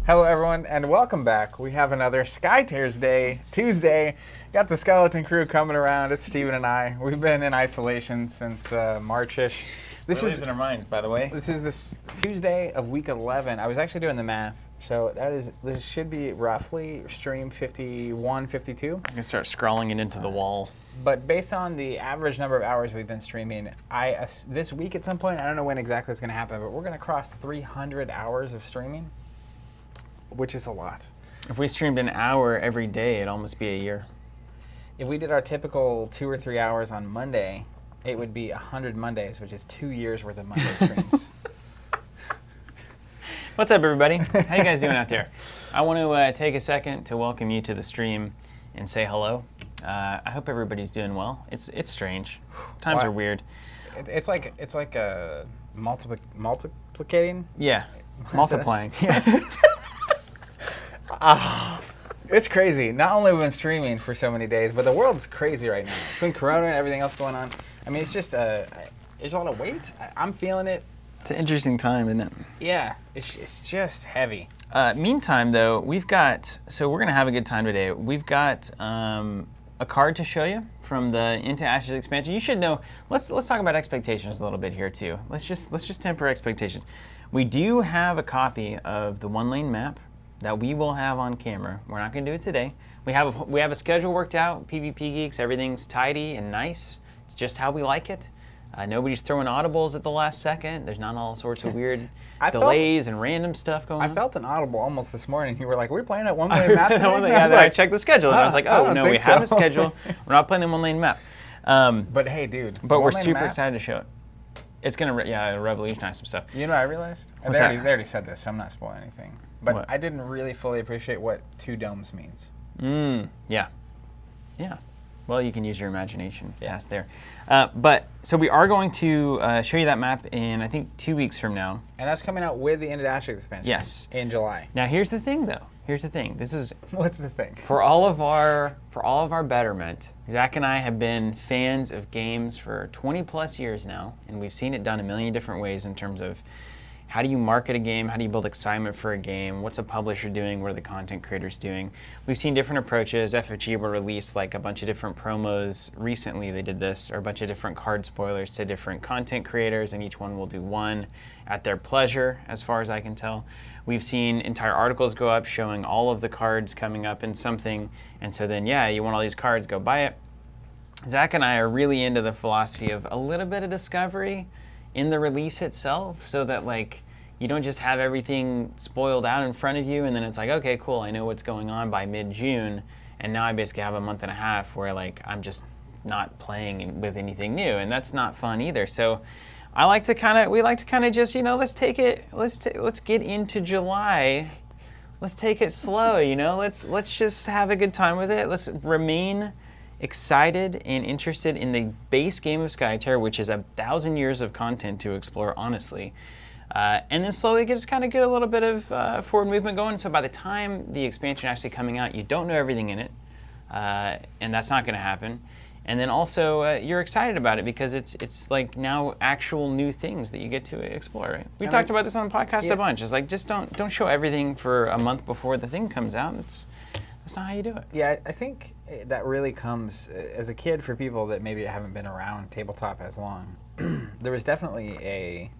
Hello everyone and welcome back. We have another Skytear's Day, Tuesday. Got the skeleton crew coming around. It's Steven and I. We've been in isolation since March-ish. This is in our minds, by the way. This is this Tuesday of week 11. I was actually doing the math. So this should be roughly stream 51, 52. I'm gonna start scrolling it into the wall. But based on the average number of hours we've been streaming, this week at some point, I don't know when exactly it's going to happen, but we're going to cross 300 hours of streaming, which is a lot. If we streamed an hour every day, it'd almost be a year. If we did our typical 2 or 3 hours on Monday, it would be 100 Mondays, which is 2 years worth of Monday streams. What's up, everybody? How you guys doing out there? I want to take a second to welcome you to the stream and say hello. I hope everybody's doing well. It's strange. Times are weird. It's like multiplicating. Yeah, multiplying. Yeah. It's crazy. Not only have we been streaming for so many days, but the world's crazy right now. Between Corona and everything else going on, I mean, it's just there's a lot of weight. I'm feeling it. It's an interesting time, isn't it? Yeah, it's just heavy. Meantime, though, we're going to have a good time today. We've got a card to show you from the Into Ashes expansion. You should know, let's talk about expectations a little bit here, too. Let's just temper expectations. We do have a copy of the one-lane map that we will have on camera. We're not going to do it today. We have a schedule worked out, PvP Geeks, everything's tidy and nice. It's just how we like it. Nobody's throwing audibles at the last second. There's not all sorts of weird delays and random stuff going on. I felt an audible almost this morning. You were like, "We're playing that one-lane map today?" I checked the schedule and I was like, "Oh no, we have a schedule. We're not playing the one-lane map." But hey, dude. But we're super excited to show it. It's gonna revolutionize some stuff. You know what I realized? They already said this, so I'm not spoiling anything. But I didn't really fully appreciate what 2 domes means. Yeah. Well, you can use your imagination past there. So we are going to show you that map in, I think, 2 weeks from now. And that's coming out with the Into Ashes expansion. Yes. In July. Now, here's the thing, though. This is what's the thing? For all of our betterment. Zach and I have been fans of games for 20 plus years now, and we've seen it done a million different ways in terms of how do you market a game? How do you build excitement for a game? What's a publisher doing? What are the content creators doing? We've seen different approaches. FFG will release like a bunch of different promos. Recently they did this, or a bunch of different card spoilers to different content creators, and each one will do one at their pleasure, as far as I can tell. We've seen entire articles go up showing all of the cards coming up in something, and so then, yeah, you want all these cards, go buy it. Zach and I are really into the philosophy of a little bit of discovery in the release itself, so that like you don't just have everything spoiled out in front of you and then it's like, okay, cool, I know what's going on by mid-June, and now I basically have a month and a half where like I'm just not playing with anything new, and that's not fun either. So we like to kind of just, let's get into July. Let's take it slow, let's just have a good time with it. Let's remain excited and interested in the base game of Skytear, which is 1,000 years of content to explore, honestly. And then slowly get a little bit of forward movement going. So by the time the expansion actually coming out, you don't know everything in it, and that's not going to happen. And then also you're excited about it because it's like now actual new things that you get to explore. Right? We've talked about this on the podcast a bunch. It's like just don't show everything for a month before the thing comes out. That's not how you do it. Yeah, I think that really comes as a kid for people that maybe haven't been around tabletop as long. There was definitely a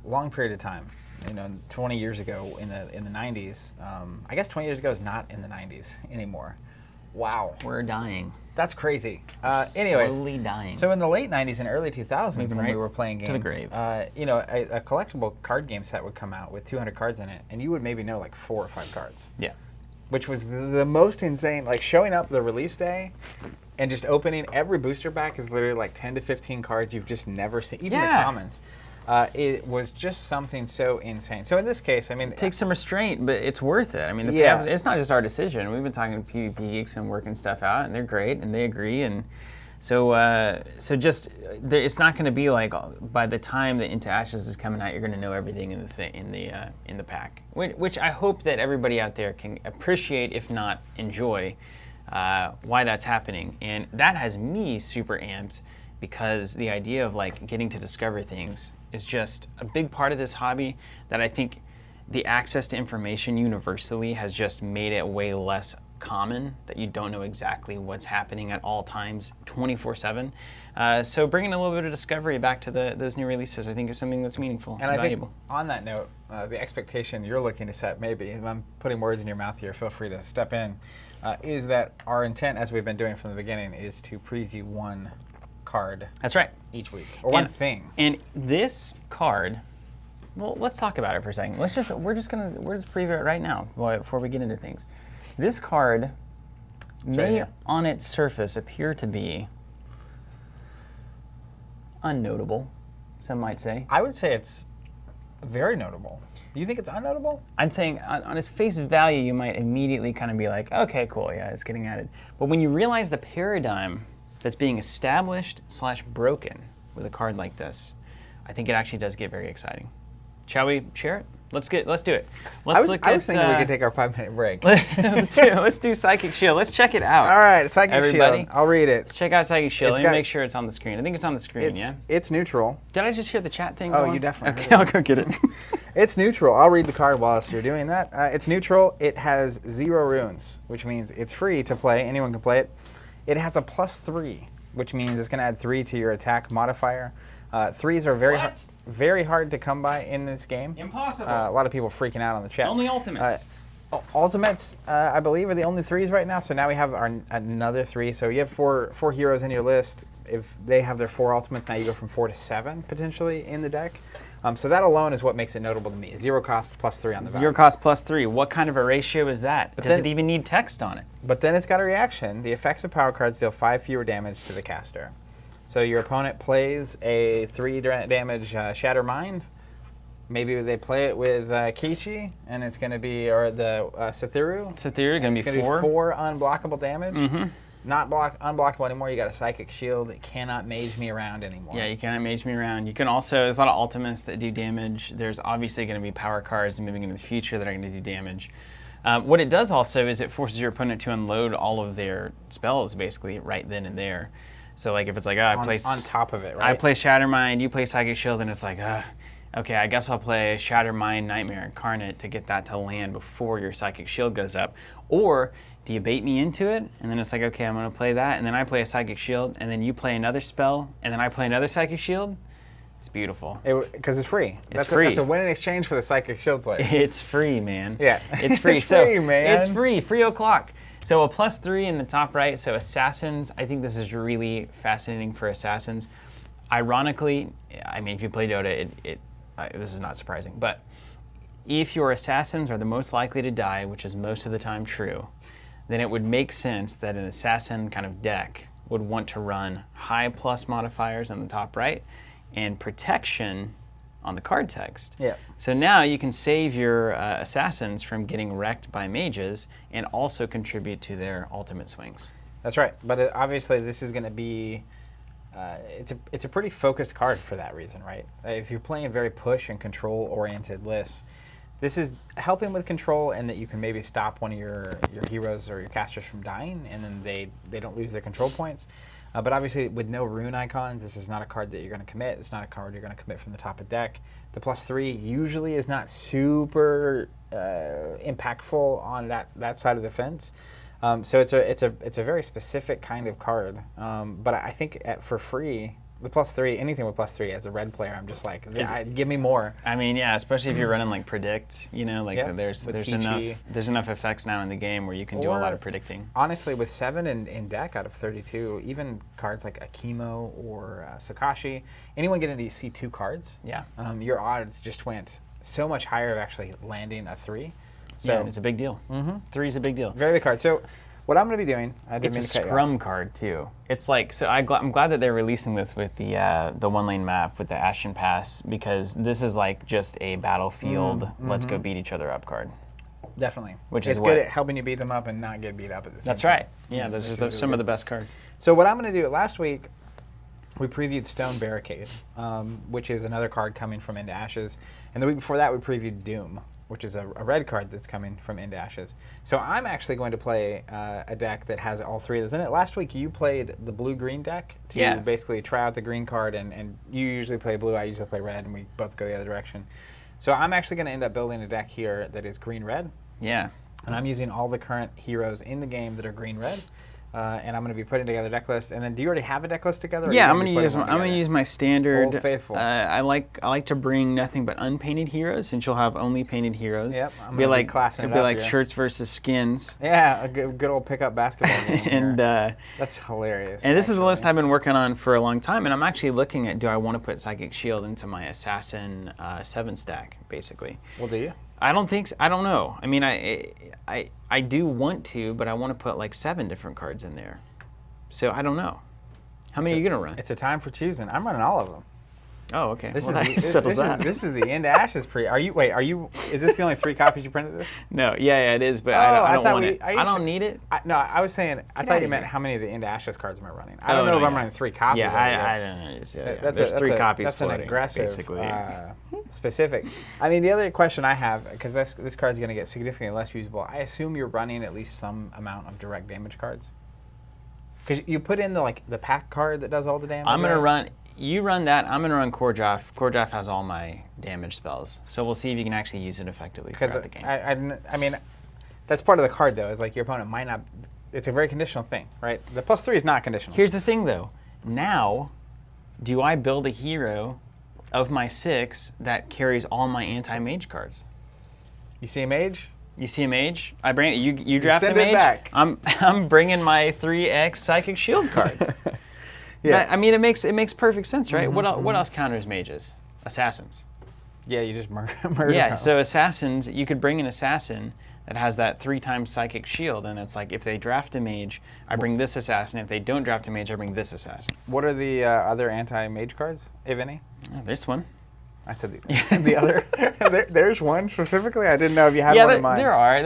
long period of time, 20 years ago in the 90s. I guess 20 years ago is not in the 90s anymore. Wow. We're dying. That's crazy. Anyways, slowly dying. So in the late 90s and early 2000s, when we were playing games, to the grave. A collectible card game set would come out with 200 cards in it, and you would maybe know like 4 or 5 cards. Yeah. Which was the most insane, like showing up the release day and just opening every booster pack is literally like 10 to 15 cards you've just never seen, even the commons. It was just something so insane. So in this case, I mean, it takes some restraint, but it's worth it. I mean, it's not just our decision. We've been talking to PvP Geeks and working stuff out, and they're great, and they agree. And so, it's not going to be like by the time that Into Ashes is coming out, you're going to know everything in the pack. Which I hope that everybody out there can appreciate, if not enjoy, why that's happening. And that has me super amped because the idea of like getting to discover things is just a big part of this hobby that I think the access to information universally has just made it way less common that you don't know exactly what's happening at all times 24/7. So bringing a little bit of discovery back to those new releases, I think, is something that's meaningful and valuable. Think on that note, the expectation you're looking to set, maybe, if I'm putting words in your mouth here, feel free to step in, is that our intent, as we've been doing from the beginning, is to preview one card. That's right. Each week, or one thing. And this card, well, let's talk about it for a second. We're just preview it right now before we get into things. This card may, on its surface, appear to be unnotable, some might say. I would say it's very notable. Do you think it's unnotable? I'm saying on its face value, you might immediately kind of be like, okay, cool, yeah, it's getting added. But when you realize the paradigm that's being established / broken with a card like this, I think it actually does get very exciting. Shall we share it? Let's do it. I was thinking we could take our 5-minute break. Let's do Psychic Shield. Let's check it out. All right, Psychic Everybody. Shield. I'll read it. Let's check out Psychic Shield. Let me make sure it's on the screen. I think it's on the screen, yeah? It's neutral. Did I just hear the chat thing Oh, going? you definitely Okay, I'll go get it. It's neutral. I'll read the card whilst you're doing that. It's neutral. It has 0 runes, which means it's free to play. Anyone can play it. It has a +3, which means it's going to add 3 to your attack modifier. 3s are very hard to come by in this game. Impossible. A lot of people freaking out on the chat. Only ultimates. Ultimates, I believe, are the only 3s right now. So now we have another 3. So you have four heroes in your list. If they have their 4 ultimates, now you go from 4 to 7 potentially in the deck. So that alone is what makes it notable to me. 0 cost +3 on the value. 0 cost +3. What kind of a ratio is that? Does it even need text on it? But then it's got a reaction. The effects of power cards deal 5 fewer damage to the caster. So your opponent plays a 3 damage Shatter Mind. Maybe they play it with Kichi, and it's going to be, or the Sathiru. Sathiru going to be 4. 4 unblockable damage. Not unblockable anymore. You got a Psychic Shield. It cannot mage me around anymore. Yeah, you cannot mage me around. You can also, there's a lot of ultimates that do damage. There's obviously going to be power cards moving into the future that are going to do damage. What it does also is it forces your opponent to unload all of their spells basically right then and there. So like if it's like, I play on top of it, right? I play Shatter Mind, you play Psychic Shield, and it's like, okay, I guess I'll play Shatter Mind Nightmare Incarnate to get that to land before your Psychic Shield goes up. Or do you bait me into it? And then it's like, okay, I'm going to play that, and then I play a Psychic Shield, and then you play another spell, and then I play another Psychic Shield. It's beautiful. Because it's free. It's free. That's a win in exchange for the Psychic Shield play. It's free, man. Yeah. It's free. It's free, man. It's free. Free o'clock. So a +3 in the top right. So Assassins, I think this is really fascinating for Assassins. Ironically, I mean, if you play Dota, this is not surprising. But if your Assassins are the most likely to die, which is most of the time true, then it would make sense that an Assassin kind of deck would want to run high plus modifiers on the top right and protection on the card text. Yeah. So now you can save your Assassins from getting wrecked by mages and also contribute to their ultimate swings. That's right. But obviously this is going to be, it's a pretty focused card for that reason, right? If you're playing very push and control-oriented lists, this is helping with control and that you can maybe stop one of your heroes or your casters from dying, and then they don't lose their control points. But obviously, with no rune icons, this is not a card that you're going to commit. It's not a card you're going to commit from the top of deck. The +3 usually is not super impactful on that side of the fence. So it's a very specific kind of card. But I think for free, the +3, anything with +3 as a red player, I'm just like, give me more. I mean, yeah, especially if you're running like predict, you know, like there's Kichi. enough effects now in the game where you can do a lot of predicting. Honestly, with 7 in deck out of 32, even cards like Akimo or Sakashi, anyone getting to see 2 cards, your odds just went so much higher of actually landing a 3. So yeah, it's a big deal. 3 is a big deal. Very big card. So what I'm going to be doing, it's a scrum card too. It's like, so I'm glad that they're releasing this with the one-lane map with the Ashen Pass, because this is like just a battlefield, let's go beat each other up card. Definitely. It's good at helping you beat them up and not get beat up at the same time. That's right. Yeah, those are some of the best cards. So what I'm going to do, last week, we previewed Stone Barricade, which is another card coming from Into Ashes. And the week before that, we previewed Doom, which is a red card that's coming from Into Ashes. So I'm actually going to play a deck that has all 3 of those in it. Last week you played the blue-green deck to basically try out the green card, and you usually play blue, I usually play red, and we both go the other direction. So I'm actually going to end up building a deck here that is green-red. Yeah. And I'm using all the current heroes in the game that are green-red. And I'm going to be putting together a deck list. And then, do you already have a deck list together? Yeah, I'm going to use my standard. Old Faithful. I like to bring nothing but unpainted heroes, since you'll have only painted heroes. Yep, I'm going to be classing it up. It'll be like here. shirts versus skins. Yeah, a good old pickup basketball game. And that's hilarious. And this is the list I've been working on for a long time, and I'm actually looking at, do I want to put Psychic Shield into my Assassin 7 stack, basically. Well, do you? I don't think so. I don't know. I mean, I do want to, but I want to put like 7 different cards in there. So I don't know. How many are you going to run? It's a time for choosing. I'm running all of them. Oh, okay. This is the End Ashes pre. Is this the only 3 copies you printed this? No, yeah, it is, but I don't want it. I don't need it. No, I was saying, I thought you meant how many of the End Ashes cards am I running. I don't know if I'm running 3 copies. Yeah, I don't know. There's 3 copies That's floating, an aggressive, basically. specific. I mean, the other question I have, because this card's going to get significantly less usable, I assume you're running at least some amount of direct damage cards. Because you put in the pack card that does all the damage. I'm going to run. You run that. I'm going to run Korjoff. Korjoff has all my damage spells, so we'll see if you can actually use it effectively throughout the game. I mean, that's part of the card though. Is like your opponent might not. It's a very conditional thing, right? The +3 is not conditional. Here's the thing though. Now, do I build a hero of my 6 that carries all my anti-mage cards? You see a mage? You see a mage? I bring you draft send a mage. It back. I'm bringing my 3x Psychic Shield card. Yeah. I mean, it makes perfect sense, right? Mm-hmm, what else counters mages? Assassins. Yeah, you just murder. Yeah, so assassins, you could bring an assassin that has that 3 times Psychic Shield, and it's like if they draft a mage, I bring this assassin. If they don't draft a mage, I bring this assassin. What are the other anti-mage cards, if any? Oh, this one. I said the other. There's one specifically. I didn't know if you had one in mind. There are.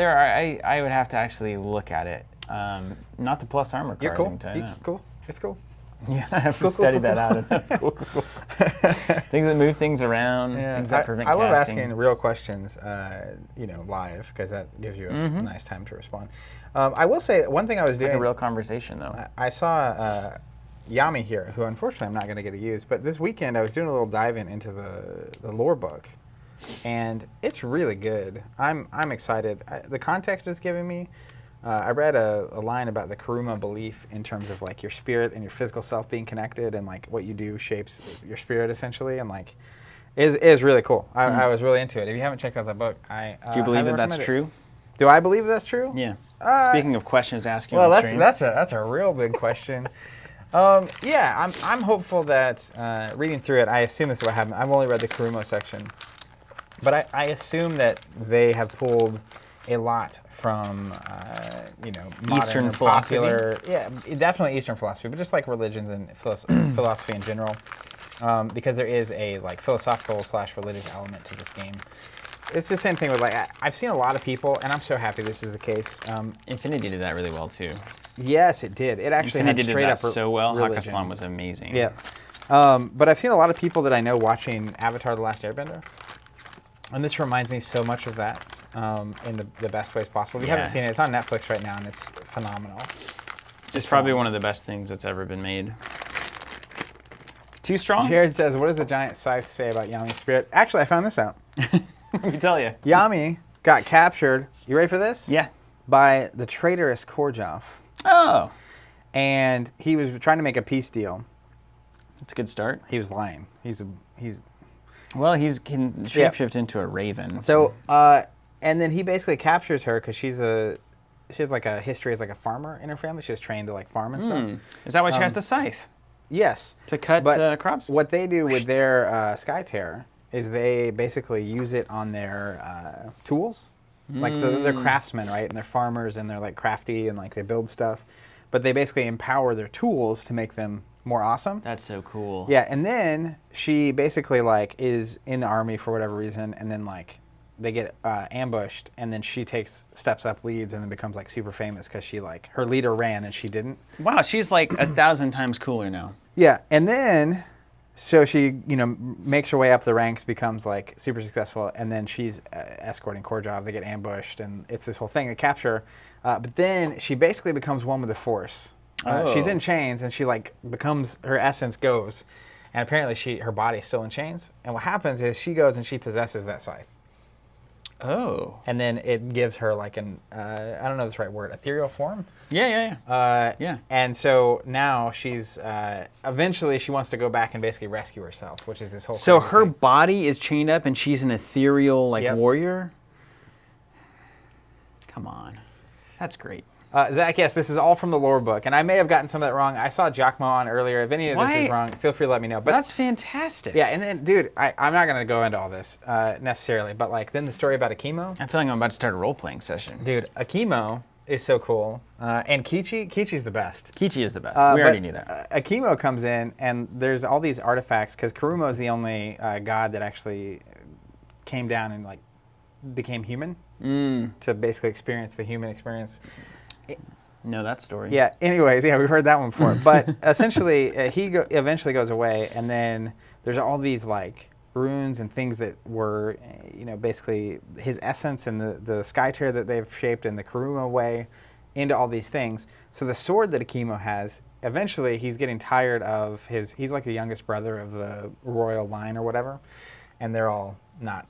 I would have to actually look at it. Not the plus armor card. You're cool. Cool. It's cool. Yeah, I have to study that out. Cool. Things that move things around. Yeah. Things that prevent casting. I love asking real questions, live, because that gives you a nice time to respond. I will say one thing I was doing. Like a real conversation, though. I saw Yami here, who unfortunately I'm not going to get to use, but this weekend I was doing a little dive-in into the lore book, and it's really good. I'm excited. The context it's giving me. I read a line about the Kuruma belief in terms of like your spirit and your physical self being connected, and like what you do shapes your spirit essentially, and like is really cool. I was really into it. If you haven't checked out that book, do you believe that that's true? Do I believe that's true? Yeah. Speaking of questions asked you on the stream. Well, that's a real big question. Yeah, I'm hopeful that reading through it, I assume this is what happened. I've only read the Kuruma section, but I assume that they have pulled a lot from modern Eastern philosophy. Yeah, definitely Eastern philosophy, but just like religions and philosophy in general, because there is a like philosophical / religious element to this game. It's the same thing with like I've seen a lot of people, and I'm so happy this is the case. Infinity did that really well too. Yes, it did. It actually Infinity had straight did up that so well. religion. Hakaslam was amazing. Yeah, but I've seen a lot of people that I know watching Avatar: The Last Airbender, and this reminds me so much of that in the best ways possible. If you haven't seen it, it's on Netflix right now, and it's phenomenal. It's probably one of the best things that's ever been made. Too strong? Jared says, what does the giant scythe say about Yami's spirit? Actually, I found this out. Let me tell you. Yami got captured. You ready for this? Yeah. By the traitorous Korjoff. Oh. And he was trying to make a peace deal. That's a good start. He was lying. Well, he can shapeshift into a raven. So, and then he basically captures her because she has like a history as like a farmer in her family. She was trained to like farm and stuff. Is that why she has the scythe? Yes. To cut crops? What they do with their Skytear is they basically use it on their tools. Like, so they're craftsmen, right? And they're farmers, and they're like crafty, and like they build stuff. But they basically empower their tools to make them more awesome. That's so cool. Yeah, and then she basically like is in the army for whatever reason, and then like they get ambushed, and then she steps up, leads, and then becomes like super famous because she like her leader ran and she didn't. Wow, she's like 1,000 times cooler now. Yeah, and then so she makes her way up the ranks, becomes like super successful, and then she's escorting Korjoff. They get ambushed, and it's this whole thing. They capture her, but then she basically becomes one with the Force. She's in chains, and she like becomes, her essence goes, And apparently her body's still in chains. And what happens is she goes and she possesses that scythe. Oh. And then it gives her like an, I don't know the right word, ethereal form? Yeah. Yeah. And so now she's, eventually she wants to go back and basically rescue herself, which is this whole So crazy her thing. body is chained up and she's an ethereal Yep. warrior? Come on. That's great. Zach, yes, this is all from the lore book, and I may have gotten some of that wrong. I saw Giacomo on earlier. If any of this is wrong, feel free to let me know. But that's fantastic. yeah, and then, dude, I'm not going to go into all this necessarily, but like then the story about Akimo. I feel like I'm about to start a role-playing session. Dude, Akimo is so cool, and Kichi's the best. Kichi is the best. We already knew that. Akimo comes in, and there's all these artifacts, because Kurumo is the only god that actually came down and like became human to basically experience the human experience. Know that story. Yeah. Anyways, yeah, we've heard that one before. But essentially, he eventually goes away, and then there's all these like runes and things that were, basically his essence and the Skytear that they've shaped in the Kurumo way into all these things. So the sword that Akimo has, eventually he's getting tired of he's like the youngest brother of the royal line or whatever, and they're all not.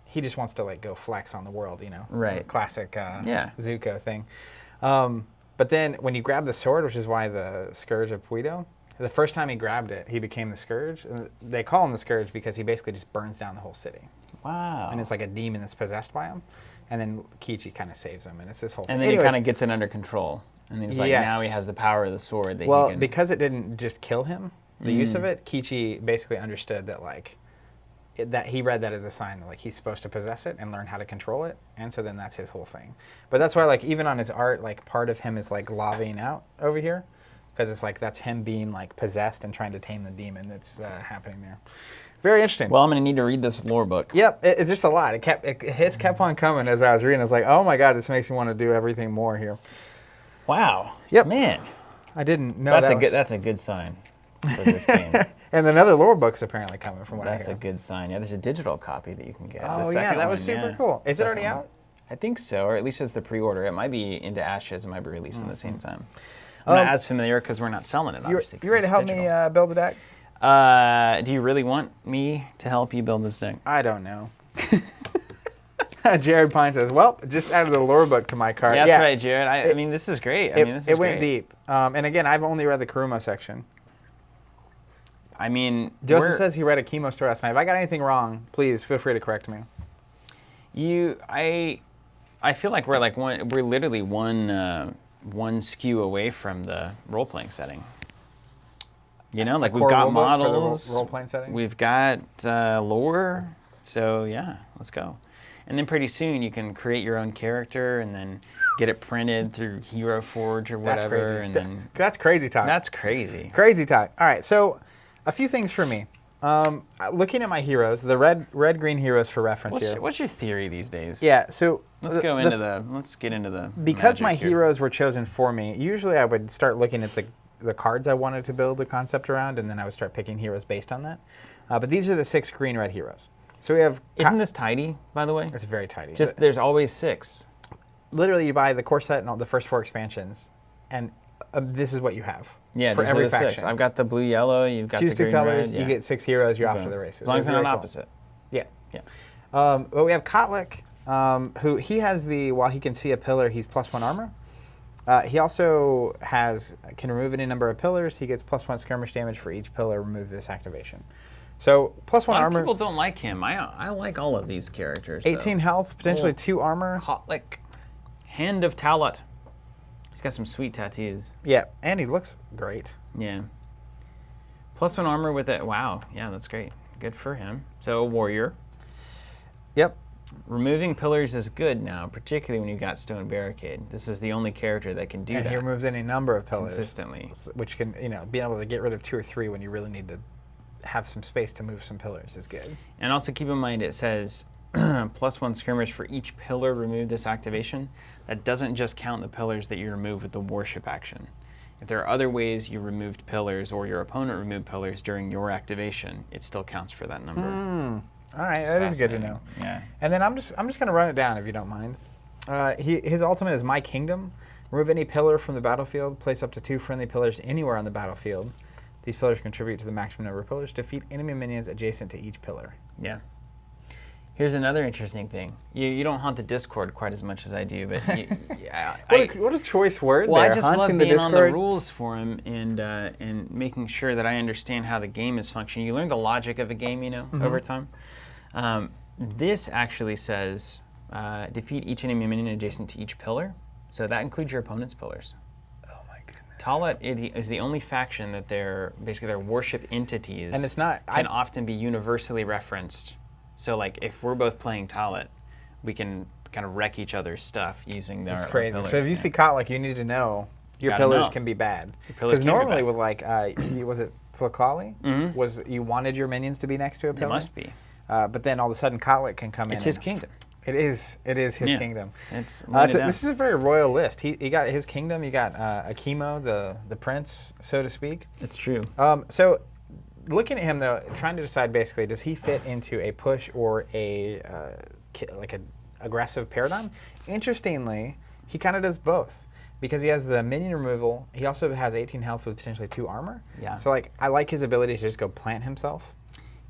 He just wants to like go flex on the world, Right. Classic Zuko thing. But then when you grab the sword, which is why the Scourge of Puido, the first time he grabbed it, he became the Scourge. And they call him the Scourge because he basically just burns down the whole city. Wow. And it's like a demon that's possessed by him. And then Kichi kind of saves him, and it's this whole thing. And then he kind of gets it under control. And he's like, now he has the power of the sword. That he can... because it didn't just kill him, the use of it, Kichi basically understood that like, that he read that as a sign that like he's supposed to possess it and learn how to control it, and so then that's his whole thing. But that's why like even on his art, like part of him is like lavaing out over here, because it's like that's him being like possessed and trying to tame the demon that's happening there. Very interesting. Well, I'm gonna need to read this lore book. Yep, it's just a lot. Hits kept on coming as I was reading. I was like, oh my god, this makes me want to do everything more here. Wow. Yep. Man. I didn't know that's a good sign for this game. And another lore book's apparently coming from what I hear. That's a good sign. Yeah, there's a digital copy that you can get. Oh yeah, that was super cool. Is it already out? I think so, or at least it's the pre-order. It might be into Ashes. It might be released at the same time. I'm not as familiar because we're not selling it, obviously. You ready to help me build the deck? Do you really want me to help you build this deck? I don't know. Jared Pine says, well, just added the lore book to my cart. Yeah, that's right, Jared. I mean, this is great. It went deep. And again, I've only read the Kurumo section. I mean, Joseph says he read a chemo story last night. If I got anything wrong, please feel free to correct me. I feel like we're literally one skew away from the role-playing setting. Like we've got models, role-playing setting. We've got lore, so yeah, let's go. And then pretty soon you can create your own character and then get it printed through Hero Forge or whatever. That's crazy. And then that's crazy talk. That's crazy. Crazy talk. All right, so a few things for me. Looking at my heroes, the red-green heroes for reference here. What's your theory these days? Yeah, so let's get into the because my here. heroes were chosen for me. Usually, I would start looking at the cards I wanted to build the concept around, and then I would start picking heroes based on that. But these are the 6 green-red heroes. So we have. Isn't this tidy, by the way? It's very tidy. Just there's always 6. Literally, you buy the core set and all the first 4 expansions, and this is what you have. Yeah, for these every are the faction. 6. I've got the blue, yellow. You've got Choose the 2 green, colors. red. You get 6 heroes. You're off to the races. As long as they're not cool. opposite. Yeah. Yeah. But we have Kotlik, who he has while he can see a pillar, he's +1 armor. He also can remove any number of pillars. He gets +1 skirmish damage for each pillar. Remove this activation. So +1 armor. A lot of people don't like him. I like all of these characters. 18 health, potentially 2 armor. Kotlik, Hand of Talat. He's got some sweet tattoos. Yeah, and he looks great. Yeah. +1 armor with it. Wow. Yeah, that's great. Good for him. So a warrior. Yep. Removing pillars is good now, particularly when you've got Stone Barricade. This is the only character that can do that. And he removes any number of pillars. Consistently. Which can, be able to get rid of 2 or 3 when you really need to have some space to move some pillars is good. And also keep in mind it says +1 skirmish for each pillar remove this activation. That doesn't just count the pillars that you remove with the worship action. If there are other ways you removed pillars or your opponent removed pillars during your activation, it still counts for that number. All right, that is good to know. Yeah. And then I'm just going to run it down if you don't mind. His ultimate is My Kingdom. Remove any pillar from the battlefield. Place up to 2 friendly pillars anywhere on the battlefield. These pillars contribute to the maximum number of pillars. Defeat enemy minions adjacent to each pillar. Yeah. Here's another interesting thing. You don't haunt the Discord quite as much as I do, but what a choice word well, there. I just Haunting love being on the Discord. rules for him and making sure that I understand how the game is functioning. You learn the logic of a game, over time. This actually says defeat each enemy minion adjacent to each pillar. So that includes your opponent's pillars. Oh my goodness. Talat is the only faction that their worship entities And it's not can often be universally referenced. So like if we're both playing Talat, we can kind of wreck each other's stuff using their It's crazy. pillars. So if you see Kotlik, you need to know your Gotta pillars know. can be bad. pillars Because can be normally bad. with like, was it Tlaklali? Was you wanted your minions to be next to a pillar? It must be. But then all of a sudden Kotlik can come in. It's his and- kingdom. It is his kingdom. It's This is a very royal list. He got his kingdom. You got Akimo, the prince, so to speak. It's true. So looking at him though, trying to decide basically, does he fit into a push or a aggressive paradigm? Interestingly, he kind of does both because he has the minion removal. He also has 18 health with potentially 2 armor. Yeah. So like I like his ability to just go plant himself.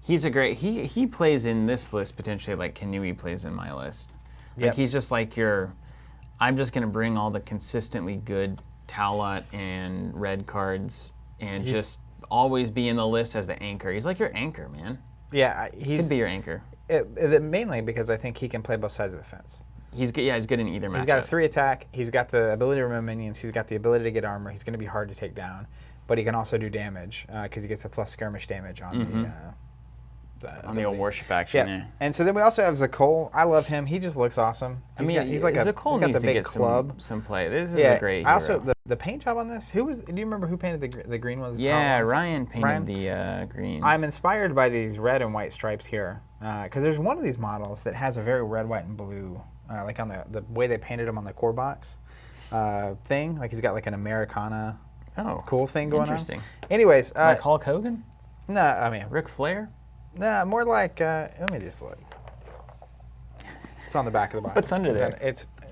He's a great. He plays in this list potentially like Kanui plays in my list. Like Yep. he's just like I'm just gonna bring all the consistently good Talat and red cards and just always be in the list as the anchor. He's like your anchor, man. Yeah, He could be your anchor. mainly because I think he can play both sides of the fence. He's good. Yeah, he's good in either matchup. He's got a 3 attack. He's got the ability to remove minions. He's got the ability to get armor. He's going to be hard to take down, but he can also do damage because he gets the plus skirmish damage on on the old worship action. Yeah. And so then we also have Zakol. I love him. He just looks awesome. Zakol he's got needs the to big get club. some play. This is a great hero. I also the paint job on this. Do you remember who painted the green ones? the top ones? Ryan painted the greens. I'm inspired by these red and white stripes here because there's one of these models that has a very red, white, and blue, like on the way they painted him on the core box thing. Like he's got like an Americana cool thing going interesting. on. Anyways, like Hulk Hogan? No, I mean Ric Flair? No, more like let me just look. It's on the back of the box. What's under there?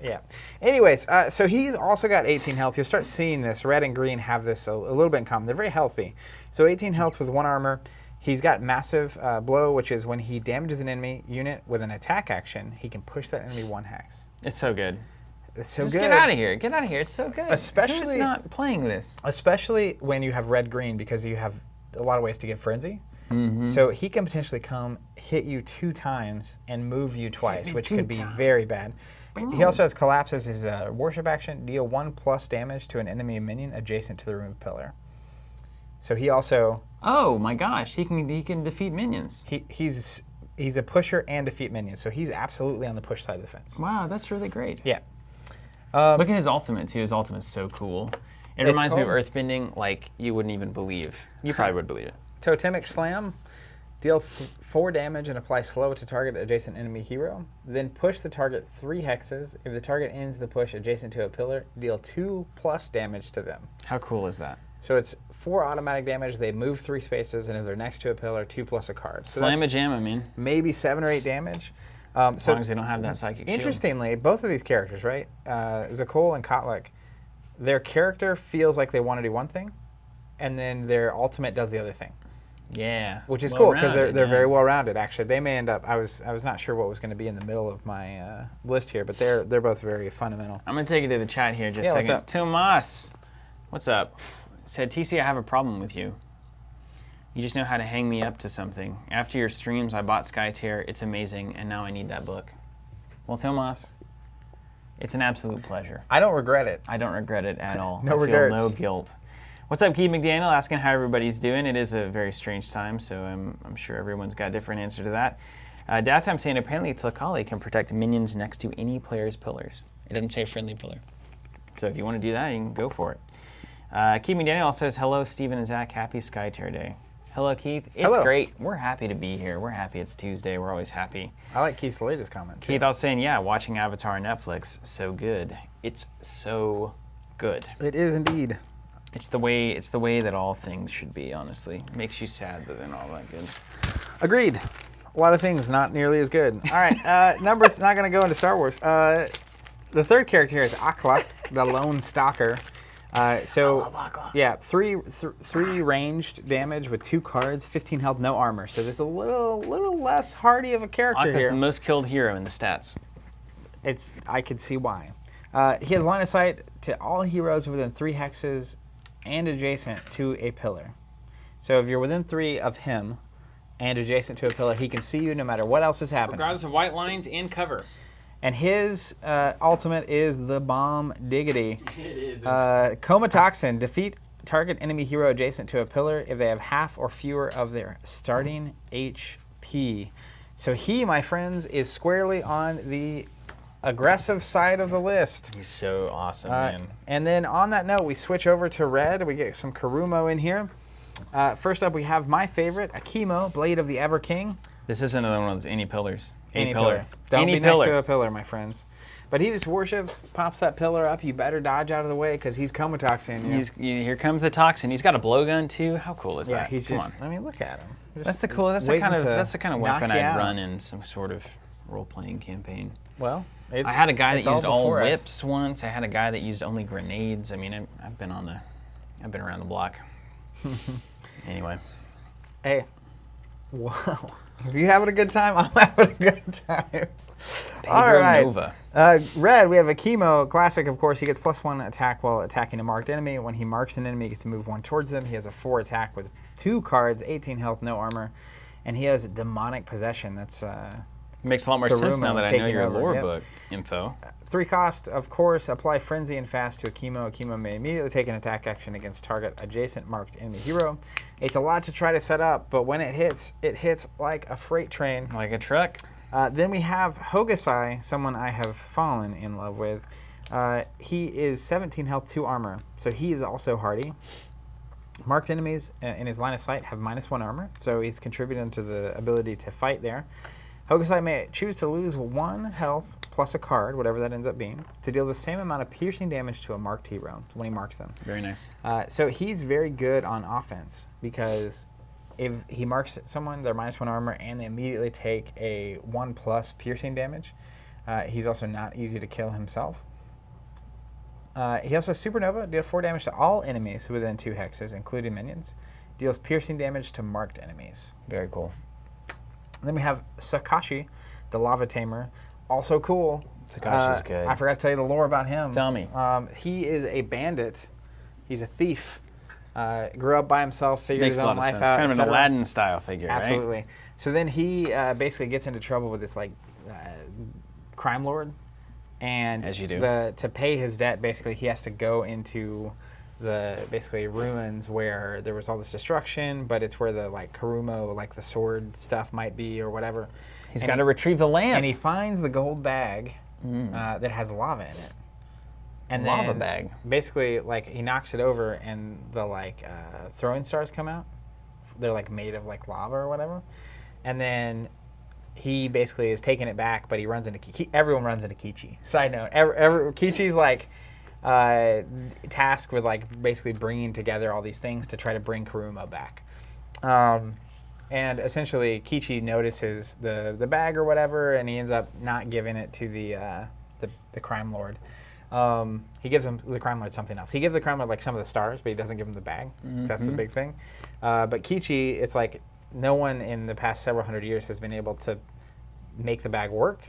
Yeah. Anyways, so he's also got 18 health. You'll start seeing this. Red and green have this a little bit in common. They're very healthy. So 18 health with 1 armor. He's got massive blow, which is when he damages an enemy unit with an attack action, he can push that enemy 1 hex. It's so good. It's so Just good. get out of here. Get out of here. It's so good. Especially- Who's not playing this? Especially when you have red-green because you have a lot of ways to get frenzy. So he can potentially come, hit you 2 times, and move you twice, me which 2 could be times. very bad. He also has Collapse as his worship action. Deal 1+ damage to an enemy minion adjacent to the removed pillar. So he also... Oh my gosh, he can defeat minions. He's a pusher and defeat minions, so he's absolutely on the push side of the fence. Wow, that's really great. Yeah. Look at his ultimate too. His ultimate's so cool. It reminds me of cool. Earthbending like you wouldn't even believe. You probably would believe it. Totemic Slam. Deal 4 damage and apply slow to target adjacent enemy hero. Then push the target 3 hexes. If the target ends the push adjacent to a pillar, deal 2+ damage to them. How cool is that? So it's 4 automatic damage. They move 3 spaces, and if they're next to a pillar, 2+ a card. So Slam a that's jam, I mean. maybe 7 or 8 damage. As long as they don't have that psychic shield. Interestingly, both of these characters, right? Zakol and Kotlik, their character feels like they want to do one thing, and then their ultimate does the other thing. Yeah. Which is cool because Well-rounded, they're very well rounded. Actually, they may end up. I was not sure what was going to be in the middle of my list here, but they're both very fundamental. I'm gonna take you to the chat here just a what's second. up? Tomas, what's up? Said TC, I have a problem with you. You just know how to hang me up to something. After your streams, I bought Skytear. It's amazing, and now I need that book. Well, Tomas, it's an absolute pleasure. I don't regret it. I don't regret it at all. No I regrets. feel no guilt. What's up, Keith McDaniel? Asking how everybody's doing. It is a very strange time, so I'm sure everyone's got a different answer to that. Dowtime saying apparently Tlakali can protect minions next to any player's pillars. It doesn't say friendly pillar. So if you want to do that, you can go for it. Keith McDaniel also says, hello, Steven and Zach. Happy Skytear Day. Hello, Keith. It's Hello. great. We're happy to be here. We're happy it's Tuesday. We're always happy. I like Keith's latest comment. too. Keith also saying, yeah, watching Avatar on Netflix, so good. It's so good. It is indeed. It's the way that all things should be, honestly. It makes you sad that they're not all that good. Agreed. A lot of things not nearly as good. All right, numbers. Not going to go into Star Wars. The third character here is Aqua, the lone stalker. So Aqua. yeah, three ranged damage with 2 cards, 15 health, no armor. So there's a little less hardy of a character Aqua's here. the most killed hero in the stats. I could see why. He has line of sight to all heroes within 3 hexes and adjacent to a pillar. So if you're within 3 of him and adjacent to a pillar, he can see you no matter what else is happening. Regardless of white lines and cover. And his ultimate is the Bomb Diggity. It is. Coma Toxin. Defeat target enemy hero adjacent to a pillar if they have half or fewer of their starting HP. So he, my friends, is squarely on the aggressive side of the list. He's so awesome, man. And then on that note, we switch over to red. We get some Karumo in here. First up, we have my favorite, Akimo, Blade of the Ever King. This isn't another one of those any pillars. Any pillar. Don't be next to a pillar, my friends. But he just worships, pops that pillar up. You better dodge out of the way because he's Coma Toxin. Here comes the toxin. He's got a blowgun too. How cool is that? Yeah, he's Come just. on. I mean, look at him. That's the cool. That's the kind of weapon I'd run in some sort of role-playing campaign. Well, I had a guy that used all whips once. I had a guy that used only grenades. I mean, I've been around the block. Anyway. Hey, wow. If you're having a good time, I'm having a good time. All right. Nova. Red, we have Akimo, classic, of course. He gets +1 attack while attacking a marked enemy. When he marks an enemy, he gets to move 1 towards them. He has a 4 attack with 2 cards, 18 health, no armor. And he has demonic possession. That's makes a lot more sense now that I know your lore yep. book info. 3 cost, of course. Apply Frenzy and Fast to Akimo. Akimo may immediately take an attack action against target adjacent marked enemy hero. It's a lot to try to set up, but when it hits like a freight train. Like a truck. Then we have Hokusai, someone I have fallen in love with. He is 17 health, 2 armor, so he is also hardy. Marked enemies in his line of sight have -1 armor, so he's contributing to the ability to fight there. Hokusai may choose to lose 1 health plus a card, whatever that ends up being, to deal the same amount of piercing damage to a marked hero when he marks them. Very nice. So he's very good on offense because if he marks someone, they're -1 armor, and they immediately take a 1+ piercing damage. He's also not easy to kill himself. He also has Supernova, deal 4 damage to all enemies within 2 hexes, including minions. Deals piercing damage to marked enemies. Very cool. Then we have Sakashi, the Lava Tamer. Also cool. Sakashi's good. I forgot to tell you the lore about him. Tell me. He is a bandit. He's a thief. Grew up by himself, figured Makes his a own lot of life sense. out. Kind of an Aladdin style figure, Absolutely. right? So then he basically gets into trouble with this crime lord, and as you do. To pay his debt, basically he has to go into the ruins where there was all this destruction, but it's where the Karumo, the sword stuff might be or whatever. He's got to retrieve the lamp. And he finds the gold bag that has lava in it. And lava then bag. Basically, he knocks it over, and the throwing stars come out. They're made of lava or whatever. And then he basically is taking it back, but he runs into everyone runs into Kichi. Side note: Kichi's tasked with basically bringing together all these things to try to bring Karumo back. And essentially, Kichi notices the bag or whatever, and he ends up not giving it to the crime lord. He gives the crime lord something else. He gives the crime lord some of the stars, but he doesn't give him the bag. Mm-hmm. That's the big thing. But Kichi, it's no one in the past several hundred years has been able to make the bag work,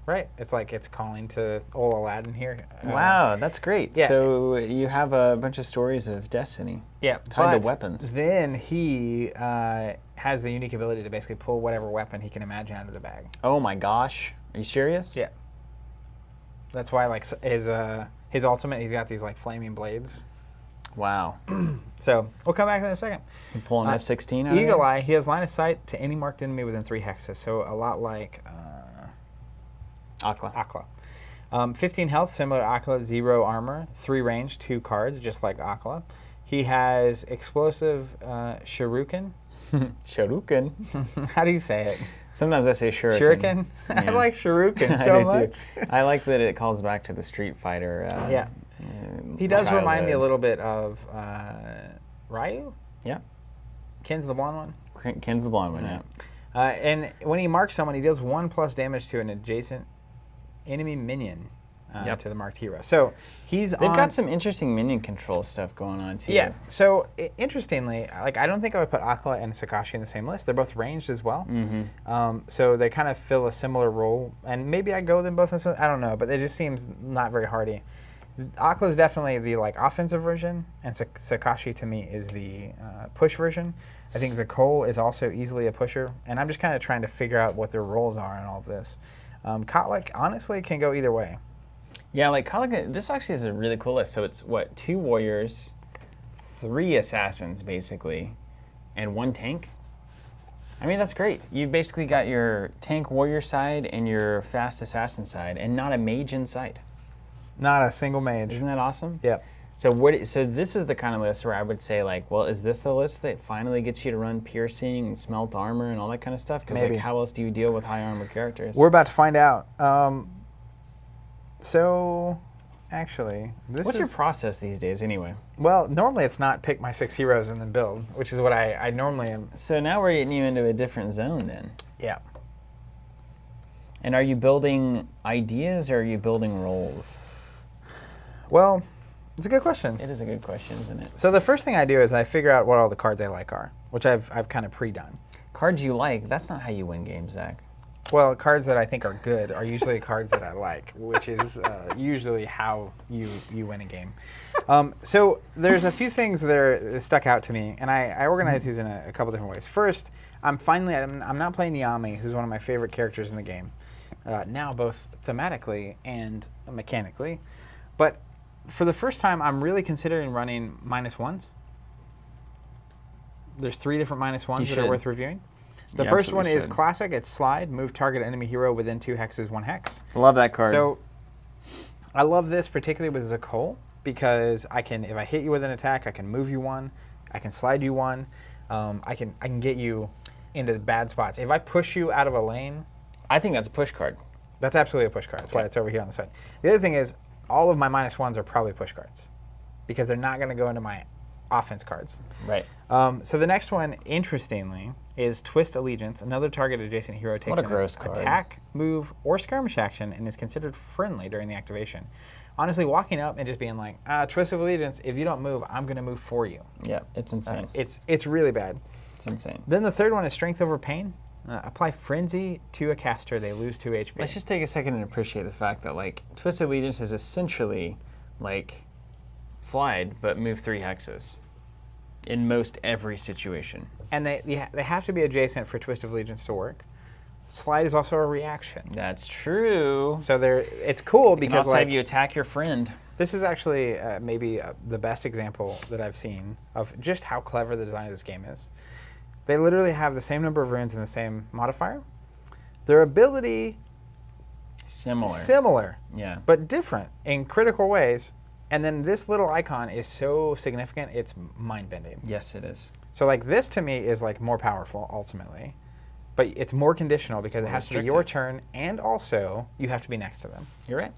right? It's it's calling to old Aladdin here. Wow, that's great. Yeah. So you have a bunch of stories of destiny tied to weapons. Then he has the unique ability to basically pull whatever weapon he can imagine out of the bag. Oh my gosh. Are you serious? Yeah. That's why his ultimate, he's got these flaming blades. Wow. So we'll come back in a second. You pull an F-16 out Eagle Eye, he has line of sight to any marked enemy within 3 hexes, so a lot like Aqua. 15 health, similar to Aqua, 0 armor, 3 range, 2 cards, just like Aqua. He has explosive shuriken. Shuriken. How do you say it? Sometimes I say shuriken. Shuriken? Yeah. I like shuriken so much. Too. I like that it calls back to the Street Fighter. Yeah. He does remind me a little bit of Ryu? Yeah. Ken's the blonde one? Ken's the blonde one, yeah. And when he marks someone, he deals 1+ damage to an adjacent enemy minion. Yep. to the marked hero. So he's They've got some interesting minion control stuff going on too. Yeah. So interestingly, like I don't think I would put Aqua and Sakashi in the same list. They're both ranged as well. So they kind of fill a similar role, and maybe I go them both. I don't know, but it just seems not very hardy. Aqua is definitely the like offensive version, and Sakashi to me is the push version. I think Zakol is also easily a pusher, and I'm just kind of trying to figure out what their roles are in all of this. Kotlik honestly can go either way. Yeah, like Kotlik, this actually is a really cool list. So it's what, 2 warriors, 3 assassins basically, and 1 tank. I mean, that's great. You've basically got your tank warrior side and your fast assassin side, and not a mage in sight. Not a single mage. Isn't that awesome? Yep. So this is the kind of list where I would say, like, well, is this the list that finally gets you to run piercing and smelt armor and all that kind of stuff? Because like, how else do you deal with high armor characters? We're about to find out. So, actually, What's your process these days, anyway? Well, normally it's not pick my 6 heroes and then build, which is what I normally am. So now we're getting you into a different zone, then. Yeah. And are you building ideas or are you building roles? Well, it's a good question. It is a good question, isn't it? So the first thing I do is I figure out what all the cards I like are, which I've kind of pre-done. Cards you like, that's not how you win games, Zach. Well, cards that I think are good are usually cards that I like, which is usually how you win a game. So there's a few things that stuck out to me, and I organize these in a couple different ways. First, I'm not playing Yami, who's one of my favorite characters in the game, now both thematically and mechanically. But for the first time, I'm really considering running -1s. There's 3 different -1s that are worth reviewing. The first one is classic. It's slide. Move target enemy hero within 2 hexes, 1 hex. Love that card. So I love this particularly with Zakol because I can, if I hit you with an attack, I can move you 1. I can slide you 1. I can get you into the bad spots. If I push you out of a lane, I think that's a push card. That's absolutely a push card. That's why it's over here on the side. The other thing is all of my -1s are probably push cards because they're not going to go into my offense cards. Right. So the next one, interestingly, is Twist Allegiance. Another target adjacent hero takes an attack, move, or skirmish action and is considered friendly during the activation. Honestly, walking up and just being like, Twist of Allegiance, if you don't move, I'm going to move for you. Yeah, it's insane. It's really bad. It's insane. Then the third one is Strength Over Pain. Apply Frenzy to a caster. They lose 2 HP. Let's just take a second and appreciate the fact that, like, Twist Allegiance is essentially, like, slide, but move 3 hexes in most every situation. And they have to be adjacent for Twist of Allegiance to work. Slide is also a reaction. That's true. So it's cool because, can also like, have you attack your friend. This is actually maybe the best example that I've seen of just how clever the design of this game is. They literally have the same number of runes and the same modifier. Their ability similar, yeah, but different in critical ways. And then this little icon is so significant, it's mind-bending. Yes, it is. So like this to me is like more powerful ultimately, but it's more conditional because it has to be your turn, and also you have to be next to them. You're right.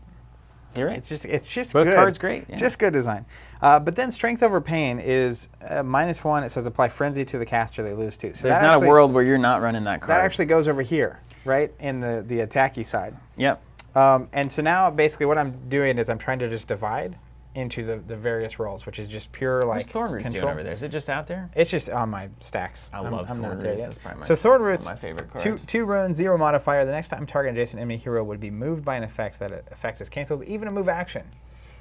You're right. It's just both good. cards great. Yeah. Just good design. But then Strength Over Pain is -1. It says apply Frenzy to the caster. They lose 2. So there's not a world where you're not running that card. That actually goes over here, right, in the attacky side. Yep. And so now basically what I'm doing is I'm trying to just divide into the various roles, which is just pure like What's Thorn Roots doing over there? Is it just out there? It's just on my stacks. I love Thorn Roots. That's probably so Thorn Roots, my favorite cards. 2 runes, 0 modifier. The next time target adjacent enemy hero would be moved by an effect, that effect is canceled, even a move action.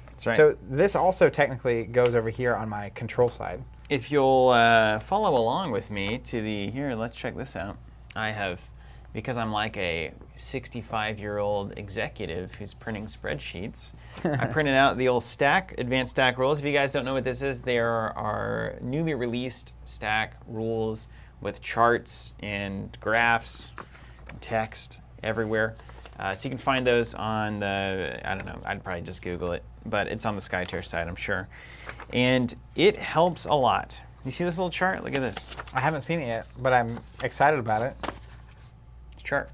That's right. So this also technically goes over here on my control side. If you'll follow along with me to here, let's check this out. I have, because I'm like a 65-year-old executive who's printing spreadsheets, I printed out the old stack, advanced stack rules. If you guys don't know what this is, they are our newly released stack rules with charts and graphs, and text everywhere. So you can find those on the, I don't know, I'd probably just Google it, but it's on the Skytear site, I'm sure. And it helps a lot. You see this little chart? Look at this. I haven't seen it yet, but I'm excited about it. It's a chart.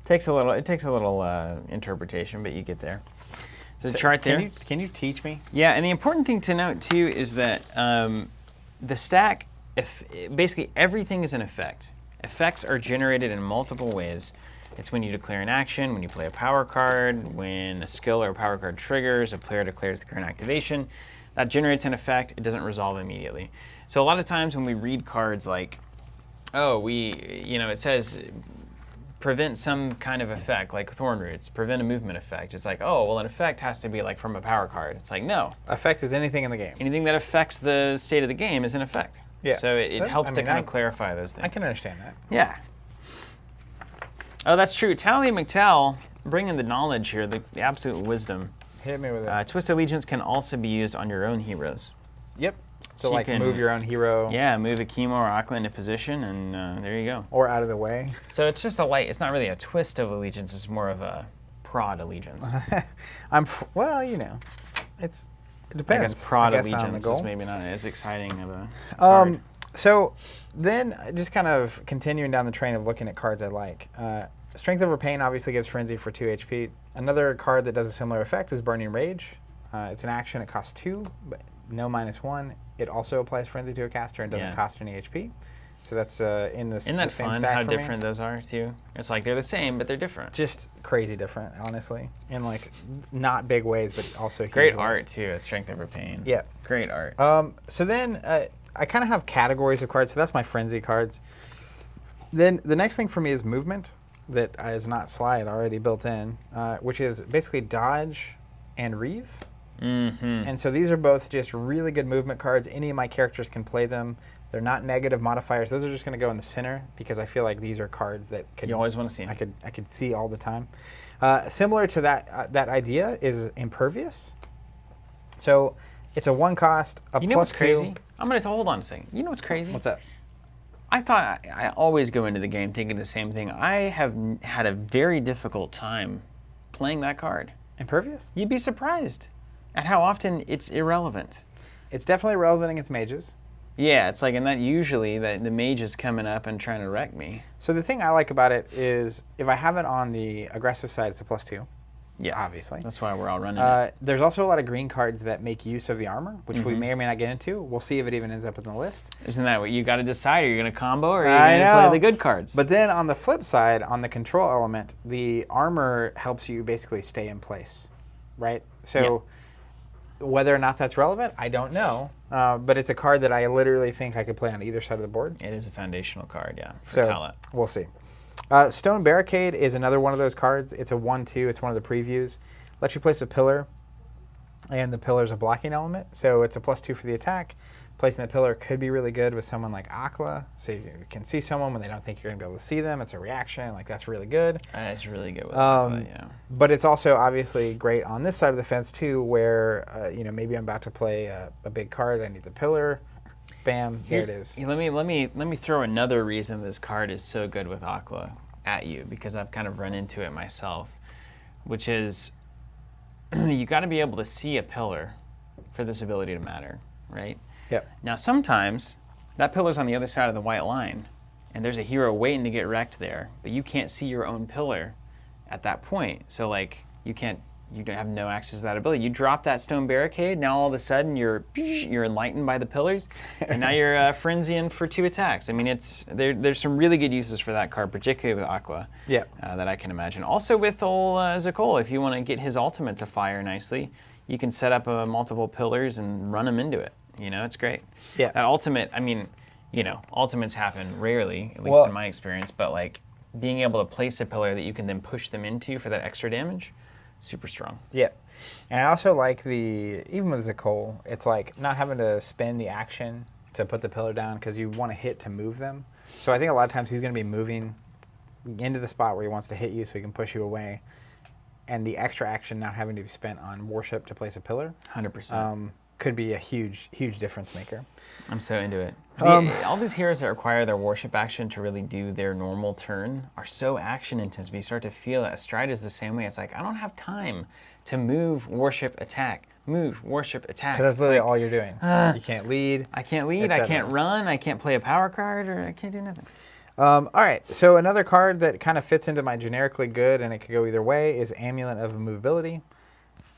It takes a little interpretation, but you get there. There's a chart there. Can you teach me? Yeah, and the important thing to note too is that the stack, basically everything is an effect. Effects are generated in multiple ways. It's when you declare an action, when you play a power card, when a skill or a power card triggers, a player declares the current activation. That generates an effect. It doesn't resolve immediately. So a lot of times when we read cards like, oh, it says prevent some kind of effect, like Thorn Roots, prevent a movement effect. It's like, oh, well, an effect has to be like from a power card. It's like, no. Effect is anything in the game. Anything that affects the state of the game is an effect. Yeah. So it helps to kind of clarify those things. I can understand that. Yeah. Oh, that's true. Tally McTell, bringing the knowledge here, the absolute wisdom. Hit me with it. Twist Allegiance can also be used on your own heroes. Yep. So you like can move your own hero. Yeah, move a Chemo or Aqua into position, and there you go. Or out of the way. So it's just it's not really a twist of allegiance, it's more of a prod allegiance. Well, it depends. I guess prod on allegiance the goal. is maybe not as exciting of a card. So then, just kind of continuing down the train of looking at cards I like. Strength Over Pain obviously gives Frenzy for 2 HP. Another card that does a similar effect is Burning Rage. It's an action, it costs 2, but no -1. It also applies Frenzy to a caster and doesn't cost any HP. So that's in the same stack. Isn't that fun how different those are too? It's like they're the same, but they're different. Just crazy different, honestly. In like not big ways, but also huge Great ways. art too, at Strength Over Pain. Yeah. Great art. So then I kind of have categories of cards. So that's my Frenzy cards. Then the next thing for me is movement that is not slide already built in, which is basically dodge and reave. Mm-hmm. And so these are both just really good movement cards. Any of my characters can play them. They're not negative modifiers. Those are just going to go in the center because I feel like these are cards that you always want to see them. I could see all the time. Similar to that idea is Impervious. So it's a 1 cost, a You know plus what's crazy? 2. I'm going to hold on a second. You know what's crazy? What's that? I thought I always go into the game thinking the same thing. I have had a very difficult time playing that card. Impervious? You'd be surprised at how often it's irrelevant. It's definitely relevant against mages. Yeah, it's like, and that usually the mage is coming up and trying to wreck me. So the thing I like about it is if I have it on the aggressive side, it's a plus 2. Yeah, obviously. That's why we're all running it. There's also a lot of green cards that make use of the armor, which we may or may not get into. We'll see if it even ends up in the list. Isn't that what you got to decide? Are you going to combo or are you going to play the good cards? But then on the flip side, on the control element, the armor helps you basically stay in place, right? So whether or not that's relevant, I don't know. But it's a card that I literally think I could play on either side of the board. It is a foundational card, yeah, for so talent. We'll see. Stone Barricade is another one of those cards. It's a 1/2. It's one of the previews. Lets you place a pillar, and the pillar's a blocking element, so it's a +2 for the attack. Placing the pillar could be really good with someone like Aqua, so you can see someone when they don't think you're going to be able to see them. It's a reaction. Like, that's really good. It's really good with Aqua, yeah. But it's also obviously great on this side of the fence, too, where maybe I'm about to play a big card. I need the pillar. Bam, there it is. Let me throw another reason this card is so good with Aqua at you, because I've kind of run into it myself, which is you got to be able to see a pillar for this ability to matter, right? Yep. Now sometimes that pillar's on the other side of the white line, and there's a hero waiting to get wrecked there, but you can't see your own pillar at that point. So like you don't have no access to that ability. You drop that Stone Barricade, now all of a sudden you're enlightened by the pillars, and now you're frenzying for 2 attacks. I mean, there's some really good uses for that card, particularly with Aqua, that I can imagine. Also with old Zakol, if you want to get his ultimate to fire nicely, you can set up multiple pillars and run them into it. It's great. Yeah. That ultimate, I mean, ultimates happen rarely, at least in my experience, but like being able to place a pillar that you can then push them into for that extra damage, super strong. Yeah. And I also like even with Zakol, it's like not having to spend the action to put the pillar down because you want to hit to move them. So I think a lot of times he's going to be moving into the spot where he wants to hit you so he can push you away. And the extra action not having to be spent on worship to place a pillar 100%. Could be a huge, huge difference maker. I'm so into it. All these heroes that require their worship action to really do their normal turn are so action intensive. You start to feel that Stride is the same way. It's like, I don't have time to move, worship, attack. Move, worship, attack. Because that's literally all you're doing. You can't lead. I can't lead, I can't run, I can't play a power card, or I can't do nothing. All right, so another card that kind of fits into my generically good, and it could go either way, is Amulet of Immovability.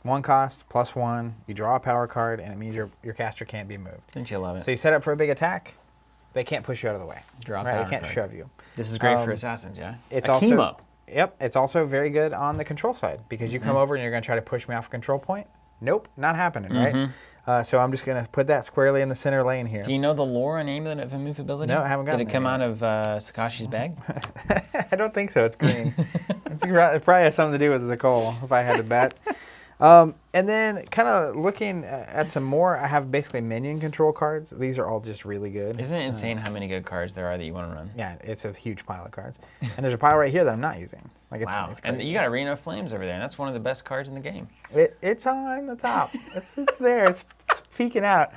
1 cost, +1, you draw a power card, and it means your caster can't be moved. Don't you love it? So you set up for a big attack, they can't push you out of the way. Draw a right? power They can't card. shove you. This is great for assassins, yeah? It's a also chemo. Yep, it's also very good on the control side because you come over and you're going to try to push me off a control point. Nope, not happening, right? So I'm just going to put that squarely in the center lane here. Do you know the lore and amulet of immovability? No, I haven't gotten Did it come out of Sakashi's bag? I don't think so. It's green. It probably has something to do with Zakol, if I had to bet. And then kind of looking at some more, I have basically minion control cards. These are all just really good. Isn't it insane how many good cards there are that you want to run? Yeah, it's a huge pile of cards. And there's a pile right here that I'm not using. Like Wow. It's And you got Arena of Flames over there, and that's one of the best cards in the game. It's on the top. It's there. It's peeking out.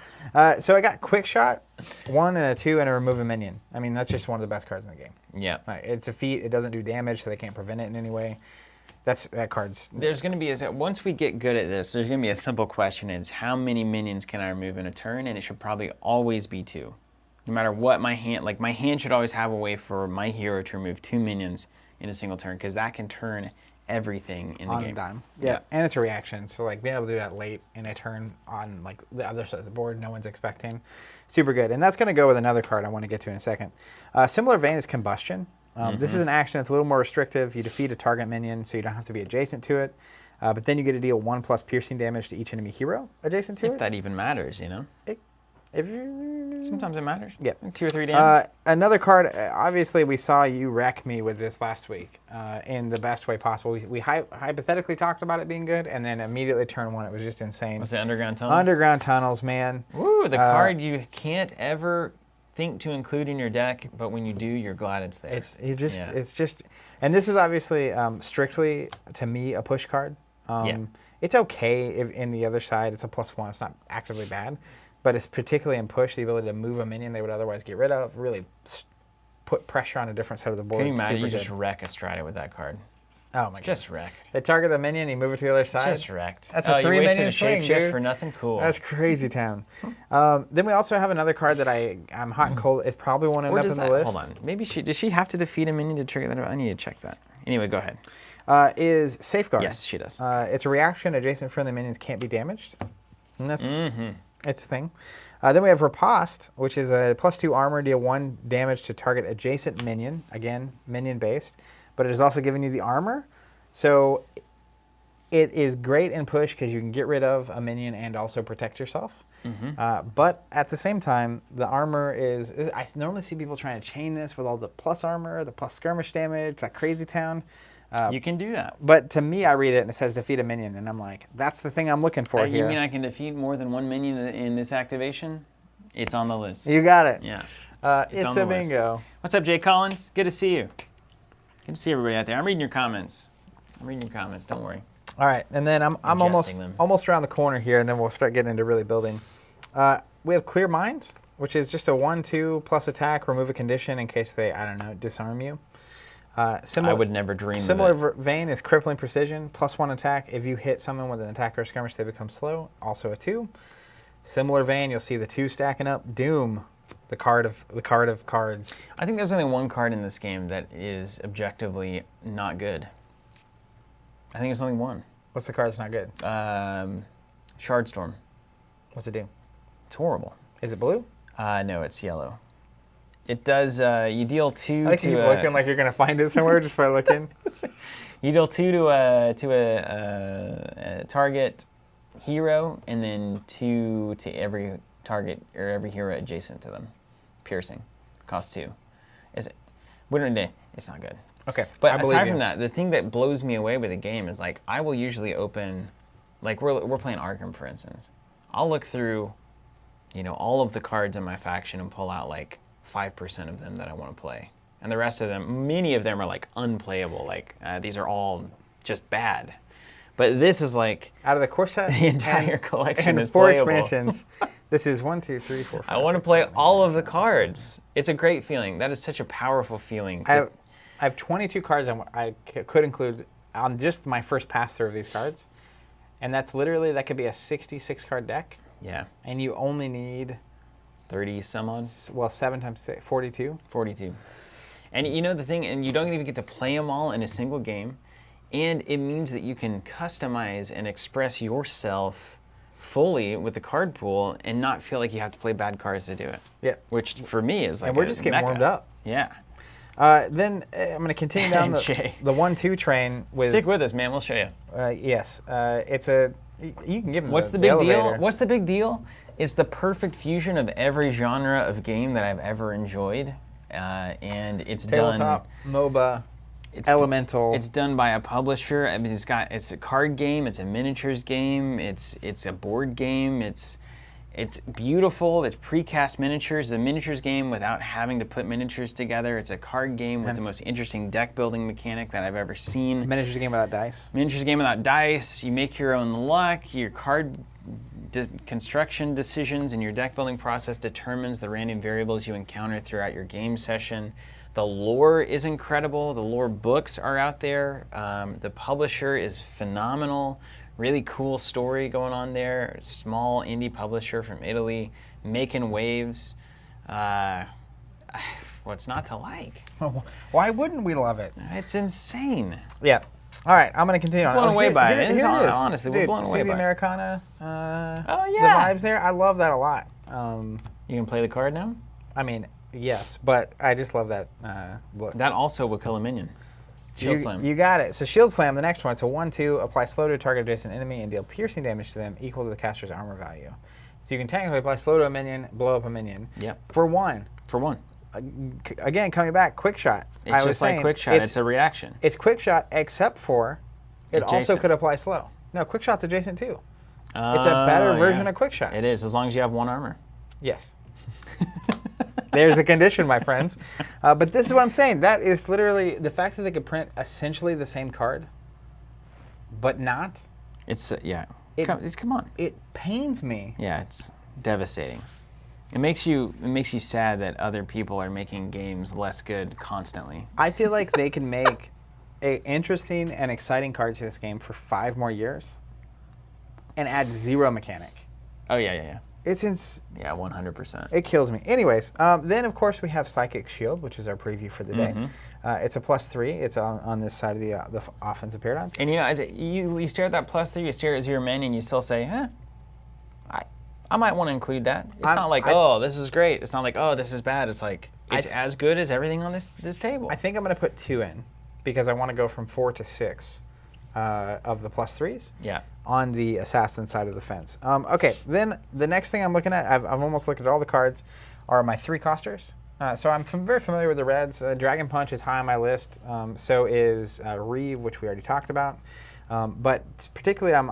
So I got Quick Shot, 1 and a 2, and a Remove a Minion. I mean, that's just one of the best cards in the game. Yeah. It's a feat. It doesn't do damage, so they can't prevent it in any way. That card's... There's going to be, once we get good at this, there's going to be a simple question. It's how many minions can I remove in a turn? And it should probably always be 2. No matter what my hand should always have a way for my hero to remove 2 minions in a single turn, because that can turn everything in the game. On a dime. Yeah, and it's a reaction. So like being able to do that late in a turn on like the other side of the board, no one's expecting. Super good. And that's going to go with another card I want to get to in a second. Similar vein is Combustion. This is an action that's a little more restrictive. You defeat a target minion, so you don't have to be adjacent to it. But then you get to deal 1+ piercing damage to each enemy hero adjacent to it. If that even matters, you know? Sometimes it matters. Yeah. 2 or 3 damage. Another card, obviously we saw you wreck me with this last week in the best way possible. We hypothetically talked about it being good, and then immediately turn 1, it was just insane. Was it Underground Tunnels? Underground Tunnels, man. Ooh, the card you can't ever think to include in your deck, but when you do, you're glad it's there. It's just, and this is obviously strictly to me a push card. It's okay if in the other side it's a +1. It's not actively bad, but it's particularly in push, the ability to move a minion they would otherwise get rid of, really put pressure on a different side of the board. Can you imagine you just wreck a Strider with that card? Oh my god. Just wrecked. They target a minion, you move it to the other side. Just wrecked. That's a 3 minion swing, shapeshift dude. for nothing cool. That's crazy town. Then we also have another card that I'm hot and cold. It probably won't end up in the list. Hold on. Maybe does she have to defeat a minion to trigger that? I need to check that. Anyway, go ahead. Is Safeguard. Yes, she does. It's a reaction. Adjacent friendly minions can't be damaged. And that's it's a thing. Then we have Riposte, which is a +2 armor, deal 1 damage to target adjacent minion. Again, minion based. But it is also giving you the armor. So it is great in push because you can get rid of a minion and also protect yourself. But at the same time, the armor is... I normally see people trying to chain this with all the plus armor, the plus skirmish damage, that crazy town. You can do that. But to me, I read it and it says defeat a minion. And I'm like, that's the thing I'm looking for here. You mean I can defeat more than 1 minion in this activation? It's on the list. You got it. Yeah. It's a bingo. What's up, Jay Collins? Good to see you. Good to see everybody out there. I'm reading your comments. Don't worry. All right, and then I'm almost around the corner here, and then we'll start getting into really building. We have Clear Mind, which is just a 1/2 plus attack, remove a condition in case they, I don't know, disarm you. I would never dream of it. Similar vein is Crippling Precision, +1 attack. If you hit someone with an attack or a skirmish, they become slow. Also a 2. Similar vein, you'll see the 2 stacking up. Doom, the card of cards. I think there's only one card in this game that is objectively not good. I think there's only one. What's the card that's not good? Shardstorm. What's it do? It's horrible. Is it blue? No, it's yellow. It does, you deal 2 I like to keep looking like you're going to find it somewhere just by looking. You deal 2 to a target hero, and then 2 to every target or every hero adjacent to them. Piercing. Cost 2. Is it? It's not good. Okay. But aside from that, the thing that blows me away with the game is like I will usually open, like we're playing Arkham, for instance. I'll look through, all of the cards in my faction and pull out like 5% of them that I want to play, and the rest of them, many of them are like unplayable. Like these are all just bad. But this is like out of the core set, the entire collection is 4 playable. expansions. This is 1, 2, 3, 4, 5. I want to play all of the cards. It's a great feeling. That is such a powerful feeling. I have 22 cards I could include on just my first pass through of these cards, and that could be a 66 card deck. Yeah. And you only need 30 some odd. Well, 7 times 6, 42. 42. And the thing, and you don't even get to play them all in a single game, and it means that you can customize and express yourself fully with the card pool and not feel like you have to play bad cards to do it. Yeah. Which for me is like and we're just getting warmed up. Yeah. Then I'm going to continue down Jay. the 1-2 train with. Stick with us, man. We'll show you. Yes, it's a. You can give them. What's the big deal? What's the big deal? It's the perfect fusion of every genre of game that I've ever enjoyed, and it's Tabletop, done. MOBA, Elemental. It's done by a publisher. I mean, it's a card game. It's a miniatures game. It's a board game. It's beautiful. It's precast miniatures. It's a miniatures game without having to put miniatures together. It's a card game with the most interesting deck building mechanic that I've ever seen. Miniatures game without dice. Miniatures game without dice. You make your own luck. Your card construction decisions and your deck building process determines the random variables you encounter throughout your game session. The lore is incredible. The lore books are out there. The publisher is phenomenal. Really cool story going on there. Small indie publisher from Italy, making waves. What's not to like? Why wouldn't we love it? It's insane. Yeah. All right, I'm going to continue on. Blown away by it. Here it is. Honestly, Dude, we're blown away see the by it. Americana Oh, the yeah. vibes there? I love that a lot. You can play the card now? I mean, yes, but I just love that look. That also will kill a minion. Shield Slam. You got it. So Shield Slam, the next one, it's a 1-2, apply slow to a target adjacent enemy and deal piercing damage to them equal to the caster's armor value. So you can technically apply slow to a minion, blow up a minion. Yep. For 1. For 1. Again, coming back, quick shot. It's just like quick shot. It's a reaction. It's quick shot, except for it also Adjacent. could apply slow. No, quick shot's adjacent too. It's a better version of quick shot. It is, as long as you have 1 armor. Yes. There's the condition, my friends. But this is what I'm saying. That is literally the fact that they could print essentially the same card, but not. It's yeah. It- Come on. It pains me. Yeah, it's devastating. It makes you sad that other people are making games less good constantly. I feel like they can make a interesting and exciting card to this game for 5 more years and add 0 mechanic. Oh yeah. It's Yeah, 100%. It kills me. Anyways, then of course we have Psychic Shield, which is our preview for the day. It's a +3. It's on this side of the offensive paradigm. And you know, as you stare at that +3, you stare at 0 men, and you still say, huh, I might want to include that. It's not like, oh, this is great. It's not like, oh, this is bad. It's like, it's as good as everything on this table. I think I'm going to put 2 in because I want to go from 4 to 6 of the +3s. Yeah. On the assassin side of the fence. Okay, then the next thing I'm looking at, I've almost looked at all the cards, are my 3 costers. So I'm very familiar with the reds. Dragon Punch is high on my list. So is Reeve, which we already talked about. But particularly, I'm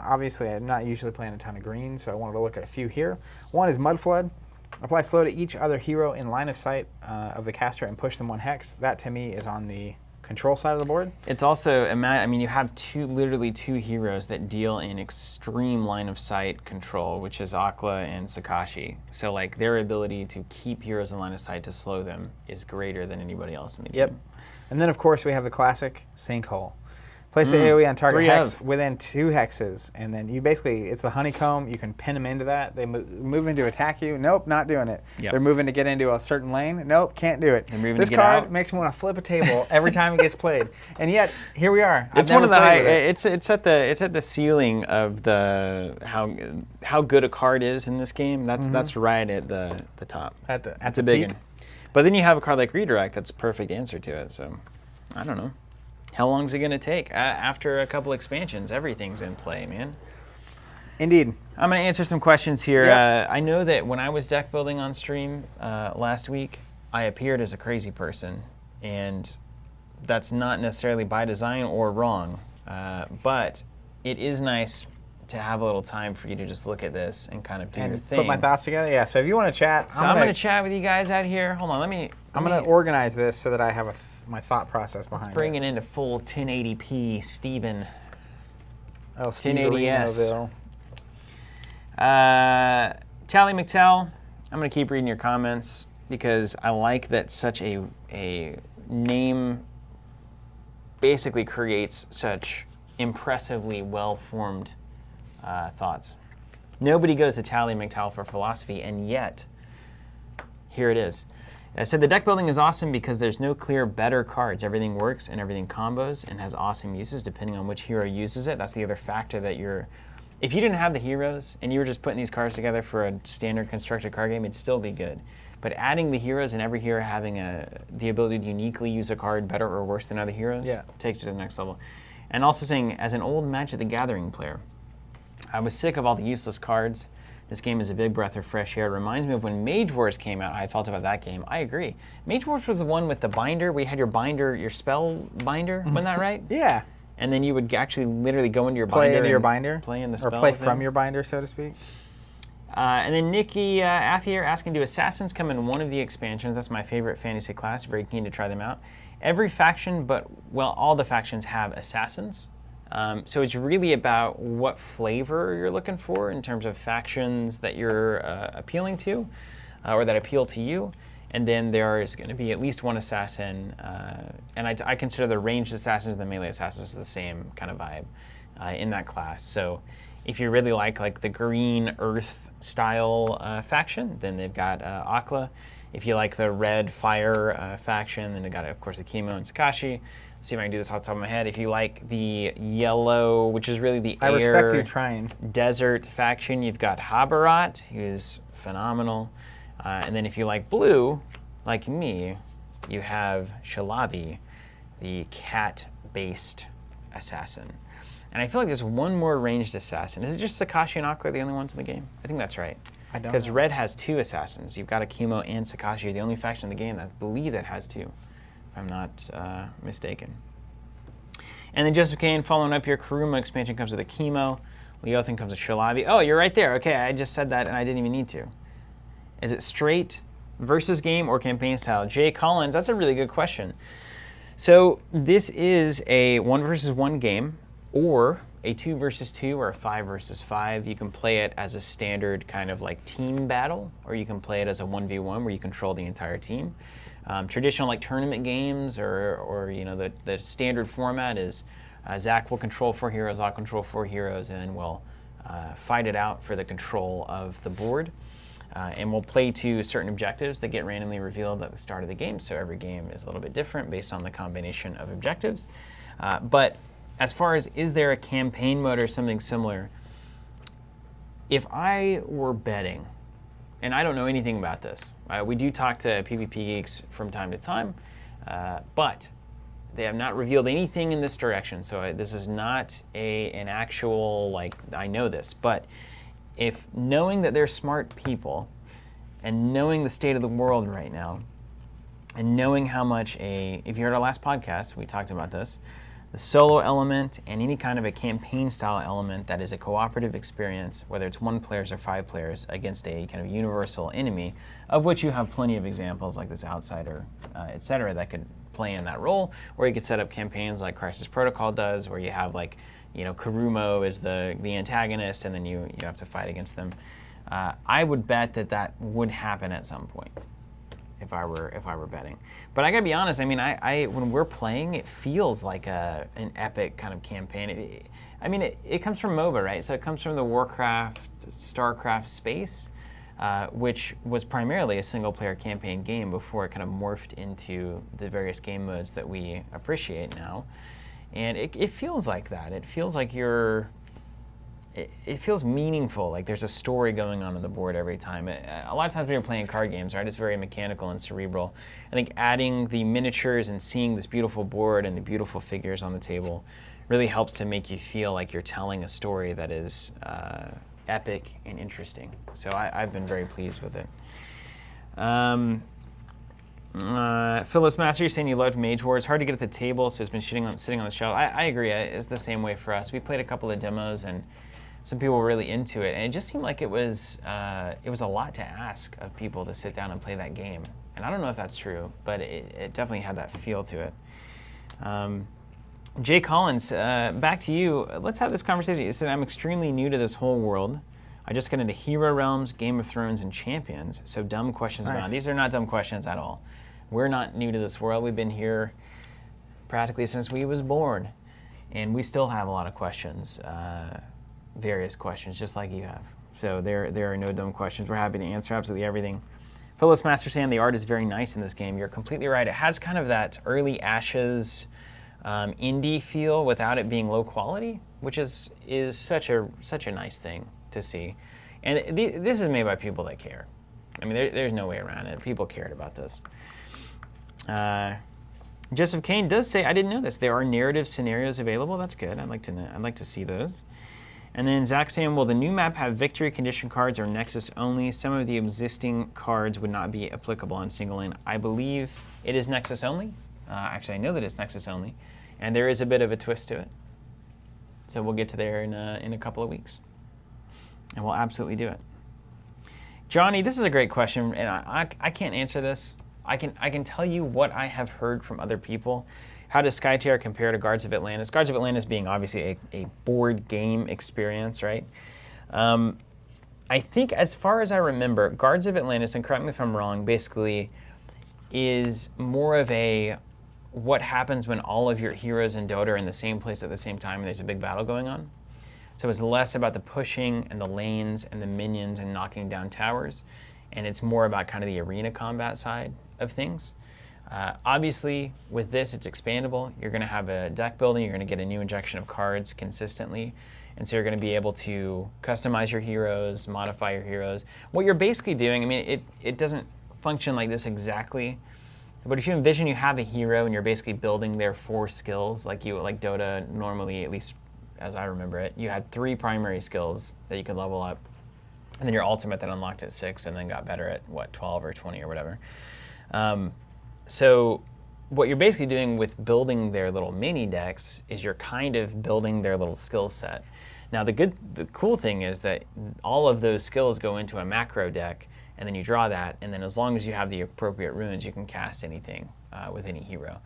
not usually playing a ton of green, so I wanted to look at a few here. One is Mud Flood. Apply slow to each other hero in line of sight of the caster and push them 1 hex. That to me is on the control side of the board. It's also, I mean, you have literally two heroes that deal in extreme line of sight control, which is Aqua and Sakashi. So like their ability to keep heroes in line of sight to slow them is greater than anybody else in the game. Yep. And then of course we have the classic Sinkhole. Place the AoE on target hex within 2 hexes, and then you basically, it's the honeycomb, you can pin them into that. They move in to attack you. Nope, not doing it. Yep. They're moving to get into a certain lane. Nope, can't do it. This card makes me want to flip a table every time it gets played. And yet, here we are. It's one of the high, it's at the ceiling of the how good a card is in this game. That's right at the top. That's a big one. But then you have a card like Redirect that's a perfect answer to it. So I don't know. How long is it going to take? After a couple expansions, everything's in play, man. Indeed. I'm going to answer some questions here. Yeah. I know that when I was deck building on stream last week, I appeared as a crazy person, and that's not necessarily by design or wrong, but it is nice to have a little time for you to just look at this and kind of do your thing. Put my thoughts together. Yeah. So if you want to chat, so I'm going to chat with you guys out here. Hold on, I'm going to organize this so that I have my thought process behind it. Let's bring it into full 1080p, Steven. Oh, 1080s. Tally McTell, I'm going to keep reading your comments because I like that such a name basically creates such impressively well-formed thoughts. Nobody goes to Tally McTell for philosophy, and yet, here it is. I said the deck building is awesome because there's no clear better cards. Everything works and everything combos and has awesome uses depending on which hero uses it. That's the other factor that if you didn't have the heroes and you were just putting these cards together for a standard constructed card game, it'd still be good. but adding the heroes and every hero having the ability to uniquely use a card better or worse than other heroes takes it to the next level. And also saying, as an old Magic the Gathering player, I was sick of all the useless cards. This game is a big breath of fresh air. It reminds me of when Mage Wars came out, how I felt about that game. I agree. Mage Wars was the one with the binder, where you had your binder, your spell binder, wasn't that right? Yeah. And then you would actually literally go into your Play binder. into your binder? Play in the spells. Or play from your binder, so to speak. And then Nikki Affier asking, do Assassins come in one of the expansions? That's my favorite fantasy class. Very keen to try them out. Every faction, all the factions have Assassins. So it's really about what flavor you're looking for in terms of factions that you're appealing to, or that appeal to you. And then there is going to be at least one assassin, and I consider the ranged assassins and the melee assassins the same kind of vibe in that class. So if you really like the green earth style faction, then they've got Aqua. If you like the red fire faction, then they've got, of course, the Chemo and Sakashi. See if I can do this off the top of my head. If you like the yellow, which is really the I respect you trying. Desert faction, you've got Habarat, who is phenomenal. And then if you like blue, like me, you have Shalavi, the cat-based assassin. And I feel like there's one more ranged assassin. Is it just Sakashi and Aqua the only ones in the game? I think that's right. I don't know. Because red has 2 assassins. You've got a Chemo and Sakashi, the only faction in the game that I believe that has 2. If I'm not mistaken. And then Joseph Kane following up here, Kuruma expansion comes with a Chemo. Leothan comes with Shalavi. Oh, you're right there. Okay, I just said that and I didn't even need to. Is it straight versus game or campaign style? Jay Collins, that's a really good question. So this is a 1 versus 1 game, or a 2 versus 2, or a 5 versus 5. You can play it as a standard kind of like team battle, or you can play it as a 1v1 where you control the entire team. Traditional like tournament games, or you know, the standard format is Zach will control 4 heroes, I'll control 4 heroes, and then we'll fight it out for the control of the board. And we'll play to certain objectives that get randomly revealed at the start of the game, so every game is a little bit different based on the combination of objectives. But as far as is there a campaign mode or something similar, if I were betting, and I don't know anything about this, we do talk to PvP Geeks from time to time, but they have not revealed anything in this direction, so this is not an actual, like, I know this, but if knowing that they're smart people and knowing the state of the world right now and knowing how much if you heard our last podcast, we talked about this, the solo element and any kind of a campaign style element that is a cooperative experience, whether it's 1 players or 5 players against a kind of universal enemy, of which you have plenty of examples like this Outsider, etc., that could play in that role, or you could set up campaigns like Crisis Protocol does, where you have like, you know, Kurumo is the antagonist, and then you have to fight against them. I would bet that would happen at some point, if I were betting. But I gotta be honest. I mean, I when we're playing, it feels like an epic kind of campaign. It comes from MOBA, right? So it comes from the Warcraft, StarCraft space, which was primarily a single-player campaign game before it kind of morphed into the various game modes that we appreciate now. And it feels like that. It feels like it feels meaningful, like there's a story going on the board every time. A lot of times when you're playing card games, right, it's very mechanical and cerebral. I think adding the miniatures and seeing this beautiful board and the beautiful figures on the table really helps to make you feel like you're telling a story that is epic and interesting. So I've been very pleased with it. Phyllis Master, you're saying you loved Mage Wars. It's hard to get at the table, so it's been sitting on the shelf. I agree. It's the same way for us. We played a couple of demos, and some people were really into it, and it just seemed like it was a lot to ask of people to sit down and play that game. And I don't know if that's true, but it definitely had that feel to it. Jay Collins, back to you. Let's have this conversation. You said, I'm extremely new to this whole world. I just got into Hero Realms, Game of Thrones, and Champions, so dumb questions abound. These are not dumb questions at all. We're not new to this world. We've been here practically since we was born, and we still have a lot of questions, various questions, just like you have. So there are no dumb questions. We're happy to answer absolutely everything. Phyllis Master saying the art is very nice in this game. You're completely right. It has kind of that early Ashes indie feel without it being low quality, which is such a nice thing to see. And this is made by people that care. I mean, there's no way around it. People cared about this. Joseph Kane does say, I didn't know this. There are narrative scenarios available. That's good. I'd like to know. I'd like to see those. And then Zach saying, will the new map have victory condition cards or Nexus only? Some of the existing cards would not be applicable on single lane. I believe it is Nexus only. Actually, I know that it's Nexus only. And there is a bit of a twist to it. So we'll get to there in a couple of weeks. And we'll absolutely do it. Johnny, this is a great question, and I can't answer this. I can tell you what I have heard from other people. How does Skytear compare to Guards of Atlantis? Guards of Atlantis being obviously a board game experience, right? I think as far as I remember, Guards of Atlantis, and correct me if I'm wrong, basically is more of a what happens when all of your heroes in Dota are in the same place at the same time and there's a big battle going on. So it's less about the pushing and the lanes and the minions and knocking down towers, and it's more about kind of the arena combat side of things. Obviously, with this, it's expandable. You're going to have a deck building. You're going to get a new injection of cards consistently. And so you're going to be able to customize your heroes, modify your heroes. What you're basically doing, I mean, it doesn't function like this exactly. But if you envision you have a hero and you're basically building their 4 skills, like Dota normally, at least as I remember it, you had 3 primary skills that you could level up. And then your ultimate that unlocked at 6 and then got better at, 12 or 20 or whatever. So what you're basically doing with building their little mini decks is you're kind of building their little skill set. Now the cool thing is that all of those skills go into a macro deck, and then you draw that, and then as long as you have the appropriate runes, you can cast anything with any hero.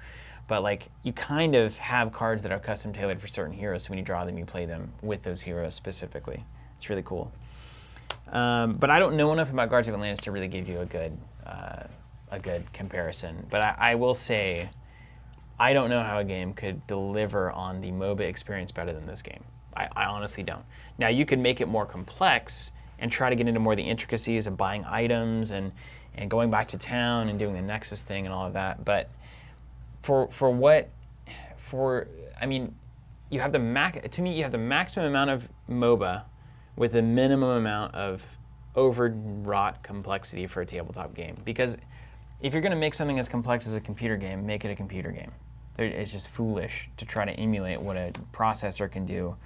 But like you kind of have cards that are custom tailored for certain heroes, so when you draw them, you play them with those heroes specifically. It's really cool. But I don't know enough about Guards of Atlantis to really give you a good comparison. But I will say, I don't know how a game could deliver on the MOBA experience better than this game. I honestly don't. Now, you could make it more complex and try to get into more of the intricacies of buying items and going back to town and doing the Nexus thing and all of that. But I mean, you have to me, you have the maximum amount of MOBA with the minimum amount of overwrought complexity for a tabletop game. Because if you're going to make something as complex as a computer game, make it a computer game. It's just foolish to try to emulate what a processor can do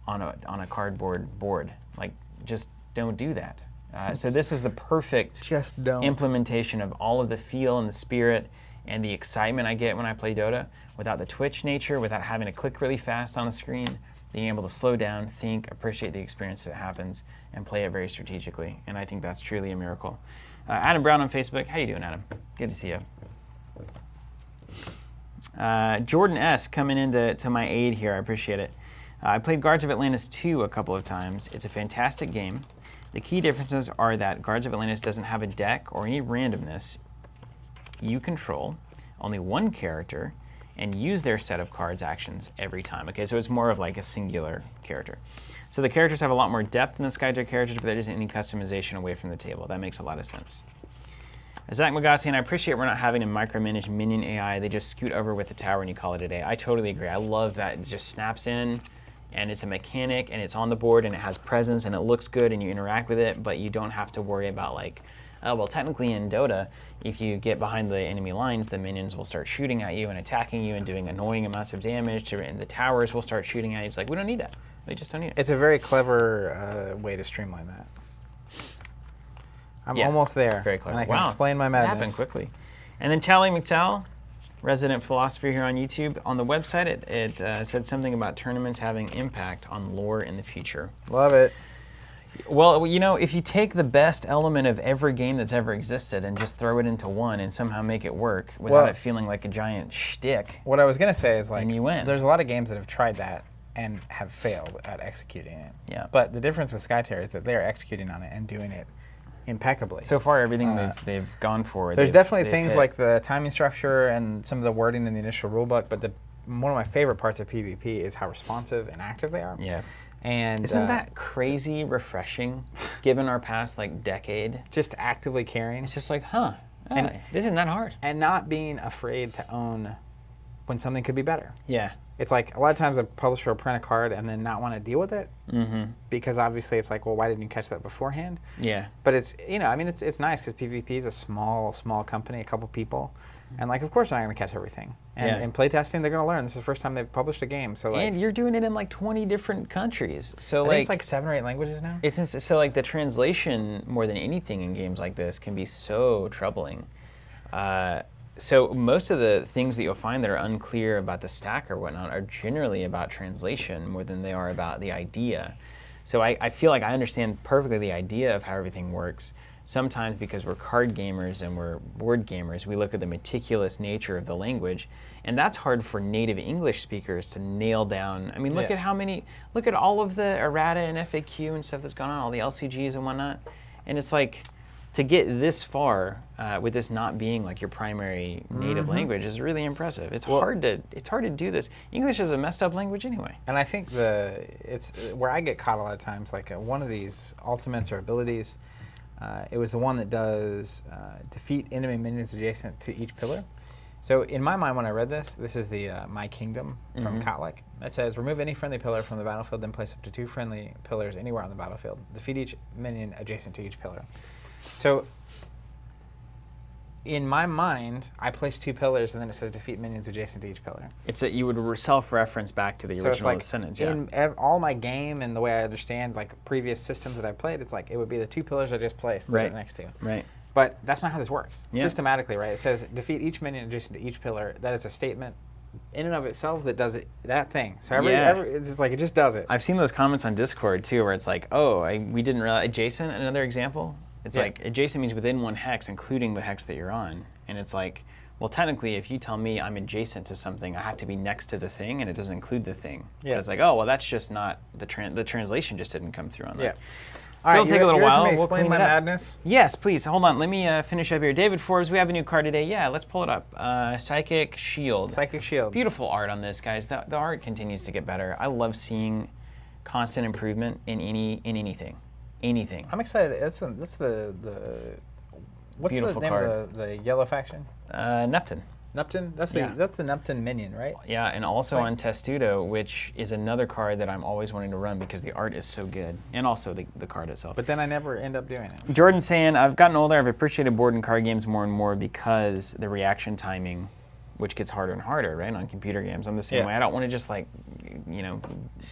on a cardboard board. Like, just don't do that. So this is the perfect implementation of all of the feel and the spirit and the excitement I get when I play Dota without the twitch nature, without having to click really fast on the screen, being able to slow down, think, appreciate the experience that happens, and play it very strategically. And I think that's truly a miracle. Adam Brown on Facebook. How you doing, Adam? Good to see you. Jordan S. coming into my aid here. I appreciate it. I played Guards of Atlantis 2 a couple of times. It's a fantastic game. The key differences are that Guards of Atlantis doesn't have a deck or any randomness. You control only one character and use their set of cards actions every time. Okay, so it's more of like a singular character. So the characters have a lot more depth than the Skytear characters, but there isn't any customization away from the table. That makes a lot of sense. Zach Magassi, and I appreciate we're not having to micromanage minion AI. They just scoot over with the tower and you call it a day. I totally agree. I love that it just snaps in and it's a mechanic and it's on the board and it has presence and it looks good and you interact with it, but you don't have to worry about like, well, technically in Dota, if you get behind the enemy lines, the minions will start shooting at you and attacking you and doing annoying amounts of damage, and the towers will start shooting at you. It's like, we don't need that. We just don't need it. It's a very clever way to streamline that. I'm almost there. Very clever. And I can explain my madness. It happened quickly. And then Tally McTowell, resident philosopher here on YouTube. On the website, it said something about tournaments having impact on lore in the future. Love it. Well, you know, if you take the best element of every game that's ever existed and just throw it into one and somehow make it work without it feeling like a giant shtick. What I was going to say is, like, and you win. There's a lot of games that have tried that and have failed at executing it. Yeah. But the difference with Skytear is that they're executing on it and doing it impeccably. So far, everything they've gone for. There's definitely things like the timing structure and some of the wording in the initial rulebook, but one of my favorite parts of PvP is how responsive and active they are. Yeah. And isn't that crazy refreshing, given our past like decade? Just actively caring. It's just like, this isn't that hard. And not being afraid to own when something could be better. Yeah. it's like a lot of times a publisher will print a card and then not want to deal with it because obviously it's like, well, why didn't you catch that beforehand? Yeah. But it's, I mean, it's nice because PvP is a small company, a couple people. And like, of course, they're not going to catch everything. And in playtesting, they're going to learn. This is the first time they've published a game. So like, and you're doing it in like 20 different countries. So I like, think it's like 7 or 8 languages now. So like the translation more than anything in games like this can be so troubling. So most of the things that you'll find that are unclear about the stack or whatnot are generally about translation more than they are about the idea. So I feel like I understand perfectly the idea of how everything works. Sometimes because we're card gamers and we're board gamers, we look at the meticulous nature of the language, and that's hard for native English speakers to nail down. I mean, look at all of the errata and FAQ and stuff that's gone on, all the LCGs and whatnot, and it's like, to get this far with this not being like your primary native language is really impressive. It's hard to do this. English is a messed up language anyway. And I think it's where I get caught a lot of times, like one of these ultimates or abilities, it was the one that does defeat enemy minions adjacent to each pillar. So in my mind, when I read this is the My Kingdom from Kotlik. It says, remove any friendly pillar from the battlefield, then place up to 2 friendly pillars anywhere on the battlefield. Defeat each minion adjacent to each pillar. So in my mind, I place 2 pillars, and then it says defeat minions adjacent to each pillar. It's that you would self-reference back to the original sentence. Yeah. In all my game and the way I understand like previous systems that I've played, it's like it would be the 2 pillars I just placed right next to. Right. But that's not how this works. Systematically, right? It says defeat each minion adjacent to each pillar. That is a statement in and of itself that does that thing. So it's just like it just does it. I've seen those comments on Discord too, where it's like, oh, we didn't realize adjacent. Another example. It's like adjacent means within 1 hex, including the hex that you're on. And it's like, well, technically, if you tell me I'm adjacent to something, I have to be next to the thing, and it doesn't include the thing. Yeah. But it's like, oh, well, that's just not the translation just didn't come through on that. Yeah. So it'll take a little while. We'll explain my madness. Yes, please. Hold on. Let me finish up here. David Forbes, we have a new card today. Yeah, let's pull it up. Psychic Shield. Psychic Shield. Beautiful art on this, guys. The art continues to get better. I love seeing constant improvement in anything. Anything. I'm excited. That's the what's beautiful the name card. Of the yellow faction? Neptune. Neptune? That's the Neptune minion, right? Yeah, and also on Testudo, which is another card that I'm always wanting to run because the art is so good, and also the card itself. But then I never end up doing it. Jordan's saying, I've gotten older, I've appreciated board and card games more and more because the reaction timing, which gets harder and harder, right, on computer games. I'm the same way. I don't want to just like,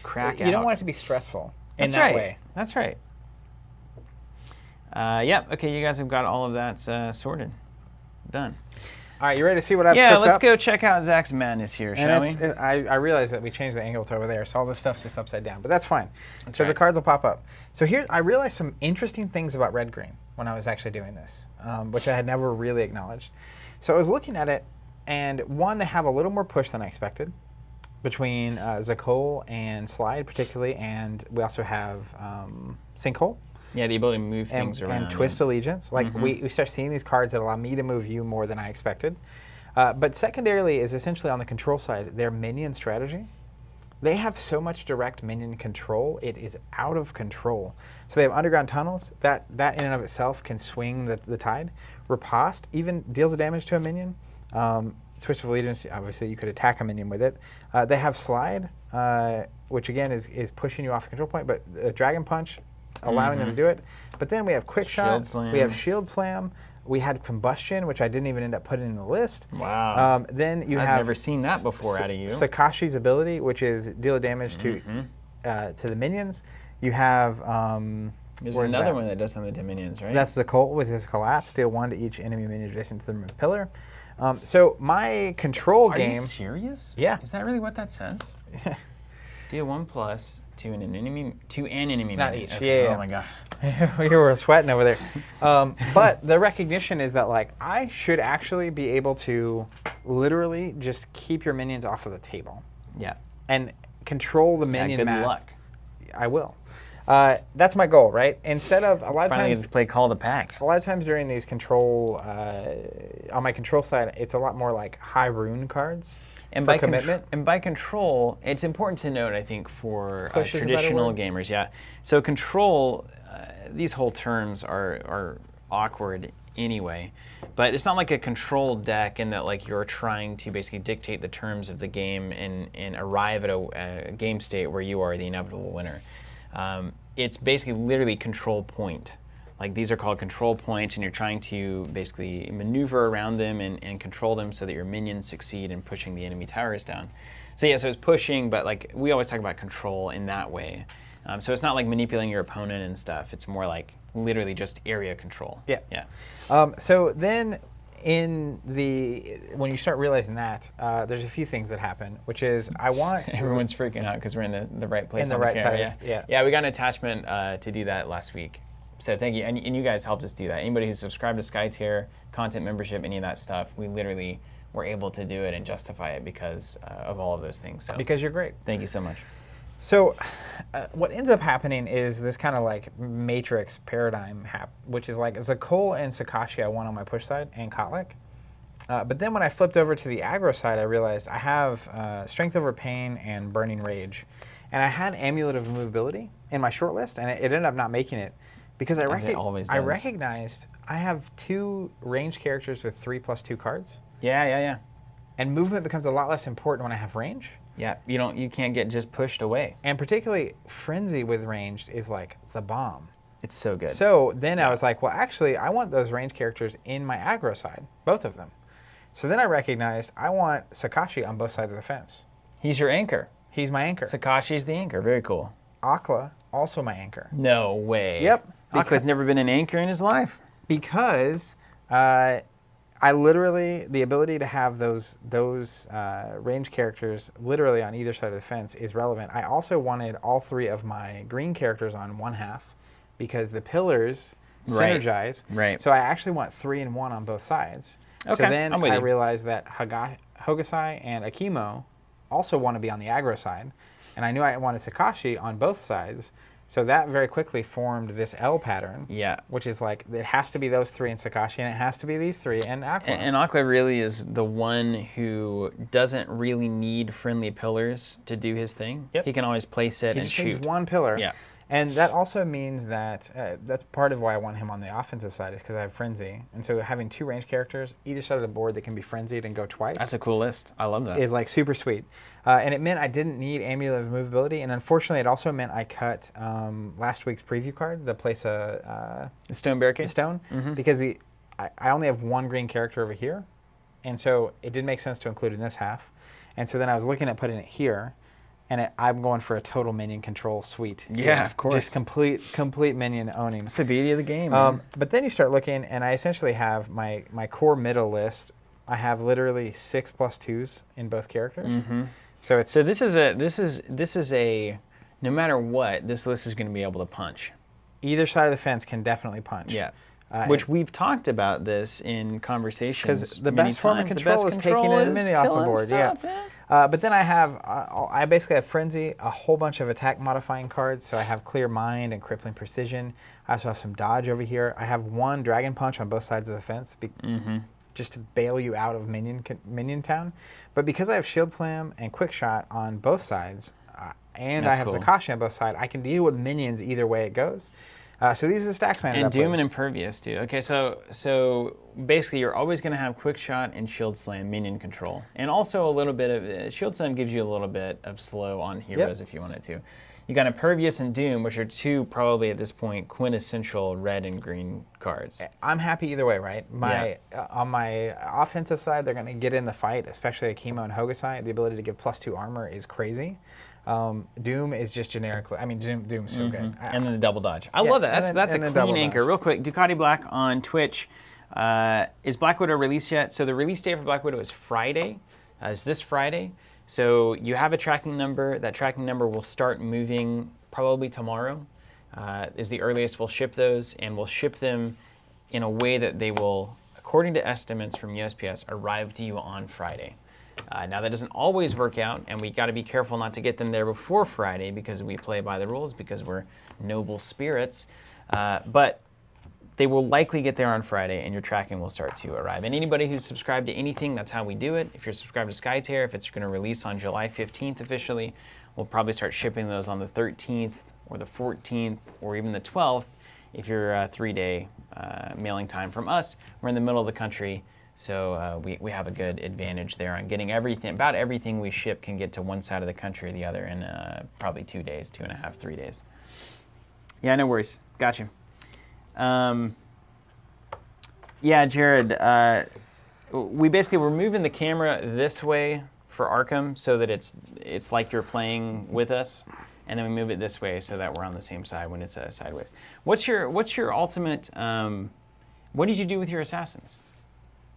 crack out. You don't want it to be stressful in That's that right. way. That's right. Okay, you guys have got all of that sorted. Done. All right, you ready to see what I've cooked Yeah, up? let's go check out Zach's madness here, shall we? I realize that we changed the angle to over there, so all this stuff's just upside down, but that's fine, because the cards will pop up. So I realized some interesting things about red-green when I was actually doing this, which I had never really acknowledged. So I was looking at it, and one, they have a little more push than I expected between Zakol and Slide particularly, and we also have Sinkhole. Yeah, the ability to move things around. And Twist Allegiance. Like, we start seeing these cards that allow me to move you more than I expected. But secondarily is essentially on the control side, their minion strategy. They have so much direct minion control, it is out of control. So they have underground tunnels. That in and of itself can swing the tide. Riposte even deals the damage to a minion. Twist of Allegiance, obviously you could attack a minion with it. They have Slide, which again is pushing you off the control point, but Dragon Punch, allowing them to do it. But then we have Quick Shot, we have Shield Slam, we had Combustion, which I didn't even end up putting in the list. Wow. Then you I've have never seen that before out of you. Sakashi's ability, which is deal damage to the minions. You have there's another one that does something to minions, right? That's the Colt with his collapse. Deal 1 to each enemy minion adjacent to the removed pillar. So my control game. Are you serious? Yeah. Is that really what that says? Deal 1+ to an enemy Not minion. each. Okay. Yeah. Oh my god. We were sweating over there. But the recognition is that like I should actually be able to literally just keep your minions off of the table. Yeah. And control the minion good math. luck. I will. That's my goal, right? Instead of a lot of Finally times get to play Call the Pack. A lot of times during these control, on my control side, it's a lot more like high rune cards. And for commitment. And by control, it's important to note, I think, for Push is a better traditional word. gamers. Yeah. So control, these whole terms are awkward anyway. But it's not like a controlled deck in that like you're trying to basically dictate the terms of the game and arrive at a game state where you are the inevitable winner. It's basically literally control point. Like these are called control points, and you're trying to basically maneuver around them and control them so that your minions succeed in pushing the enemy towers down. So yeah, so it's pushing, but like we always talk about control in that way. So it's not like manipulating your opponent and stuff. It's more like literally just area control. Yeah. Yeah. So then when you start realizing that, there's a few things that happen, which is I want... Everyone's freaking out because we're in the right place in on the right the camera. side. Yeah. Yeah, we got an attachment to do that last week. So thank you, and you guys helped us do that. Anybody who's subscribed to Skytear, content membership, any of that stuff, we literally were able to do it and justify it because of all of those things. So because you're great. Thank you so much. So what ends up happening is this kind of like matrix paradigm, which is like Zakol and Sakashi I want on my push side and Kotlik. But then when I flipped over to the aggro side, I realized I have Strength Over Pain and Burning Rage. And I had Amulet of Immovability in my short list, and it ended up not making it. Because I recognized I have 2 ranged characters with 3+2 cards. Yeah. And movement becomes a lot less important when I have range. Yeah, you can't get just pushed away. And particularly Frenzy with ranged is like the bomb. It's so good. So then I was like, well, actually, I want those ranged characters in my aggro side, both of them. So then I recognized I want Sakashi on both sides of the fence. He's your anchor. He's my anchor. Sakashi's the anchor. Very cool. Aqua, also my anchor. No way. Yep. Aqua's never been an anchor in his life. Because I literally, the ability to have those ranged characters literally on either side of the fence is relevant. I also wanted all 3 of my green characters on one half because the pillars synergize. Right. So I actually want 3 and 1 on both sides. Okay, So then I'm with I you. realized that Hokusai and Akimo also want to be on the aggro side. And I knew I wanted Sakashi on both sides. So that very quickly formed this L pattern. Yeah. Which is like, it has to be those 3 and Sakashi, and it has to be these 3 and Aqua. And Aqua really is the one who doesn't really need friendly pillars to do his thing. Yep. He can always place it He and just shoot. needs one pillar. Yeah. And that also means that that's part of why I want him on the offensive side is because I have Frenzy. And so having 2 ranged characters, either side of the board that can be frenzied and go twice. That's a cool list. I love that. Is like super sweet. And it meant I didn't need Amulet of Movability. And unfortunately, it also meant I cut last week's preview card, the place the Stone Barricade? The stone, because I only have 1 green character over here. And so it didn't make sense to include it in this half. And so then I was looking at putting it here. And I'm going for a total minion control suite. Yeah, of course. Just complete minion owning. That's the beauty of the game, man. But then you start looking, and I essentially have my core middle list. I have literally 6+2s in both characters. So this is a no matter what, this list is going to be able to punch. Either side of the fence can definitely punch. Yeah. Which we've talked about this in conversations. Because the best form of control is taking a mini off the board. But then I basically have Frenzy, a whole bunch of attack modifying cards. So I have Clear Mind and Crippling Precision. I also have some dodge over here. I have 1 Dragon Punch on both sides of the fence, just to bail you out of Minion Town. But because I have Shield Slam and Quick Shot on both sides, and I have Sakashi on both sides, I can deal with minions either way it goes. So these are the stacks I ended up with. And Doom and Impervious too. Okay, so basically you're always going to have Quick Shot and Shield Slam minion control. And also a little bit of, Shield Slam gives you a little bit of slow on heroes if you want it to. You got Impervious and Doom, which are 2 probably at this point quintessential red and green cards. I'm happy either way, right? On my offensive side, they're going to get in the fight, especially Akimo and Hokusai. The ability to give +2 armor is crazy. Doom is just generically. I mean, Doom's so good. And then the double dodge. I love that. That's a clean anchor. Dodge. Real quick, Ducati Black on Twitch. Is Black Widow released yet? So the release date for Black Widow is Friday. It's this Friday. So you have a tracking number. That tracking number will start moving probably tomorrow. Is the earliest we'll ship those, and we'll ship them in a way that they will, according to estimates from USPS, arrive to you on Friday. Now that doesn't always work out, and we got to be careful not to get them there before Friday because we play by the rules because we're noble spirits. But they will likely get there on Friday, and your tracking will start to arrive. And anybody who's subscribed to anything, that's how we do it. If you're subscribed to Skytear, if it's going to release on July 15th officially, we'll probably start shipping those on the 13th or the 14th or even the 12th. if you're a 3-day mailing time from us, we're in the middle of the country, so we have a good advantage there on getting everything. About everything we ship can get to one side of the country or the other in probably 2 days, 2.5, 3 days. Yeah, no worries. Got you. Yeah, Jared, we're moving the camera this way for Arkham so that it's like you're playing with us, and then we move it this way so that we're on the same side when it's sideways. What's your ultimate? What did you do with your assassins?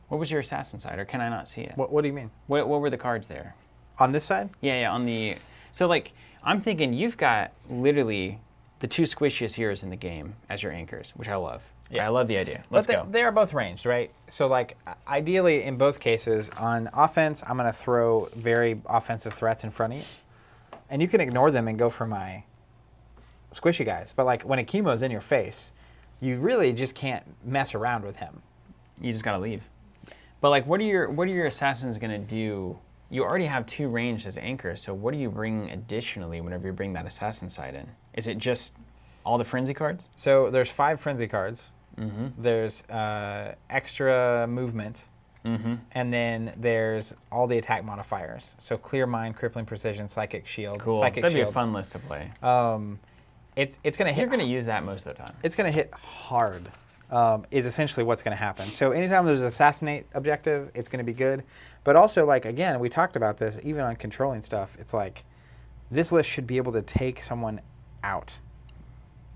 What was your assassin side, or can I not see it? What do you mean? What were the cards there? On this side? Yeah, on the. So like, I'm thinking you've got literally the 2 squishiest heroes in the game as your anchors, which I love. Yeah, I love the idea. Let's go. They are both ranged, right? So like, ideally in both cases, on offense, I'm going to throw very offensive threats in front of you. And you can ignore them and go for my squishy guys. But like, when a chemo's in your face, you really just can't mess around with him. You just got to leave. But like, what are your assassins going to do? You already have 2 ranged as anchors, so what do you bring additionally whenever you bring that assassin side in? Is it just all the frenzy cards? So there's 5 frenzy cards. Mm-hmm. There's extra movement. Mm-hmm. And then there's all the attack modifiers. So Clear Mind, Crippling Precision, Psychic Shield. Cool. Psychic That'd Shield. be a fun list to play. It's going to hit. You're going to use that most of the time. It's going to hit hard. Is essentially what's going to happen. So anytime there's an assassinate objective, it's going to be good. But also, like, again, we talked about this, even on controlling stuff, it's like, this list should be able to take someone out.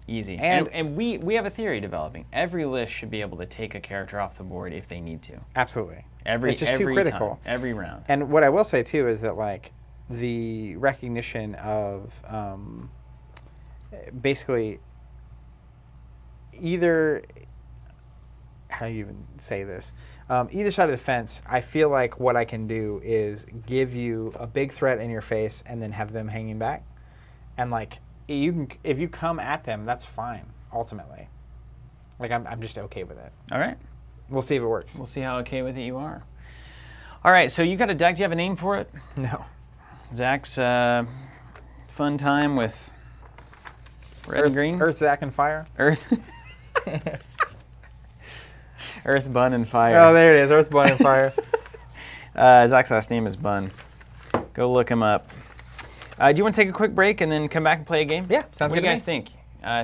Easy. And we have a theory developing. Every list should be able to take a character off the board if they need to. Absolutely. It's just too critical. Time, every round. And what I will say, too, is that, like, the recognition of basically either... How do you even say this? Either side of the fence, I feel like what I can do is give you a big threat in your face and then have them hanging back. And like, if you come at them, that's fine, ultimately. Like, I'm just okay with it. All right. We'll see if it works. We'll see how okay with it you are. All right, so you got a deck. Do you have a name for it? No. Zach's fun time with red and green? Earth, Zach, and Fire. Earth. Earth, Bun, and Fire. Oh, there it is. Earth, Bun, and Fire. Zach's last name is Bun. Go look him up. Do you want to take a quick break and then come back and play a game? Yeah, sounds good. What do you guys think?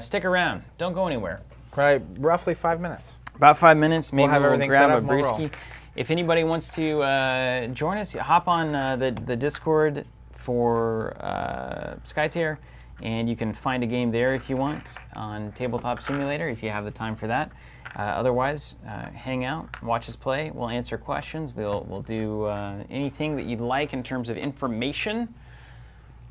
Stick around. Don't go anywhere. Probably roughly 5 minutes. About 5 minutes. Maybe we'll grab a brewski. If anybody wants to join us, hop on the Discord for Skytear, and you can find a game there if you want on Tabletop Simulator if you have the time for that. Otherwise, hang out, watch us play. We'll answer questions. We'll do anything that you'd like in terms of information.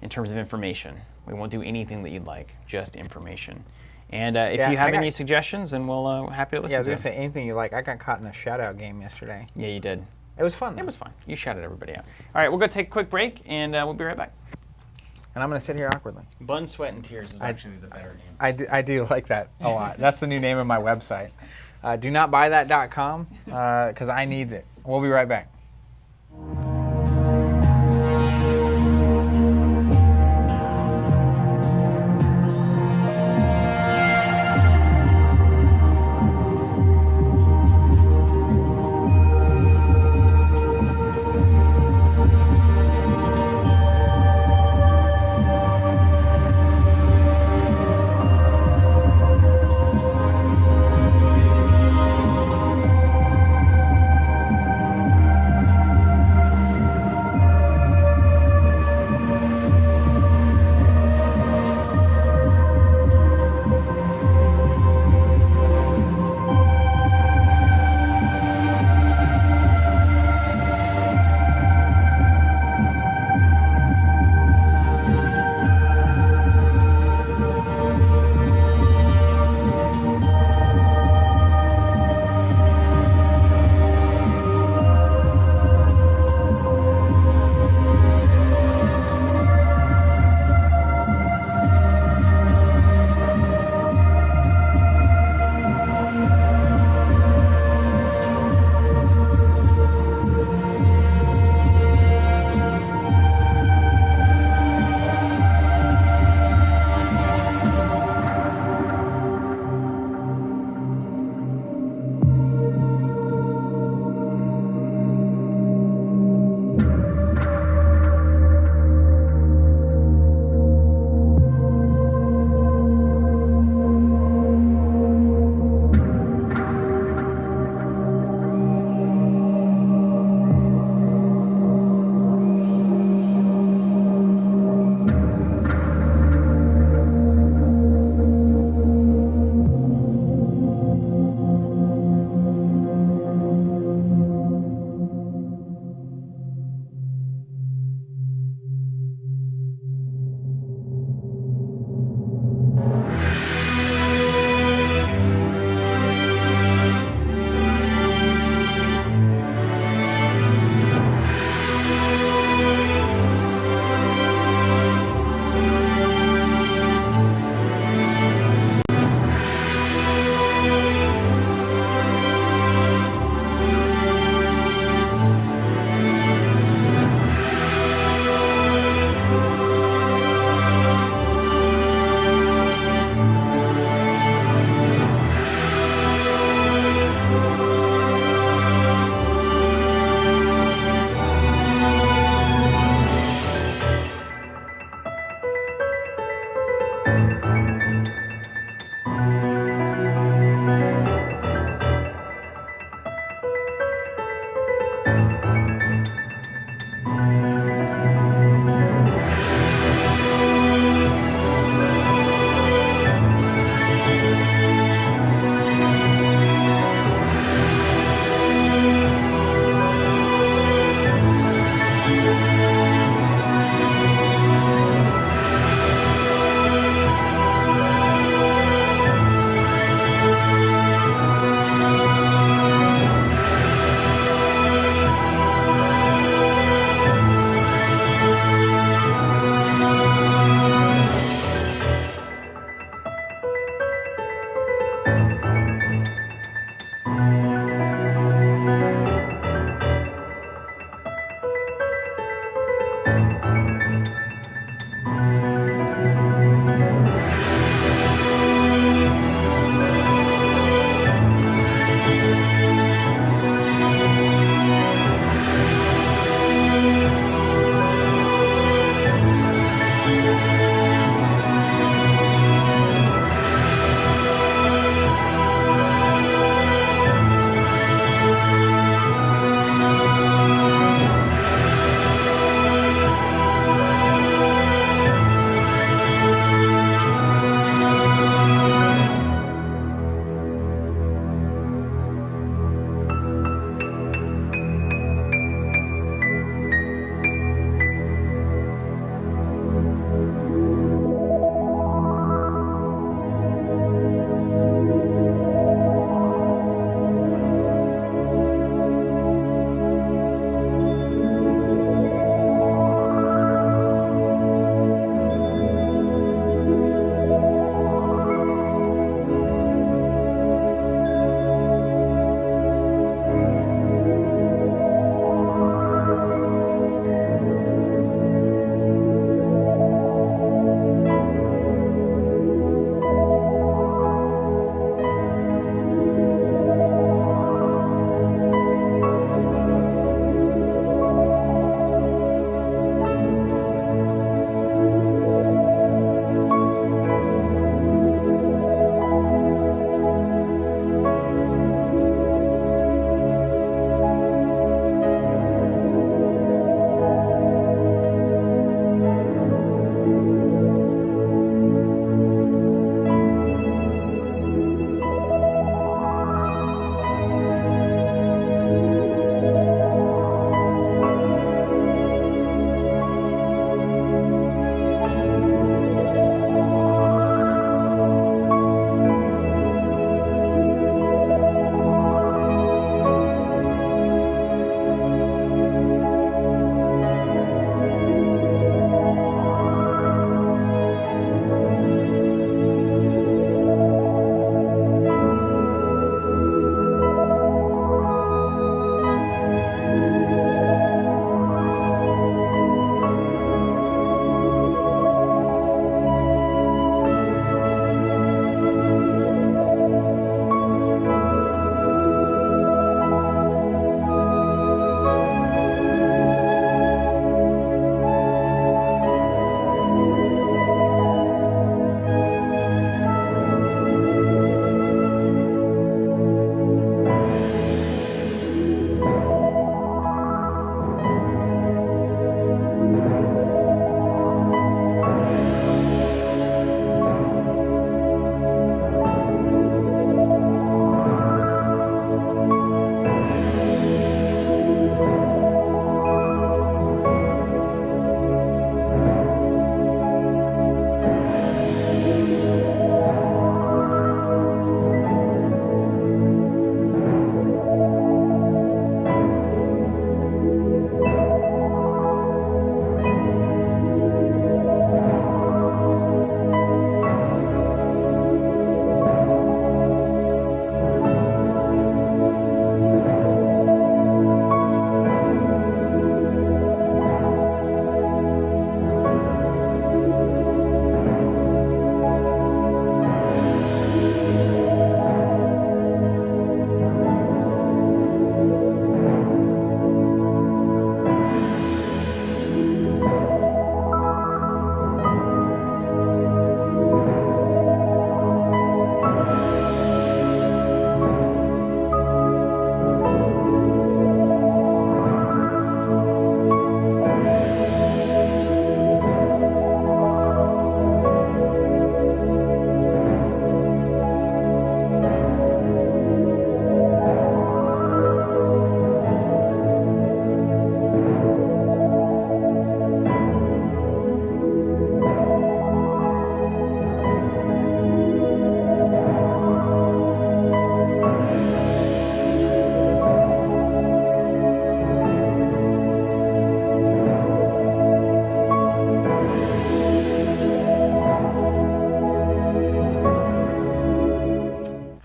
We won't do anything that you'd like, just information. And if you have any suggestions, then we'll happy to listen to them. Yeah, I was going to say anything you like. I got caught in a shout-out game yesterday. Yeah, you did. It was fun. It was fun. You shouted everybody out. All right, we'll go take a quick break, and we'll be right back. And I'm going to sit here awkwardly. Bun, Sweat, and Tears is actually the better name. I do like that a lot. That's the new name of my website. Do not buy that.com because I need it. We'll be right back.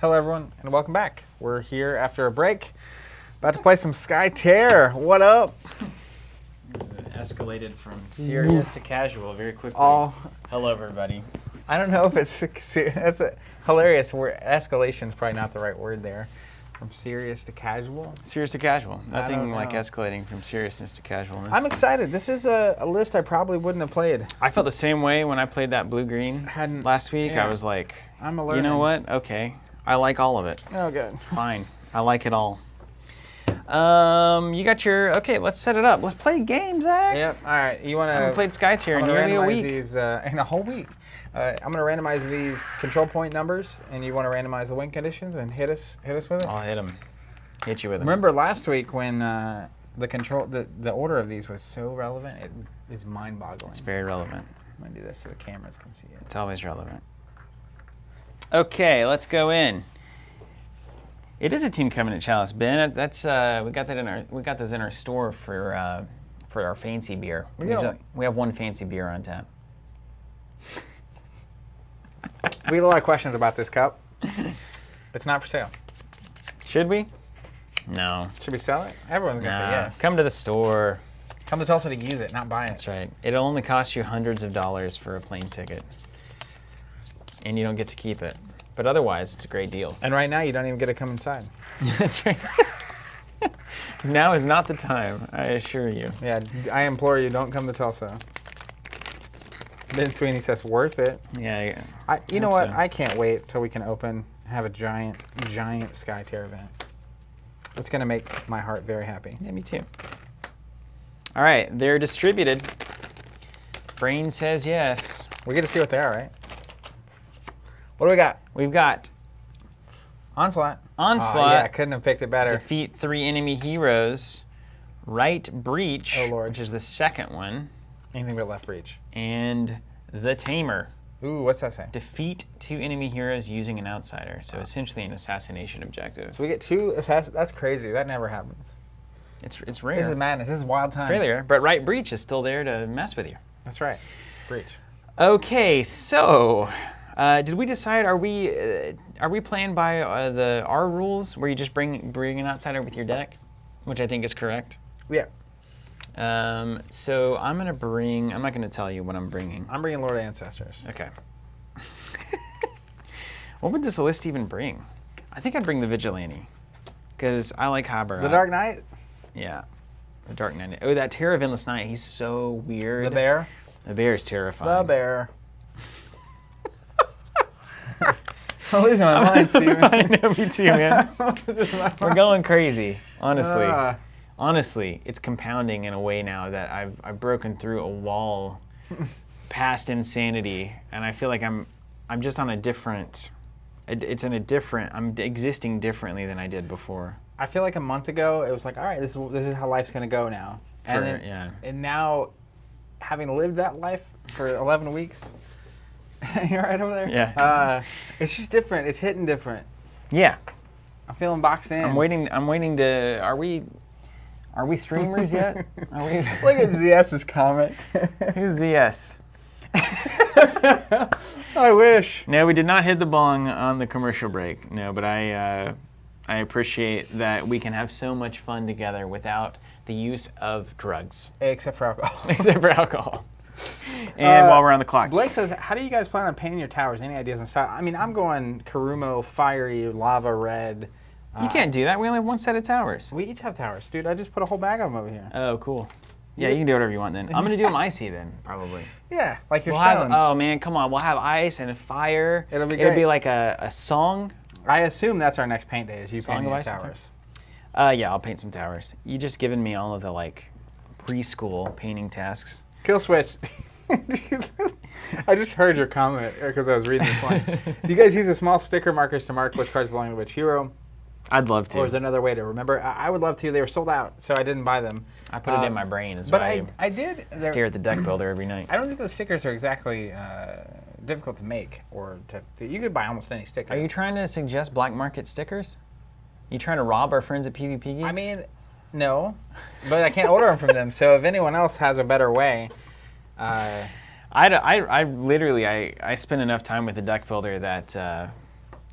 Hello, everyone, and welcome back. We're here after a break, about to play some Skytear. What up? This is escalated from serious to casual very quickly. Hello, everybody. I don't know if it's that's hilarious. Escalation is probably not the right word there. From serious to casual. Serious to casual. Nothing like escalating from seriousness to casualness. I'm excited. This is a list I probably wouldn't have played. I felt the same way when I played that blue-green last week. Yeah. I was like, I'm a you know what? Okay. I like all of it. Oh, good. Fine. I like it all. You got your... Okay, let's set it up. Let's play a game, Zach. Yep. All right. You want to... I haven't played Skytear in nearly a week. These, in a whole week. I'm going to randomize these control point numbers, and you want to randomize the win conditions and hit us with it? I'll hit them. Hit you with them. Remember last week when the order of these was so relevant? It is mind-boggling. It's very relevant. I'm going to do this so the cameras can see it. It's always relevant. Okay, let's go in. It is a Team Covenant Chalice, Ben. That's we got those in our store for our fancy beer. We have one fancy beer on tap. We had a lot of questions about this cup. It's not for sale. Should we? No. Should we sell it? Everyone's going to say yes. Come to the store. Come to Tulsa to use it, not buy it. That's right. It'll only cost you hundreds of dollars for a plane ticket. And you don't get to keep it. But otherwise, it's a great deal. And right now, you don't even get to come inside. That's right. Now is not the time, I assure you. Yeah, I implore you, don't come to Tulsa. Ben Sweeney says, worth it. Yeah. You know what? I can't wait till we can open, have a giant Skytear event. It's going to make my heart very happy. Yeah, me too. All right, they're distributed. Brain says yes. We get to see what they are, right? What do we got? We've got Onslaught. Yeah, I couldn't have picked it better. Defeat 3 enemy heroes. Right Breach, oh, Lord. which is the second one. Anything but left breach. And the Tamer. Ooh, what's that say? Defeat 2 enemy heroes using an outsider. So essentially an assassination objective. So we get 2 assassins. That's crazy. That never happens. It's rare. This is madness. This is wild times. It's really rare. But Right Breach is still there to mess with you. That's right. Breach. Okay, so did we decide? Are we playing by our rules, where you just bring an outsider with your deck, which I think is correct? Yeah. So I'm gonna bring. I'm not gonna tell you what I'm bringing. I'm bringing Lord of Ancestors. Okay. What would this list even bring? I think I'd bring the Vigilante, because I like Haber. The Dark Knight. Yeah. The Dark Knight. Oh, that Terror of Endless Night. He's so weird. The Bear. The Bear is terrifying. The Bear. I'm losing my mind, Steven. I know, me too, man. We're going crazy, honestly. Honestly, it's compounding in a way now that I've broken through a wall past insanity, and I feel like I'm just on a different. I'm existing differently than I did before. I feel like a month ago it was like, all right, this is how life's gonna go now, and now, having lived that life for 11 weeks. You're right over there? Yeah. It's just different. It's hitting different. Yeah. I'm feeling boxed in. I'm waiting to. Are we streamers yet? Are we? Look at ZS's comment. Who's ZS? I wish. No, we did not hit the bong on the commercial break. No, but I appreciate that we can have so much fun together without the use of drugs. Except for alcohol. Except for alcohol. And while we're on the clock. Blake says, how do you guys plan on painting your towers? Any ideas on style? I mean, I'm going Karumo, fiery, lava red. You can't do that. We only have one set of towers. We each have towers, dude. I just put a whole bag of them over here. Oh, cool. Yeah, you can do whatever you want then. I'm going to do them icy then, probably. Yeah, like your stones. stones. Oh, man, come on. We'll have ice and fire. It'll be great. It'll be like a song. I assume that's our next paint day, is you painting your towers. Yeah, I'll paint some towers. You just given me all of the, preschool painting tasks. Kill switch. I just heard your comment because I was reading this one. Do you guys use the small sticker markers to mark which cards belong to which hero? I'd love to. Or is there another way to remember? I would love to. They were sold out, so I didn't buy them. I put it in my brain as well. But I did. Stare at the deck builder every night. I don't think the stickers are exactly difficult to make, or you could buy almost any sticker. Are you trying to suggest black market stickers? You trying to rob our friends at PvP Geeks? I mean, no, but I can't order them from them. So if anyone else has a better way, I literally spend enough time with the deck builder that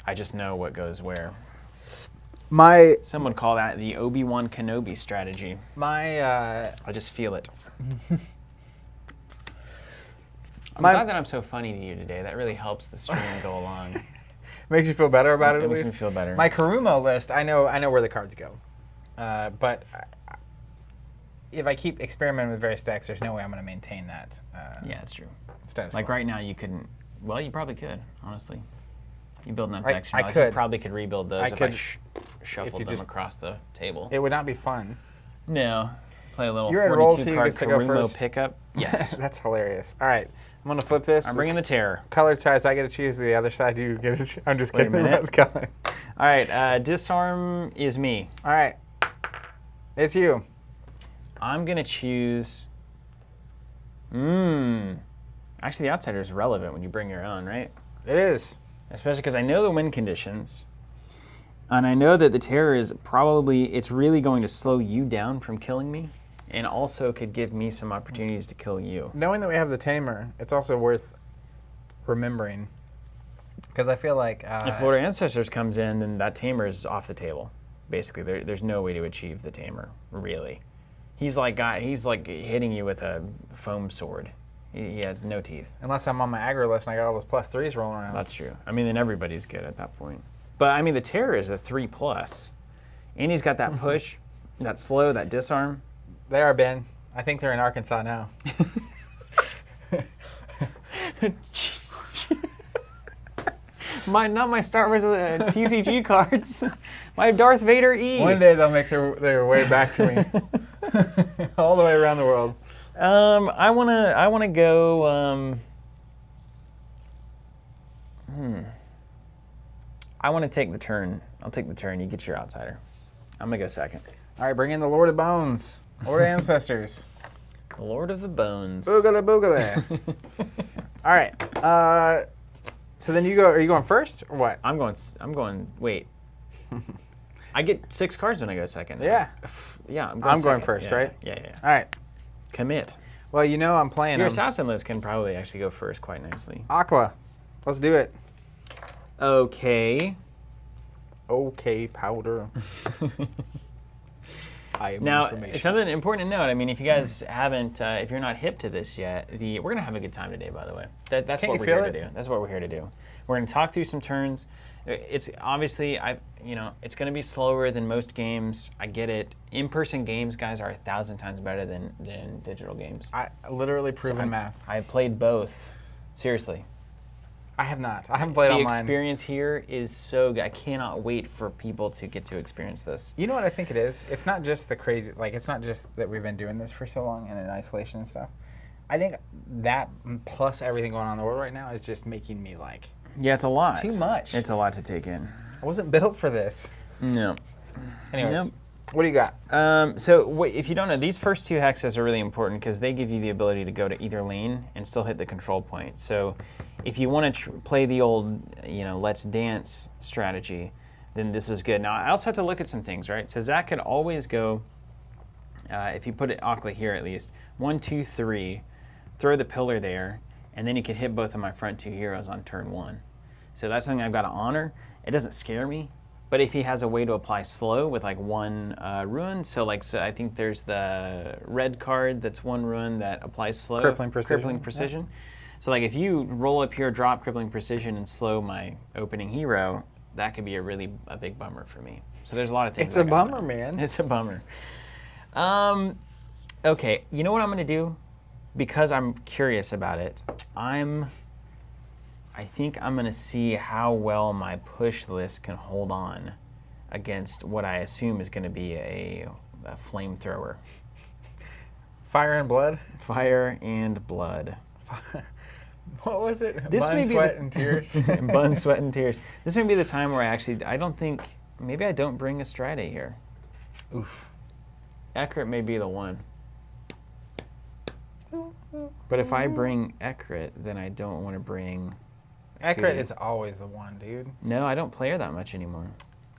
I just know what goes where. My Some would call that the Obi-Wan Kenobi strategy. I just feel it. I'm glad that I'm so funny to you today. That really helps the stream go along. Makes you feel better about it. It makes me feel better. My Karumo list, I know where the cards go, but if I keep experimenting with various decks, there's no way I'm going to maintain that. Yeah, it's true. Status Like quo. right now, you couldn't. Well, you probably could, honestly. You build enough I decks. could. You probably could rebuild those if I shuffled you them just- across the table. It would not be fun. No. Play a little You're at roll, so 42 you card get to go Karumo first. pickup. Yes. That's hilarious. All right, I'm going to flip this. I'm bringing the terror. Colored sides, I get to choose. The other side, you get to choose. I'm just Wait a kidding minute. about the color. All right, disarm is me. All right, it's you. I'm going to choose... Actually, the outsider is relevant when you bring your own, right? It is. Especially because I know the win conditions. And I know that the terror is probably... It's really going to slow you down from killing me. And also could give me some opportunities to kill you. Knowing that we have the Tamer, it's also worth remembering. Because I feel like... If Lord of Ancestors comes in, then that Tamer is off the table. Basically, there's no way to achieve the Tamer, really. He's like hitting you with a foam sword. He has no teeth. Unless I'm on my aggro list and I got all those +3s rolling around. That's true. I mean, then everybody's good at that point. But I mean, the terror is a 3+, and he's got that push, that slow, that disarm. They are, Ben. I think they're in Arkansas now. Not my Star Wars TCG cards. My Darth Vader E. One day they'll make their way back to me. All the way around the world. I wanna go. I want to take the turn. I'll take the turn. You get your outsider. I'm gonna go second. All right, bring in the Lord of Bones. Lord of Ancestors. The Lord of the Bones. Boogala boogala. All right. So then you go. Are you going first or what? I'm going. Wait. I get 6 cards when I go second. Yeah. Yeah. I'm going second. first, Yeah, right? Yeah. All right. Commit. Well, you know I'm playing Your them. assassin list can probably actually go first quite nicely. Aqua. Let's do it. Okay. Okay, powder. Now, something important to note. I mean, if you guys haven't, if you're not hip to this yet, we're gonna have a good time today. By the way, that's Can't what you we're feel here it? to do. That's what we're here to do. We're gonna talk through some turns. It's obviously, it's gonna be slower than most games. I get it. In-person games, guys, are 1,000 times better than digital games. I literally proven math. I've played both. Seriously. I have not. I haven't played The online. experience here is so good. I cannot wait for people to get to experience this. You know what I think it is? It's not just the crazy, it's not just that we've been doing this for so long and in isolation and stuff. I think that plus everything going on in the world right now is just making me Yeah, it's a lot. too much. It's a lot to take in. I wasn't built for this. No. Anyways, Yep. what do you got? If you don't know, these first 2 hexes are really important because they give you the ability to go to either lane and still hit the control point. So if you want to play the old, let's dance strategy, then this is good. Now, I also have to look at some things, right? So Zach could always go, if you put it Aqua here at least, 1, 2, 3, throw the pillar there, and then you can hit both of my front 2 heroes on turn 1. So that's something I've got to honor. It doesn't scare me. But if he has a way to apply slow with 1 ruin, so I think there's the red card that's 1 ruin that applies slow. Crippling Precision. Crippling Precision. So if you roll up here, drop Crippling Precision, and slow my opening hero, that could be a big bummer for me. So there's a lot of things. It's a bummer, man. It's a bummer. Okay, you know what I'm going to do? Because I'm curious about it, I think I'm going to see how well my push list can hold on against what I assume is going to be a flamethrower. Fire and blood? Fire and blood. What was it? This Blood, may be sweat, and tears? Blood, sweat, and tears. This may be the time where I don't think, maybe I don't bring Estrade here. Oof. Ekrit may be the one. But if I bring Ekrit, then I don't want to bring... Ekrit is always the one, dude. No, I don't play her that much anymore.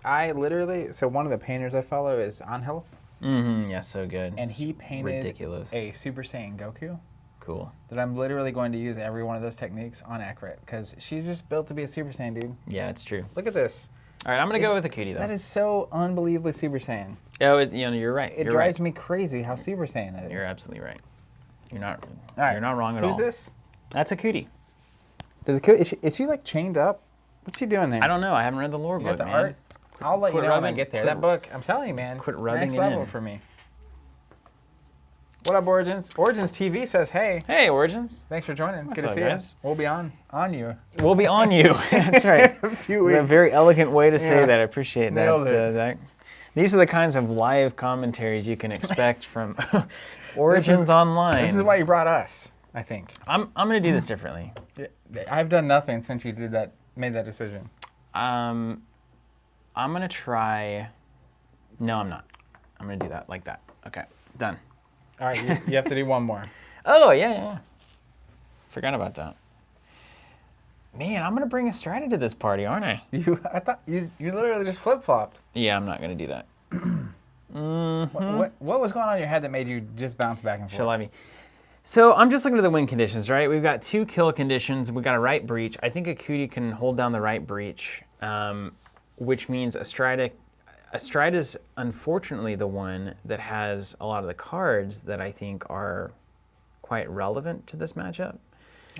So one of the painters I follow is Angel, Yeah, so good. and he painted ridiculous. a Super Saiyan Goku. Cool. that I'm literally going to use every one of those techniques on Accurate because she's just built to be a Super Saiyan, dude. Yeah, it's true. Look at this. All right, I'm going to go with a Cootie, though. That is so unbelievably Super Saiyan. Oh, you're right. It drives me crazy how Super Saiyan it is. You're absolutely right. You're not wrong at all. Who's this? That's a Cootie. Is she like chained up? What's she doing there? I don't know. I haven't read the lore book, The man. art? I'll let you know when I get there. quit- That book, I'm telling you, man. quit rubbing next it level in. for me. What up, Origins? Origins TV says, hey, Hey, Origins. thanks for joining. What's Good to up, see guys? you. We'll be on you. We'll be on you. That's right. A few A weeks. very elegant way to say Yeah. that. I appreciate that, Nailed it. Zach. These are the kinds of live commentaries you can expect from Origins Online. This is why you brought us, I think. I'm going to do this differently. I've done nothing since you made that decision. I'm going to try... No, I'm not. I'm going to do that like that. Okay, done. All right, you have to do one more. Oh, yeah. Forgot about that. Man, I'm going to bring Estrada to this party, aren't I? I thought you literally just flip-flopped. Yeah, I'm not going to do that. What was going on in your head that made you just bounce back and forth? Shall I be? So I'm just looking at the win conditions, right? We've got 2 kill conditions. We've got a right breach. I think a Cootie can hold down the right breach, which means Estrada's unfortunately the one that has a lot of the cards that I think are quite relevant to this matchup.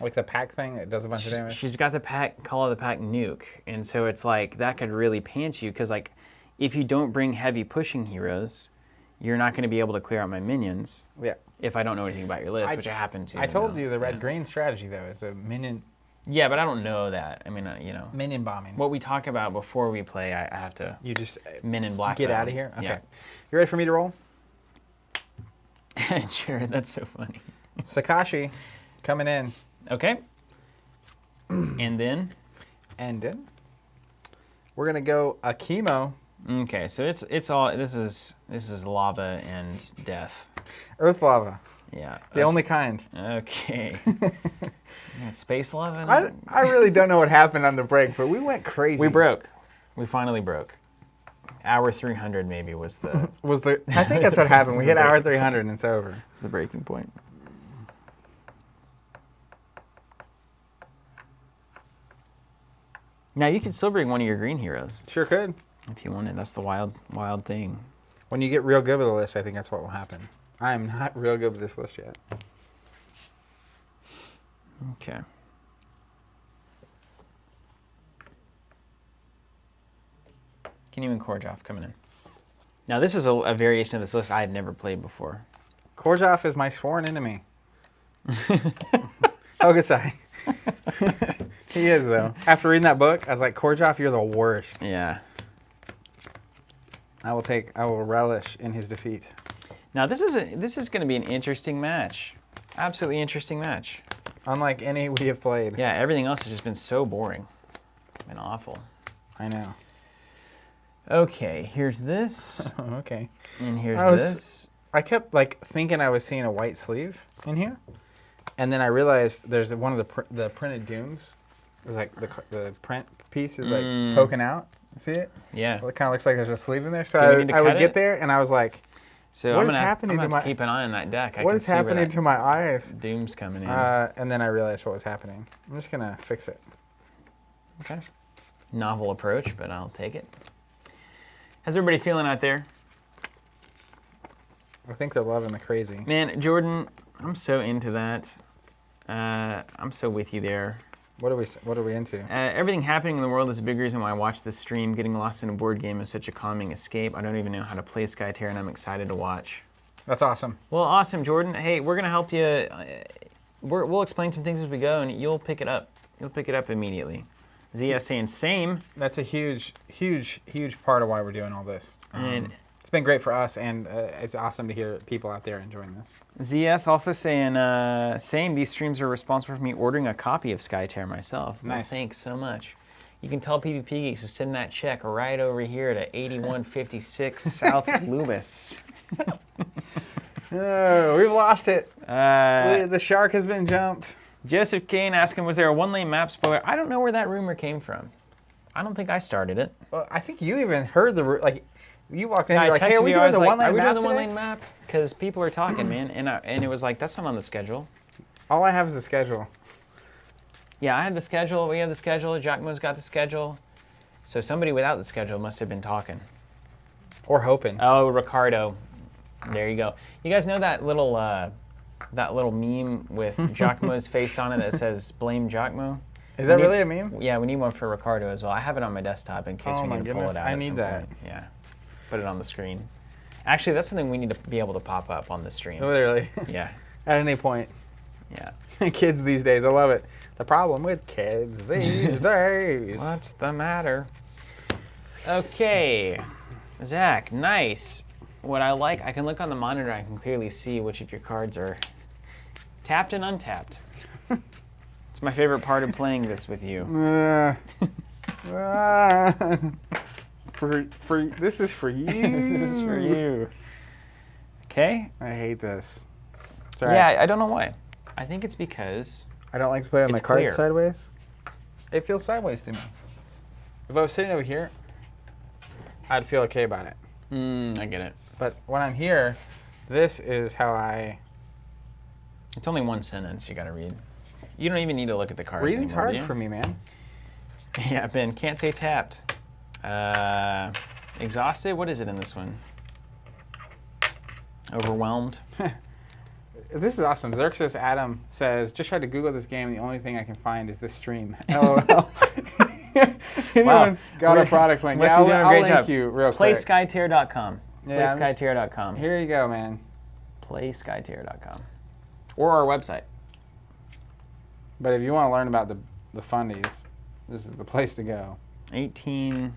Like the pack thing that does a bunch of damage? She's got the Call of the Pack nuke, and so it's like that could really pants you because like if you don't bring heavy pushing heroes, you're not going to be able to clear out my minions. Yeah. If I don't know anything about your list, which I happen to. I told you the red-green strategy, though, is a minion Yeah, but I don't know that. I mean, minion bombing. what we talk about before we play, I have to You just minion black. get them. out of here? Okay. Yeah. You ready for me to roll? Sure, that's so funny. Sakashi coming in. Okay. And then? And then we're going to go Akimo. Okay, so it's all this is lava and death. Earth lava. Yeah. The only kind. Okay. Yeah, space lava? I really don't know what happened on the break, but we went crazy. We broke. We finally broke. Hour 300 maybe was the I think that's what happened. We hit the hour break. 300 and it's over. was the breaking point. Now you can still bring one of your green heroes Sure could. if you wanted. That's the wild thing. When you get real good with the list, I think that's what will happen. I am not real good with this list yet. Okay. Kenyu and Korjov coming in. Now this is a variation of this list I had never played before. Korjov is my sworn enemy. Hokusai. He is, though. After reading that book, I was like, Korjov, you're the worst. Yeah. I will relish in his defeat. Now this is going to be an interesting match. Absolutely interesting match. Unlike any we have played. Yeah, everything else has just been so boring. Been awful. I know. Okay, here's this. Okay. And here's this. I kept thinking I was seeing a white sleeve in here, and then I realized there's one of the printed dooms. It's like the print piece is poking out. See it? Yeah. Well, it kind of looks like there's a sleeve in there. So Do we need to I would cut get it? there, and I was like, So what I'm is gonna, happening I'm to gonna have my- to keep an eye on that deck. I what can is see where happening that to my eyes? Doom's coming in. And then I realized what was happening. I'm just gonna fix it. Okay. Novel approach, but I'll take it. How's everybody feeling out there? I think they're loving the crazy. Man, Jordan, I'm so into that. I'm so with you there. What are we into? Everything happening in the world is a big reason why I watch this stream. Getting lost in a board game is such a calming escape. I don't even know how to play Skytear, and I'm excited to watch. That's awesome. Well, awesome, Jordan. Hey, we're gonna help you. We'll explain some things as we go, and you'll pick it up. You'll pick it up immediately. Zia saying same. That's a huge part of why we're doing all this. And it's been great for us, and it's awesome to hear people out there enjoying this. ZS also saying same. These streams are responsible for me ordering a copy of Skytear myself. Well, Nice. thanks so much. You can tell PvP Geeks to send that check right over here to 8156 South Lubis. Oh, we've lost it. The shark has been jumped. Joseph Kane asking, was there a one-lane map spoiler? I don't know where that rumor came from. I don't think I started it. Well, I think you even heard you walked in. I You're like, texted "Hey, are we you, I doing was the like, one-lane are we map doing the today?" one-lane map? Because people are talking, man. And it was like, that's not on the schedule. All I have is the schedule. Yeah, I have the schedule. We have the schedule. Giacomo's got the schedule. So somebody without the schedule must have been talking. Or hoping. Oh, Ricardo. There you go. You guys know that little meme with Giacomo's face on it that says "Blame Giacomo"? Is that really a meme? Yeah, we need one for Ricardo as well. I have it on my desktop in case we need to pull it out. I at need some that. point. Yeah, put it on the screen. Actually, that's something we need to be able to pop up on the stream. Literally. Yeah. At any point. Yeah. Kids these days, I love it. The problem with kids these days. What's the matter? Okay, Zach, nice. What I like, I can look on the monitor, I can clearly see which of your cards are tapped and untapped. It's my favorite part of playing this with you. This is for you. This is for you. Okay? I hate this. Sorry. Yeah, I don't know why. I think it's because I don't like to play with my cards clear. sideways. It feels sideways to me. If I was sitting over here, I'd feel okay about it. I get it. But when I'm here, this is how I... It's only one sentence you gotta read. You don't even need to look at the cards Reading's anymore, hard do you? for me, man. Yeah, Ben, can't say tapped. Exhausted? What is it in this one? Overwhelmed? This is awesome. Xerxes Adam says, just tried to Google this game. The only thing I can find is this stream. LOL. Anyone got a product link? Must Yeah, be doing a I'll great link job. you real quick. PlaySkytear.com. Yeah, PlaySkytear.com. Here you go, man. PlaySkytear.com. Or our website. But if you want to learn about the fundies, this is the place to go. 18.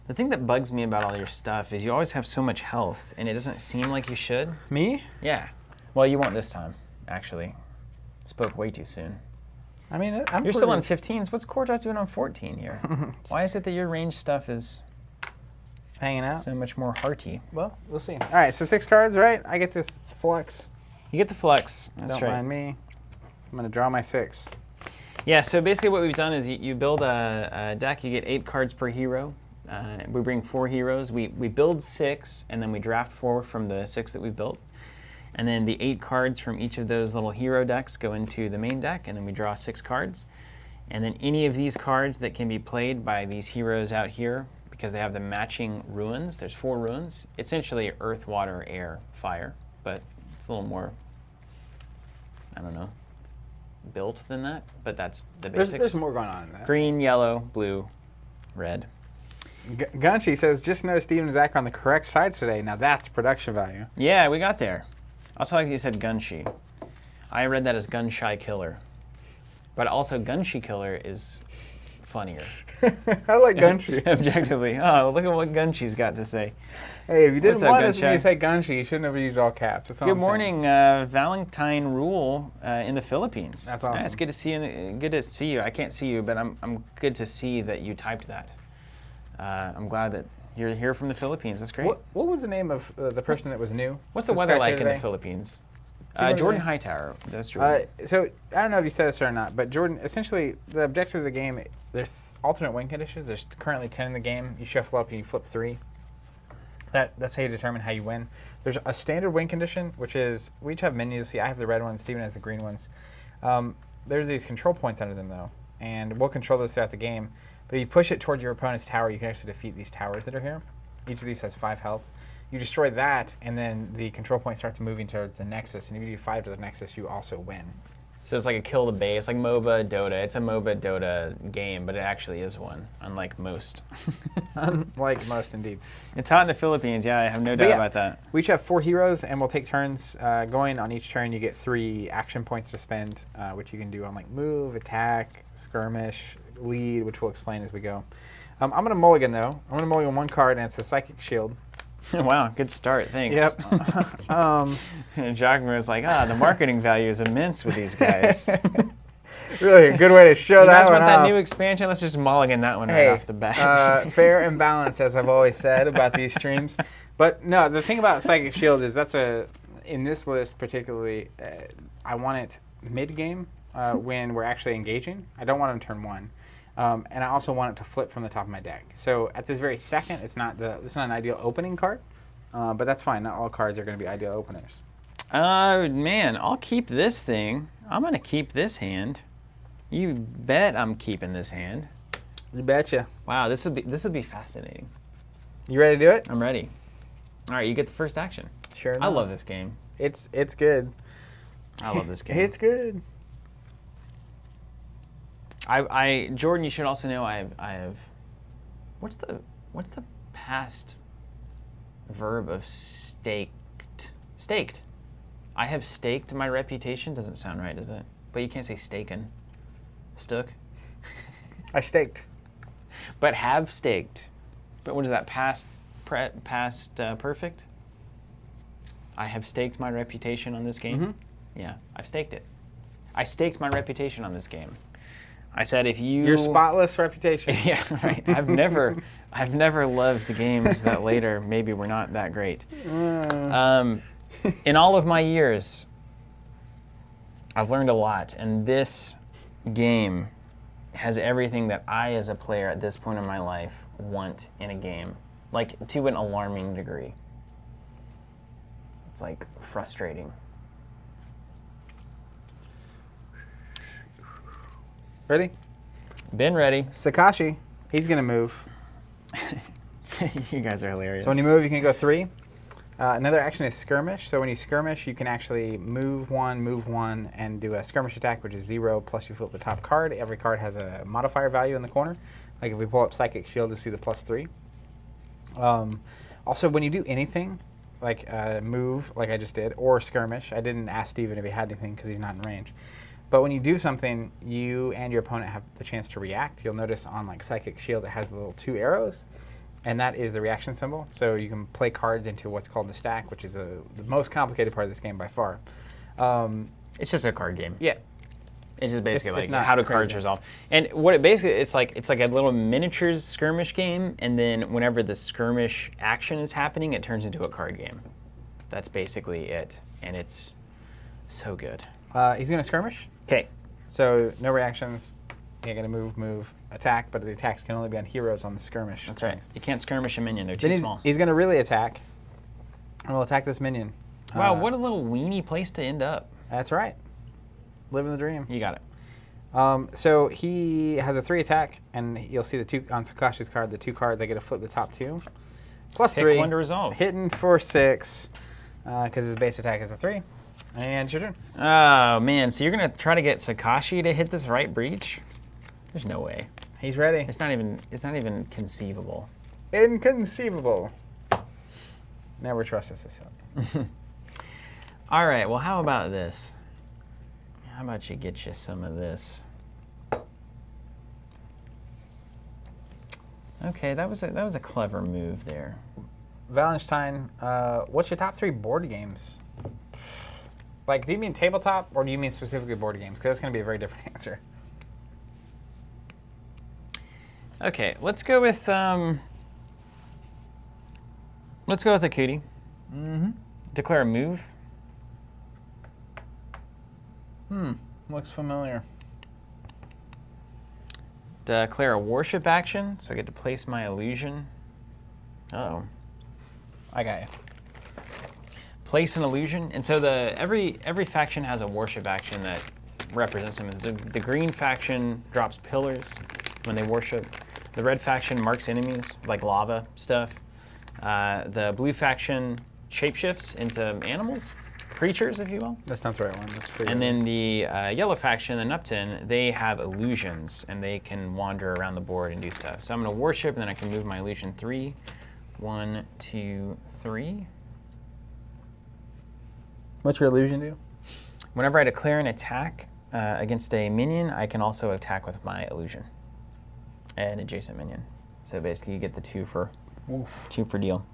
The thing that bugs me about all your stuff is you always have so much health, and it doesn't seem like you should. Me? Yeah. Well, you won't this time, actually. Spoke way too soon. I mean, You're still on 15s. What's Corjot doing on 14 here? Why is it that your range stuff is hanging out? so much more hearty? Well, we'll see. All right, so 6 cards, right? I get this flex. You get the flex. That's Don't right. mind me. I'm going to draw my 6. Yeah, so basically what we've done is you build a deck. You get 8 cards per hero. We bring 4 heroes. We build 6, and then we draft 4 from the 6 that we built. And then the 8 cards from each of those little hero decks go into the main deck, and then we draw 6 cards. And then any of these cards that can be played by these heroes out here, because they have the matching runes, there's 4 runes, essentially earth, water, air, fire, but it's a little more, I don't know, built than that, but that's the basics. There's more going on in that. Green, yellow, blue, red. Gunshi says, just noticed Steven and Zach are on the correct sides today. Now that's production value. Yeah, we got there. Also like you said Gunshi. I read that as Gun-Shy Killer. But also Gunshi Killer is funnier. I like Gunshi. Objectively. Oh, look at what Gunshi's got to say. Hey, if you didn't What's up, want us Gun-Shy? to say Gunshi, you shouldn't have used all caps. That's all Good I'm saying. morning, Valentine Rule in the Philippines. That's awesome. Yeah, it's good to see you. Good to see you. I can't see you, but I'm good to see that you typed that. I'm glad that you're here from the Philippines. That's great. What was the name of the person that was new? What's the to weather Skytear like in today? the Philippines? remember Jordan the Hightower. That's Jordan. So I don't know if you said this or not, but Jordan, essentially the objective of the game, there's alternate win conditions. There's currently 10 in the game. You shuffle up and you flip 3. That's how you determine how you win. There's a standard win condition, which is we each have menus. See, I have the red ones. Steven has the green ones. There's these control points under them, though, and we'll control those throughout the game. But if you push it toward your opponent's tower, you can actually defeat these towers that are here. Each of these has 5 health. You destroy that, and then the control point starts moving towards the Nexus. And if you do 5 to the Nexus, you also win. So it's like a kill the base, like MOBA, Dota. It's a MOBA, Dota game, but it actually is one, unlike most. Unlike most, indeed. It's hot in the Philippines, yeah, I have no doubt about that. We each have 4 heroes, and we'll take turns going. On each turn, you get 3 action points to spend, which you can do on like move, attack, skirmish, lead, which we'll explain as we go. I'm going to mulligan, though. I'm going to mulligan 1 card, and it's the Psychic Shield. Wow, good start, thanks. Yep. Giacomo was like, the marketing value is immense with these guys. Really a good way to show You that guys one want that off. new expansion? Let's just mulligan that one right off the bat. Fair and balanced, as I've always said about these streams. But no, the thing about Psychic Shield is in this list particularly, I want it mid-game when we're actually engaging. I don't want it on turn 1. And I also want it to flip from the top of my deck. So at this very second, it's not an ideal opening card, but that's fine. Not all cards are going to be ideal openers. Man, I'll keep this thing. I'm going to keep this hand. You bet I'm keeping this hand. You betcha. Wow, this will be fascinating. You ready to do it? I'm ready. All right, you get the first action. Sure. I love this game. It's good. I love this game. It's good. Jordan, you should also know I have. What's the past verb of staked? Staked. I have staked my reputation. Doesn't sound right, does it? But you can't say staken. Stuck. I staked. But have staked. But what is that? Past perfect? I have staked my reputation on this game. Mm-hmm. Yeah, I've staked it. I staked my reputation on this game. I said if you... Your spotless reputation. Yeah, right. I've never loved games that later maybe were not that great. In all of my years, I've learned a lot, and this game has everything that I, as a player at this point in my life, want in a game, like to an alarming degree. It's like frustrating. Ready? Been ready. Sakashi, he's going to move. You guys are hilarious. So when you move, you can go 3. Another action is skirmish. So when you skirmish, you can actually move 1, and do a skirmish attack, which is 0, plus you flip the top card. Every card has a modifier value in the corner. Like if we pull up Psychic Shield, you'll see the +3. Also, when you do anything, like move, like I just did, or skirmish, I didn't ask Steven if he had anything because he's not in range. But when you do something, you and your opponent have the chance to react. You'll notice on like Psychic Shield, it has the little 2 arrows. And that is the reaction symbol. So you can play cards into what's called the stack, which is the most complicated part of this game by far. It's just a card game. Yeah. It's just basically it's like how do cards resolve. And what it basically, it's like a little miniatures skirmish game, and then whenever the skirmish action is happening, it turns into a card game. That's basically it. And it's so good. He's going to skirmish. Okay. So no reactions. You're going to move, attack, but the attacks can only be on heroes on the skirmish. That's right. You can't skirmish a minion. They're too Then small. He's going to really attack, and we'll attack this minion. Wow, what a little weenie place to end up. That's right. Living the dream. You got it. So he has a 3 attack, and you'll see the 2 on Sakashi's card. The 2 cards, I get to flip the top 2. Plus Pick 3. one to resolve. Hitting for 6, because his base attack is a 3. And it's your turn. Oh, man. So you're going to try to get Sakashi to hit this right breach? There's no way. He's ready. It's not even conceivable. Inconceivable. Never trust this system. All right. Well, how about this? How about you get you some of this? Okay, that was a clever move there. Valentine, what's your top 3 board games? Like, do you mean tabletop, or do you mean specifically board games? Because that's going to be a very different answer. Okay, let's go with a cootie. Mm-hmm. Declare a move. Looks familiar. Declare a worship action, so I get to place my illusion. Uh-oh. I got you. Place an illusion, and so every faction has a worship action that represents them. The green faction drops pillars when they worship. The red faction marks enemies, like lava stuff. The blue faction shapeshifts into animals, creatures, if you will. That's not the right one. That's pretty And good. then the yellow faction, the Nupton, they have illusions, and they can wander around the board and do stuff. So I'm going to worship, and then I can move my illusion 3. 1, 2, 3. What's your illusion do? Whenever I declare an attack against a minion, I can also attack with my illusion. An adjacent minion. So basically you get the 2 for deal.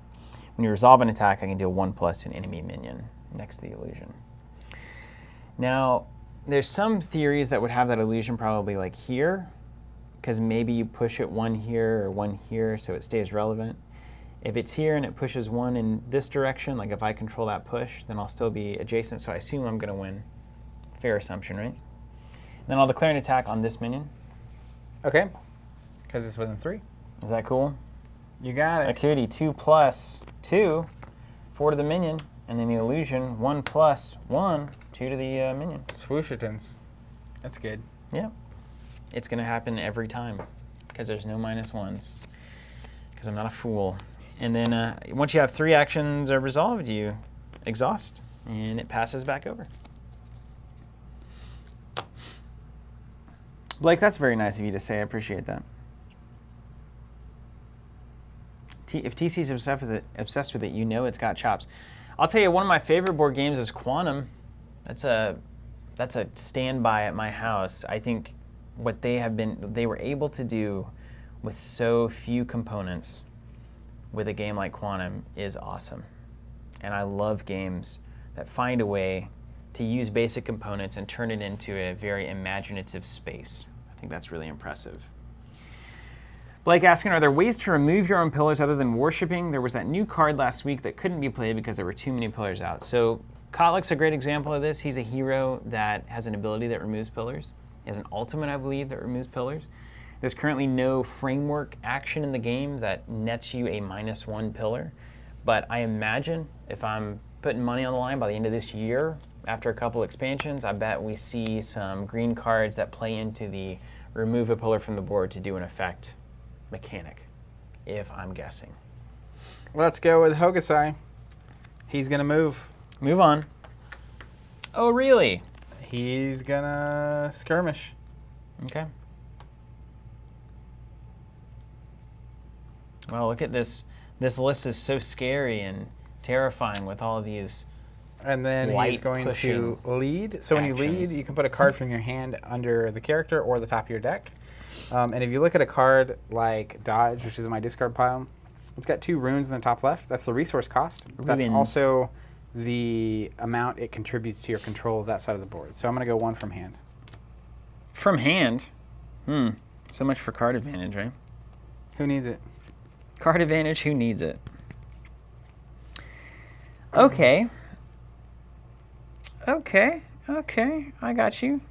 When you resolve an attack, I can deal 1+ to an enemy minion next to the illusion. Now, there's some theories that would have that illusion probably like here, because maybe you push it 1 here or 1 here so it stays relevant. If it's here and it pushes 1 in this direction, like if I control that push, then I'll still be adjacent, so I assume I'm going to win. Fair assumption, right? Then I'll declare an attack on this minion. Okay. Because it's within 3. Is that cool? You got A it. cootie, 2+2, 4 to the minion, And then the illusion, 1+1, 2 to the minion. Swooshertons. That's good. Yeah. It's going to happen every time because there's no -1s. Because I'm not a fool. And then once you have 3 actions are resolved, you exhaust, and it passes back over. Blake, that's very nice of you to say. I appreciate that. If TC's obsessed with it, you know it's got chops. I'll tell you, one of my favorite board games is Quantum. That's a standby at my house. I think what they were able to do with so few components with a game like Quantum is awesome. And I love games that find a way to use basic components and turn it into a very imaginative space. I think that's really impressive. Blake asking, are there ways to remove your own pillars other than worshipping? There was that new card last week that couldn't be played because there were too many pillars out. So Kotlik's a great example of this. He's a hero that has an ability that removes pillars. He has an ultimate, I believe, that removes pillars. There's currently no framework action in the game that nets you a -1 pillar. But I imagine if I'm putting money on the line by the end of this year, after a couple expansions, I bet we see some green cards that play into the remove a pillar from the board to do an effect mechanic, if I'm guessing. Let's go with Hokusai. He's going to move. Move on. Oh, really? He's going to skirmish. Okay. Well, look at this. This list is so scary and terrifying with all of these. And then he's going to lead. So when you lead, you can put a card from your hand under the character or the top of your deck. And if you look at a card like Dodge, which is in my discard pile, it's got 2 runes in the top left. That's the resource cost. That's also the amount it contributes to your control of that side of the board. So I'm going to go 1 from hand. From hand? So much for card advantage, right? Who needs it? Card advantage, who needs it? Okay. Okay. I got you.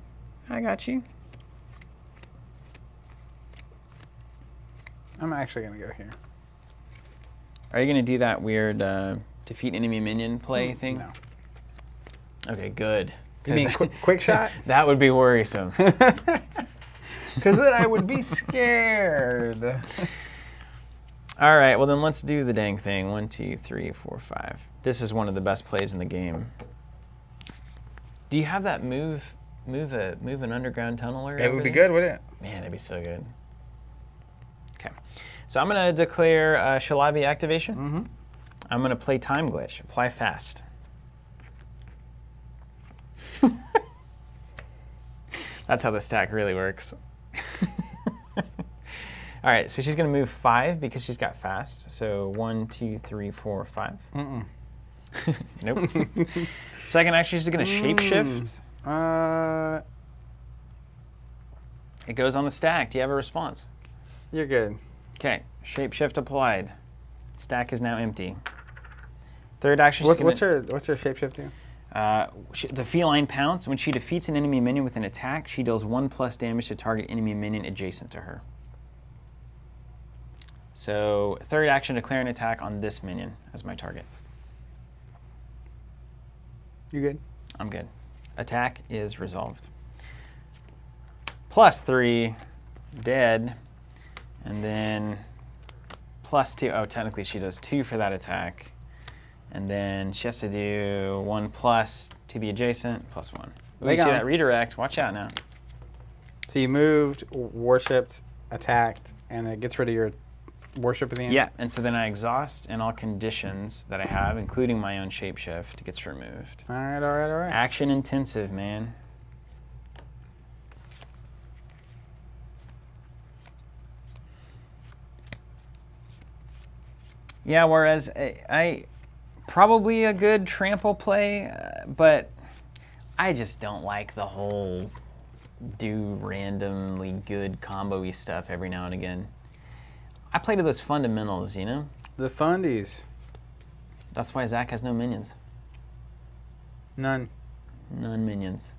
I'm actually going to go here. Are you going to do that weird defeat enemy minion play thing? No. Okay, good. You mean quick shot? That would be worrisome. Because then I would be scared. All right, well then let's do the dang thing. 1, 2, 3, 4, 5. This is one of the best plays in the game. Do you have that move an underground tunneler? It would be good, wouldn't it? Man, that'd be so good. Okay, so I'm gonna declare Shalabi activation. I'm gonna play Time Glitch. Apply fast. That's how the stack really works. All right, so she's going to move 5 because she's got fast. So 1, 2, 3, 4, 5. Nope. Second action, she's going to shapeshift. It goes on the stack. Do you have a response? You're good. Okay, shapeshift applied. Stack is now empty. Third action, what's her shapeshift do? The feline pounce. When she defeats an enemy minion with an attack, she deals 1+ damage to target enemy minion adjacent to her. So third action, declare an attack on this minion as my target. You good? I'm good. Attack is resolved. +3, dead, and then +2. Oh, technically she does 2 for that attack. And then she has to do 1+ to the adjacent, +1. Ooh, you see that redirect? Watch out now. So you moved, worshipped, attacked, and it gets rid of your worship at the end? Yeah, and so then I exhaust, and all conditions that I have, including my own shapeshift, gets removed. All right. Action intensive, man. Yeah, whereas I probably a good trample play, but I just don't like the whole do randomly good combo-y stuff every now and again. I play to those fundamentals, you know? The fundies. That's why Zach has no minions. None minions.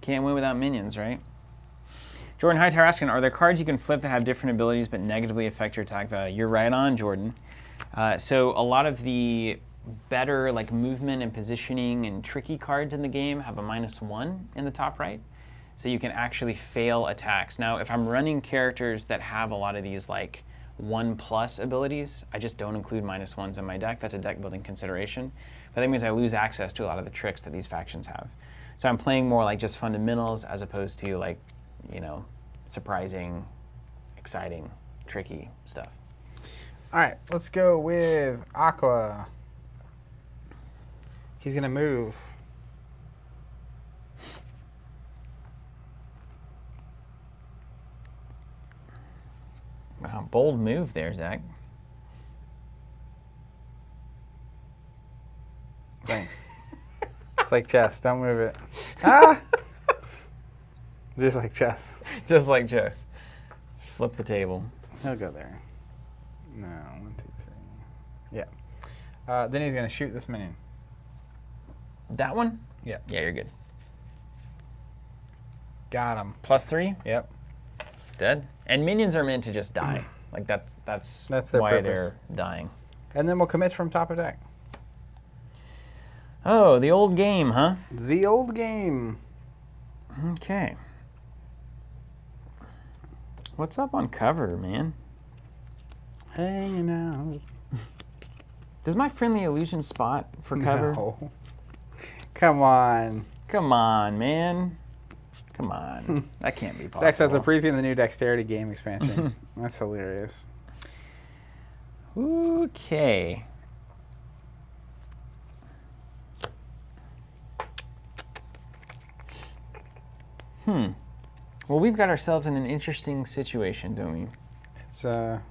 Can't win without minions, right? Jordan Hightower asking, are there cards you can flip that have different abilities but negatively affect your attack value? You're right on, Jordan. So a lot of the better like movement and positioning and tricky cards in the game have a -1 in the top right. So you can actually fail attacks. Now, if I'm running characters that have a lot of these like 1+ abilities, I just don't include -1s in my deck. That's a deck building consideration. But that means I lose access to a lot of the tricks that these factions have. So I'm playing more like just fundamentals as opposed to like, you know, surprising, exciting, tricky stuff. All right, let's go with Aqua. He's going to move. Wow, bold move there, Zach. Thanks. It's like chess. Don't move it. Ah! Just like chess. Just like chess. Flip the table. He'll go there. No, 1, 2, 3. Yeah. Then he's going to shoot this minion. That one? Yeah. Yeah, you're good. Got him. +3? Yep. Dead. And minions are meant to just die. Like that's their why purpose. they're dying. And then we'll commit from top of deck. Oh, the old game, huh? The old game. Okay. What's up on cover, man? Hanging out. Does my friendly illusion spot for cover? No. Come on. Come on, man. Come on. That can't be possible. Zach says the preview of the new Dexterity game expansion. That's hilarious. Okay. Well, we've got ourselves in an interesting situation, don't we? It's a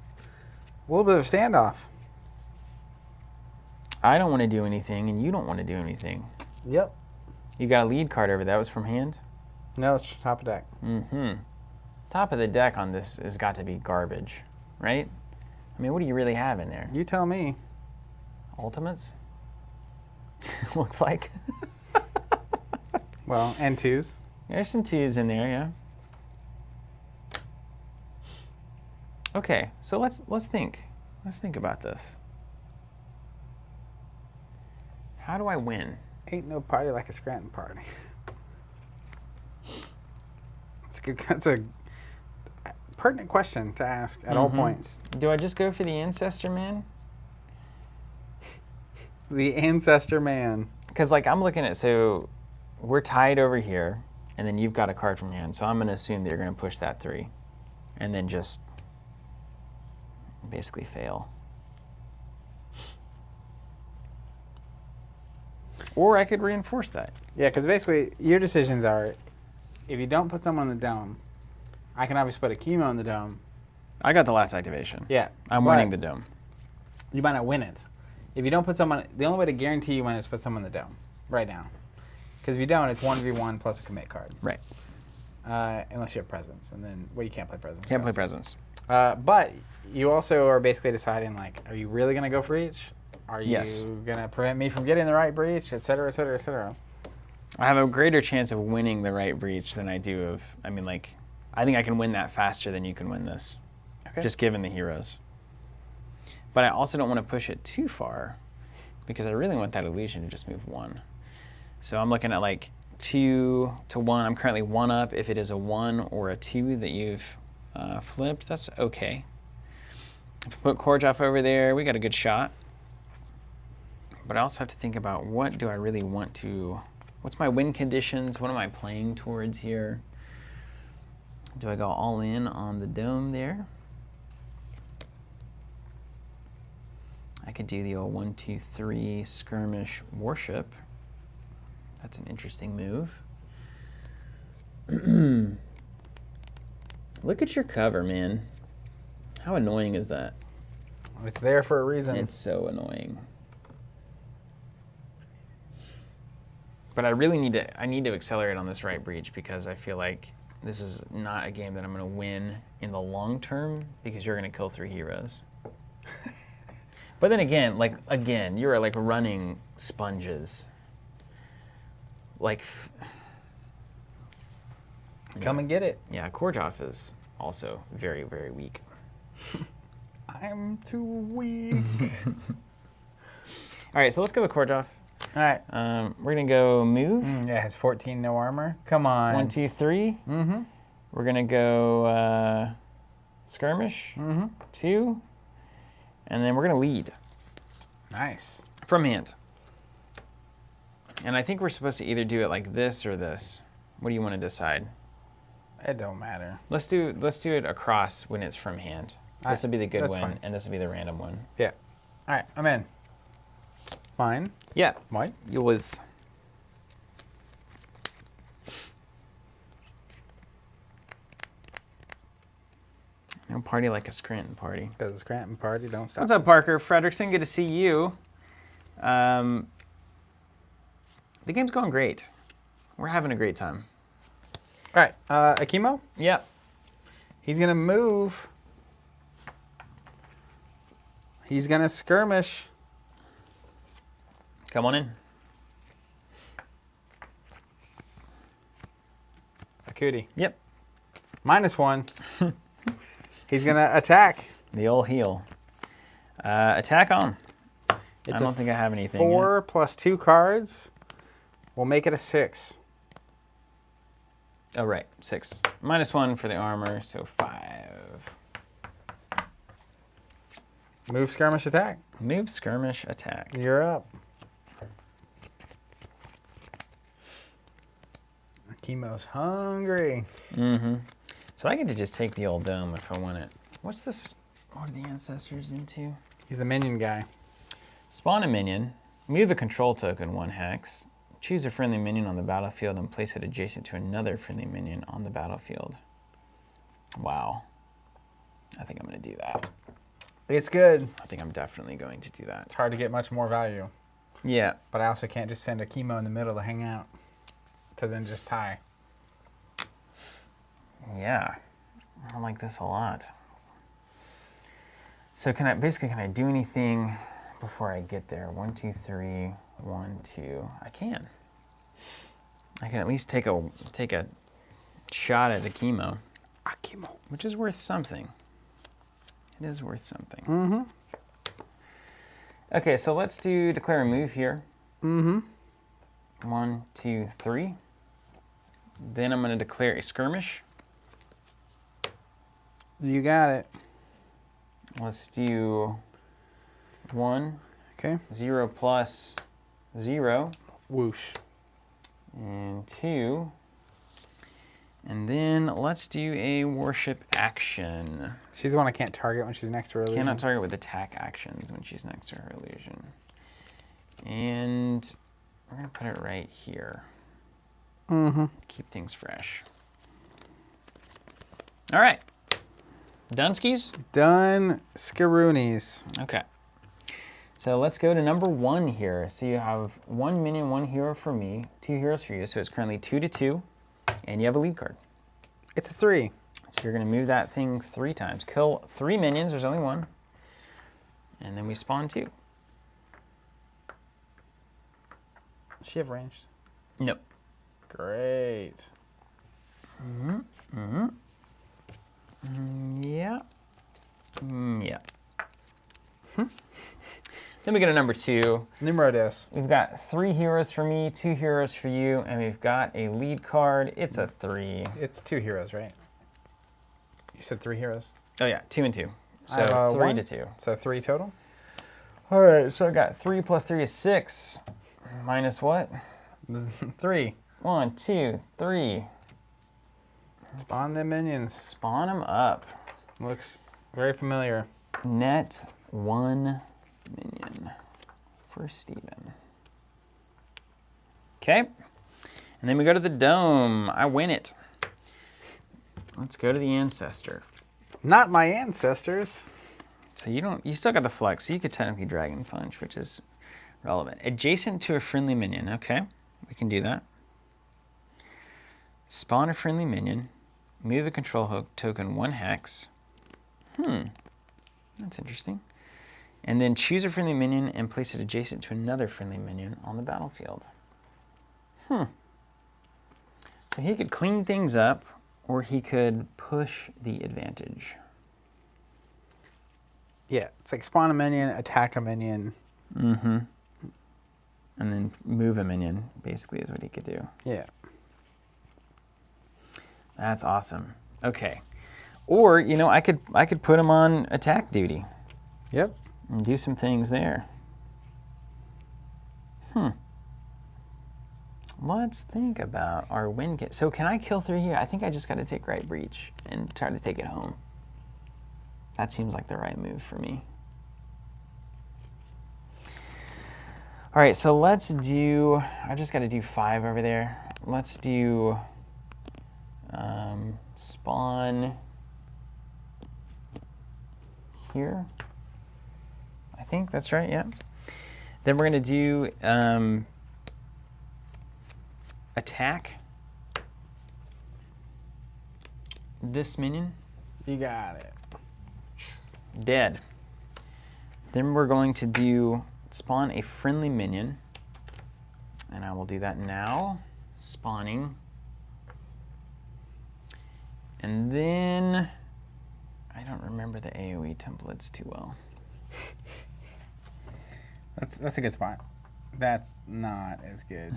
little bit of a standoff. I don't want to do anything, and you don't want to do anything. Yep. You got a lead card over. That was from hand? No, it's top of deck. Top of the deck on this has got to be garbage, right? I mean, what do you really have in there? You tell me. Ultimates? Looks like. Well, and 2s. There's some 2s in there, yeah. Okay, so let's think. Let's think about this. How do I win? Ain't no party like a Scranton party. That's a pertinent question to ask at all points. Do I just go for the Ancestor Man? The Ancestor Man. Because, like, I'm looking at, so we're tied over here, and then you've got a card from hand, so I'm going to assume that you're going to push that 3, and then just basically fail. Or I could reinforce that. Yeah, because basically your decisions are, if you don't put someone in the dome, I can obviously put a chemo in the dome. I got the last activation. Yeah. I'm winning the dome. You might not win it. If you don't put someone, the only way to guarantee you win is to put someone in the dome right now. Because if you don't, it's 1v1 plus a commit card. Right. Unless you have presence, and then you can't play presence. Can't play presence. But you also are basically deciding, like, are you really going to go for each? Are you Yes. going to prevent me from getting the right breach, et cetera, et cetera, et cetera? I have a greater chance of winning the right breach than I do of, I mean, like, I think I can win that faster than you can win this. Okay. Just given the heroes. But I also don't want to push it too far because I really want that illusion to just move 1. So I'm looking at like 2 to 1. I'm currently 1 up. If it is a 1 or a 2 that you've flipped, that's okay. If I put Korjoff over there, we got a good shot. But I also have to think about what do I really want to, what's my win conditions? What am I playing towards here? Do I go all in on the dome there? I could do the old 1, 2, 3 skirmish worship. That's an interesting move. Look at your cover, man. How annoying is that? It's there for a reason. It's so annoying. But I really need to accelerate on this right breach because I feel like this is not a game that I'm going to win in the long term because you're going to kill 3 heroes. But then again, you're like running sponges. Like, Come and get it. yeah, Korjoff is also very, very weak. I'm too weak. All right, so let's go with Kordjoff. All right. We're going to go move. Yeah, it has 14, no armor. Come on. 1, 2, 3. Mm-hmm. We're going to go skirmish. 2. And then we're going to lead. Nice. From hand. And I think we're supposed to either do it like this or this. What do you want to decide? It don't matter. Let's do it across when it's from hand. This will be the good that's one, fine. and this will be the random one. Yeah. All right, I'm in. Mine? Yeah. Mine? Yours. No party like a Scranton party. Because the Scranton party don't stop. What's up, Parker? Fredrickson, good to see you. The game's going great. We're having a great time. All right, Akimo? Yep. He's going to move. He's going to skirmish. Come on in. Akuti. Yep. -1. He's going to attack. The old heel. Attack on. It's I don't think I have anything. 4 plus 2 cards. We'll make it a 6. Oh, right. 6. -1 for the armor, so 5. Move, skirmish, attack. Move, skirmish, attack. You're up. Akimo's hungry. So I get to just take the old dome if I want it. What's this? What are the ancestors into? He's the minion guy. Spawn a minion. Move a control token 1 hex. Choose a friendly minion on the battlefield and place it adjacent to another friendly minion on the battlefield. Wow. I think I'm going to do that. It's good. I think I'm definitely going to do that. It's hard to get much more value. Yeah. But I also can't just send Akimo in the middle to hang out. To then just tie. Yeah. I like this a lot. So can I do anything before I get there? 1, 2, 3, 1, 2. I can at least take a shot at Akimo. Akimo. Which is worth something. It is worth something. Okay, so let's declare a move here. 1, 2, 3. Then I'm going to declare a skirmish. You got it. Let's do 1. Okay. 0 plus 0. Whoosh. And 2. And then let's do a worship action. She's the one I can't target when she's next to her illusion. Cannot target with attack actions when she's next to her illusion. And we're going to put it right here. Keep things fresh. All right. Dunskies? Done. Skaroonies. Okay. So let's go to number 1 here. So you have 1 minion, 1 hero for me, 2 heroes for you. So it's currently 2 to 2, and you have a lead card. It's a 3. So you're going to move that thing 3 times. Kill 3 minions. There's only 1. And then we spawn 2. Does she have ranged? Nope. Great. Yeah. Yeah. Then we go to number 2. Numero des. We've got 3 heroes for me, 2 heroes for you, and we've got a lead card. It's a 3. It's 2 heroes, right? You said 3 heroes? Oh yeah, 2 and 2. I have, So 3 1. to 2. So 3 total? All right, so I got 3 plus 3 is 6. Minus what? 3. 1, 2, 3. Spawn the minions. Spawn them up. Looks very familiar. Net 1 minion for Steven. Okay. And then we go to the dome. I win it. Let's go to the ancestor. Not my ancestors. So you still got the flex, so you could technically Dragon Punch, which is relevant. Adjacent to a friendly minion. Okay, we can do that. Spawn a friendly minion. Move a control hook token 1 hex. That's interesting. And then choose a friendly minion and place it adjacent to another friendly minion on the battlefield. So he could clean things up, or he could push the advantage. Yeah, it's like spawn a minion, attack a minion. and then move a minion, basically, is what he could do. Yeah. That's awesome. Okay. Or, you know, I could put him on attack duty. Yep. And do some things there. Let's think about our win kit. So can I kill 3 here? I think I just got to take Right Breach and try to take it home. That seems like the right move for me. All right, so let's do, I've just got to do 5 over there. Let's do spawn here. I think that's right, yeah. Then we're going to do attack this minion. You got it. Dead. Then we're going to do spawn a friendly minion. And I will do that now. Spawning. And then I don't remember the AoE templates too well. That's a good spot. That's not as good.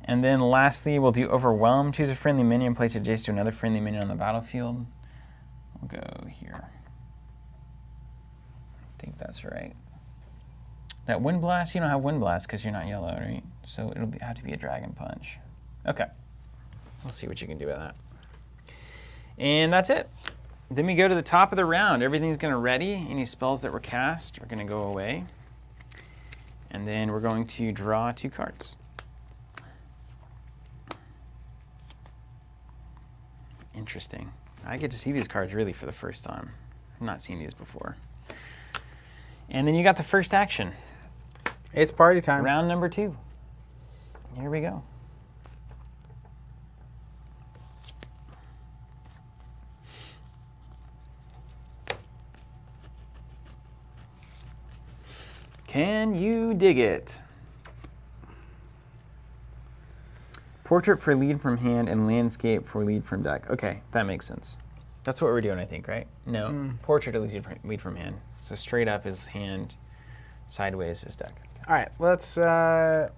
And then lastly, we'll do Overwhelm. Choose a friendly minion, place it adjacent to another friendly minion on the battlefield. We'll go here. I think that's right. That Wind Blast, you don't have Wind Blast because you're not yellow, right? So it'll have to be a Dragon Punch. Okay. We'll see what you can do with that. And that's it. Then we go to the top of the round. Everything's going to ready. Any spells that were cast are going to go away. And then we're going to draw 2 cards. Interesting. I get to see these cards really for the first time. I've not seen these before. And then you got the first action. It's party time. Round number 2. Here we go. Can you dig it? Portrait for lead from hand and landscape for lead from deck. Okay, that makes sense. That's what we're doing, I think, right? No, portrait at lead from hand. So straight up is hand, sideways is deck. All right, let's go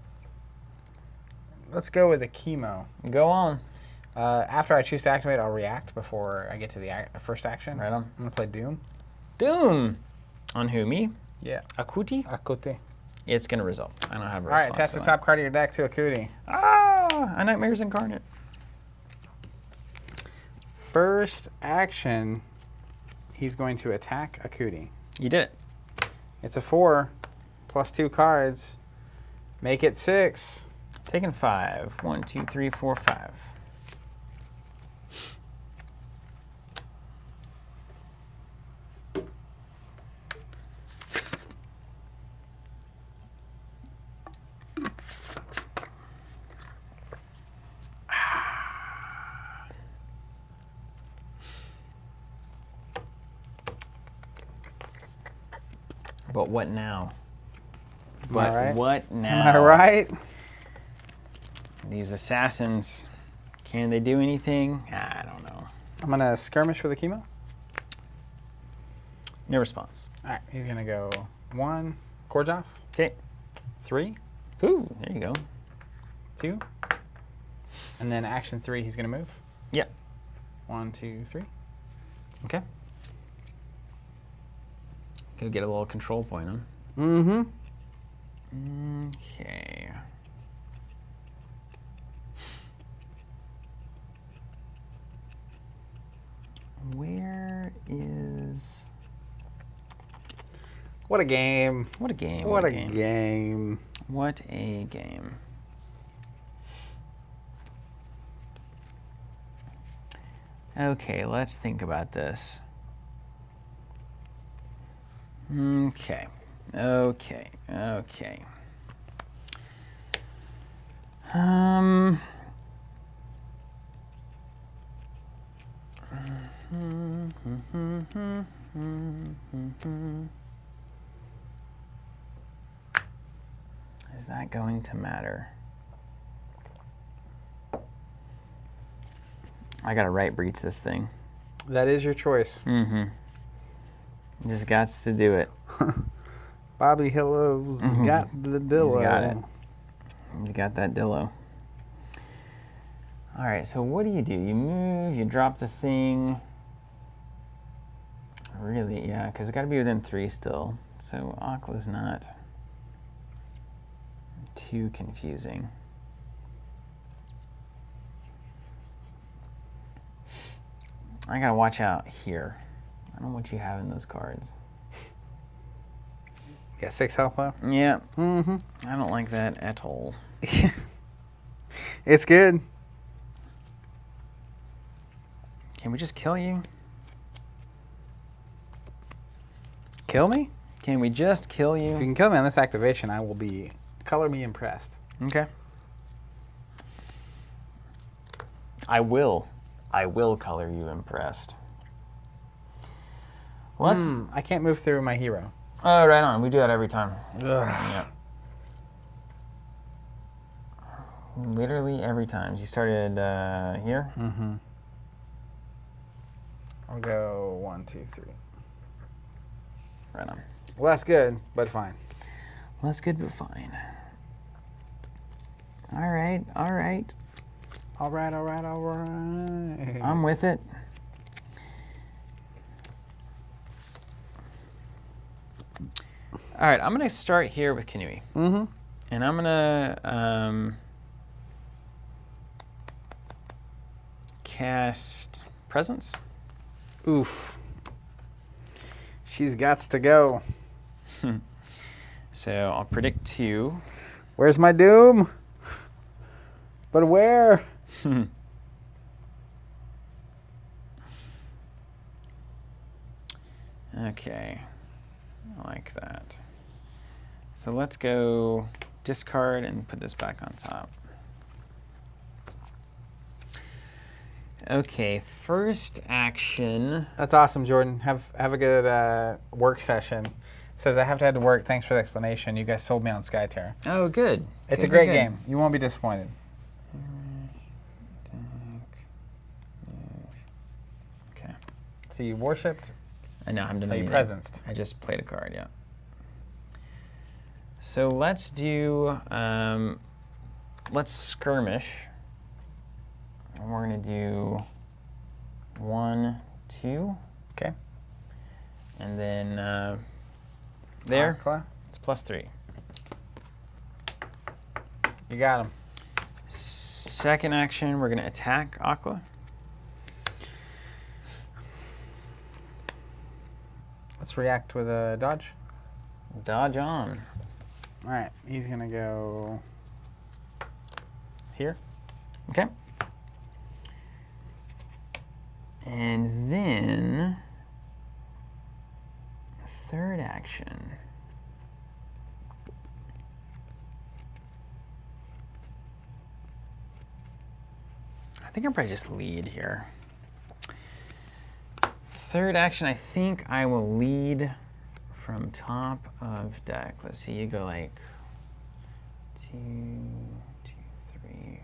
with a chemo. Go on. After I choose to activate, I'll react before I get to the first action. Right on. I'm gonna play Doom. Doom! On who, me? Yeah. Akuti? Akuti. It's gonna result. I don't have a All right, response. attach the top card of your deck to Akuti. Ah! A Nightmares Incarnate. First action, he's going to attack Akuti. You did it. It's a 4 plus 2 cards. Make it 6. Taking 5. 1, 2, 3, 4, 5. But what now? But right? what now? Am I right? These assassins, can they do anything? I don't know. I'm gonna skirmish for the chemo. No response. All right, he's gonna go 1, Korjov, Okay. 3, Ooh, there you go. 2, and then action 3, he's gonna move. Yep. 1, 2, 3. Okay. Go get a little control point, huh? Mm-hmm. Okay. Where is... What a game. What a game. What a game. What a game. Okay, let's think about this. Okay. Okay. Okay. Is that going to matter? I gotta right breach this thing. That is your choice. Mm-hmm. Just got to do it. Bobby Hillo's got the Dillo. He's got it. He's got that Dillo. All right, so what do? You move, you drop the thing. Really, yeah, because it's got to be within 3 still. So Aqua's not too confusing. I gotta watch out here. I don't know what you have in those cards. You got 6 health left? Yeah. Mm-hmm. I don't like that at all. It's good. Can we just kill you? Kill me? Can we just kill you? If you can kill me on this activation, I will be color me impressed. Okay. I will color you impressed. Well, I can't move through my hero. Oh, right on. We do that every time. Ugh. Yeah. Literally every time. You started here? Mm-hmm. I'll go 1, 2, 3. Right on. Less good, but fine. Less good, but fine. All right, all right. All right, all right, all right. I'm with it. All right, I'm going to start here with Kinui. Mm-hmm. And I'm going to cast Presence. Oof. She's gots to go. So I'll predict 2. Where's my doom? But where? Okay, I like that. So let's go discard and put this back on top. Okay, first action. That's awesome, Jordan. Have a good work session. Says I have to head to work. Thanks for the explanation. You guys sold me on Skytear. Oh, good. It's good, a great good. game. You won't be disappointed. Okay. So you worshipped. I know, I'm done. You presenced. I just played a card, yeah. So let's do, let's skirmish. And we're gonna do 1, 2. Okay. And then there, Aqua. it's +3. You got him. Second action, we're gonna attack Aqua. Let's react with a dodge. Dodge on. All right, he's gonna go here. Okay. And then third action. I think I'll probably just lead here. Third action, I think I will lead from top of deck. Let's see, you go like 2, 2, 3.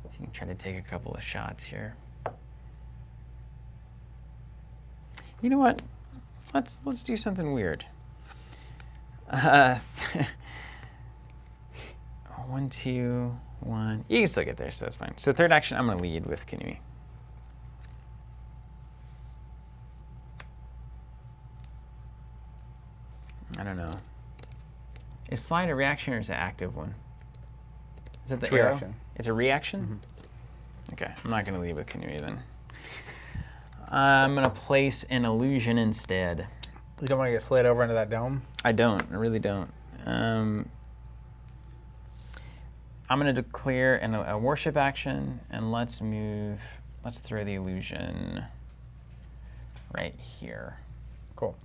So you can try to take a couple of shots here. You know what? Let's do something weird. 1, 2, 1. You can still get there, so that's fine. So third action, I'm gonna lead with Kinui. I don't know. Is slide a reaction or is it an active one? Is that the arrow? Reaction. It's a reaction? Mm-hmm. Okay, I'm not going to lead with Kinui then. I'm going to place an illusion instead. You don't want to get slid over into that dome? I don't. I really don't. I'm going to declare a worship action, and let's throw the illusion right here. Cool.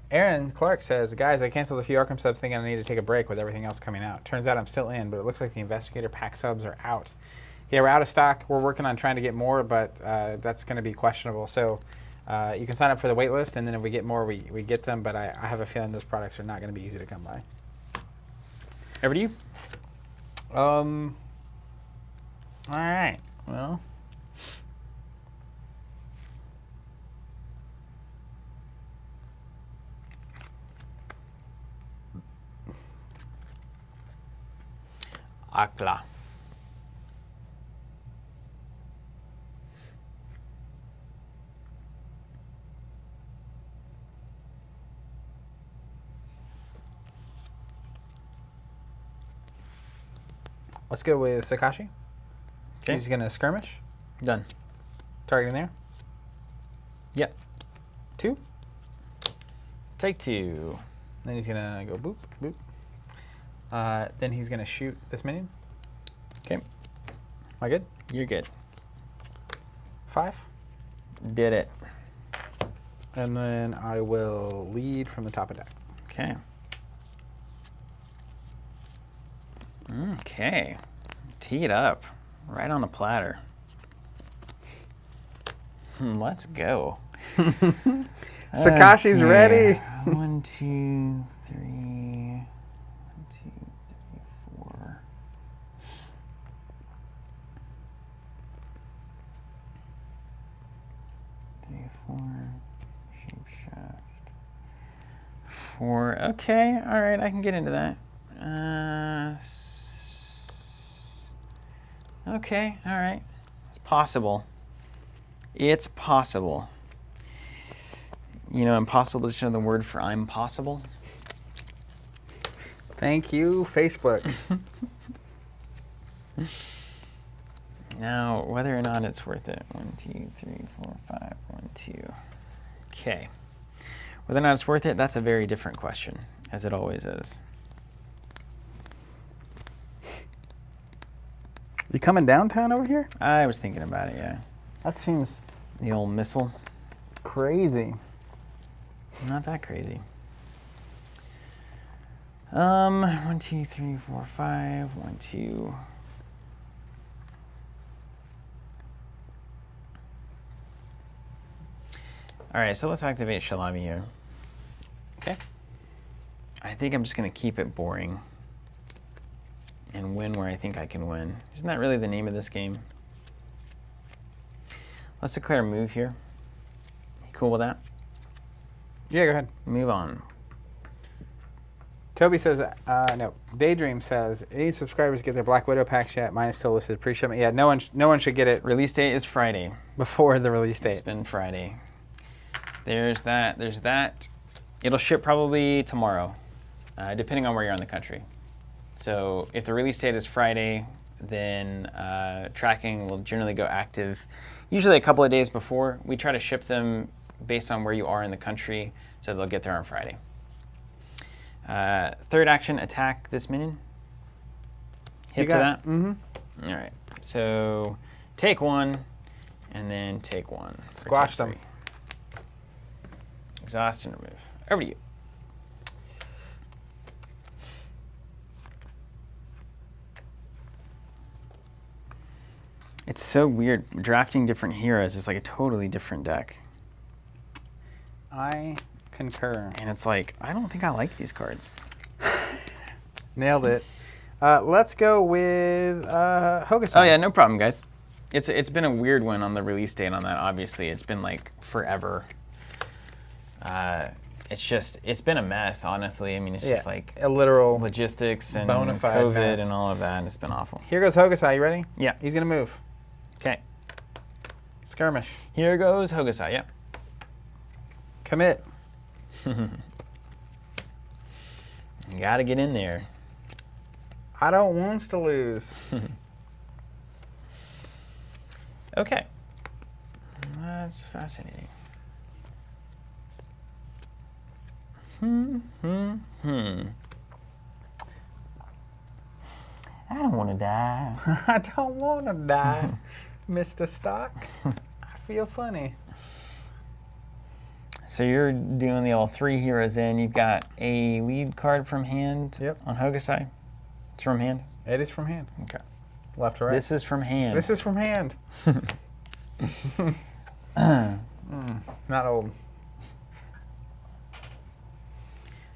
Aaron Clark says, guys, I canceled a few Arkham subs thinking I need to take a break with everything else coming out. Turns out I'm still in, but it looks like the Investigator pack subs are out. Yeah, we're out of stock. We're working on trying to get more, but that's going to be questionable. So you can sign up for the wait list, and then if we get more, we get them. But I have a feeling those products are not going to be easy to come by. Over to you. All right. Well. Aqua. Let's go with Sakashi. Okay. He's going to skirmish. Done. Targeting there. Yep. 2. Take 2. Then he's going to go boop, boop. Then he's going to shoot this minion. Okay. Am I good? You're good. 5. Did it. And then I will lead from the top of deck. Okay. Okay. Tee it up. Right on a platter. Let's go. Sakashi's ready. 1, 2, 3. 1, 2, 3, 4. Three, 4. Shape shaft. 4. Okay. All right. I can get into that. Okay. All right. It's possible. It's possible. You know, impossible is another word for I'm possible. Thank you, Facebook. Now, whether or not it's worth it. 1, 2, 3, 4, 5. 1, 2. Okay. Whether or not it's worth it, that's a very different question, as it always is. You coming downtown over here? I was thinking about it, yeah. That seems The old missile. crazy. Not that crazy. 1, 2, 3, 4, 5. 1, 2. All right, so let's activate Shalabi here. Okay. I think I'm just going to keep it boring and win where I think I can win. Isn't that really the name of this game? Let's declare a move here. You cool with that? Yeah, go ahead. Move on. Toby says, no. Daydream says, any subscribers get their Black Widow packs yet? Mine is still listed pre-shipment. Yeah, no one should get it Release date is Friday. before the release date. It's been Friday. There's that. There's that. It'll ship probably tomorrow, depending on where you're in the country. So if the release date is Friday, then tracking will generally go active usually a couple of days before. We try to ship them based on where you are in the country, so they'll get there on Friday. Third action, attack this minion. Hip to that? Mm-hmm. All right. So take 1, and then take 1. Squash them. Exhaust and remove. Over to you. It's so weird. Drafting different heroes is like a totally different deck. I concur. And it's like, I don't think I like these cards. Nailed it. Let's go with Hokusai. Oh yeah, no problem, guys. It's been a weird one on the release date on that, obviously. It's been like forever. It's been a mess, honestly. I mean, it's just like a literal logistics and bona fide COVID mess. and all of that. It's been awful. Here goes Hokusai. You ready? Yeah. He's going to move. Okay. Skirmish. Here goes Hokusai. Yep. Commit. You gotta get in there. I don't want to lose. Okay. That's fascinating. I don't want to die. I don't want to die, Mr. Stock. I feel funny. So you're doing the all 3 heroes in. You've got a lead card from hand on Hokusai. It's from hand? It is from hand. Okay. Left to right. This is from hand. This is from hand. Not old.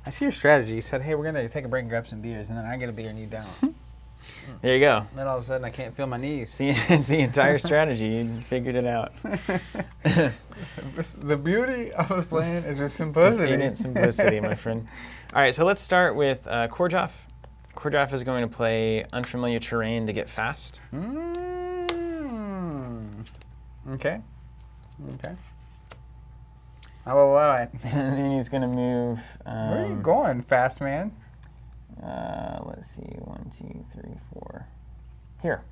I see your strategy. You said, hey, we're going to take a break and grab some beers, and then I get a beer and you don't. There you go. And then all of a sudden, I can't feel my knees. It's the entire strategy. You figured it out. The beauty of the plan is its simplicity. In its simplicity, my friend. All right, so let's start with Korjov. Core Draft is going to play Unfamiliar Terrain to get fast. Okay. Okay. I will allow it. And then he's going to move. Where are you going, fast man? Let's see. 1, 2, 3, 4. Here.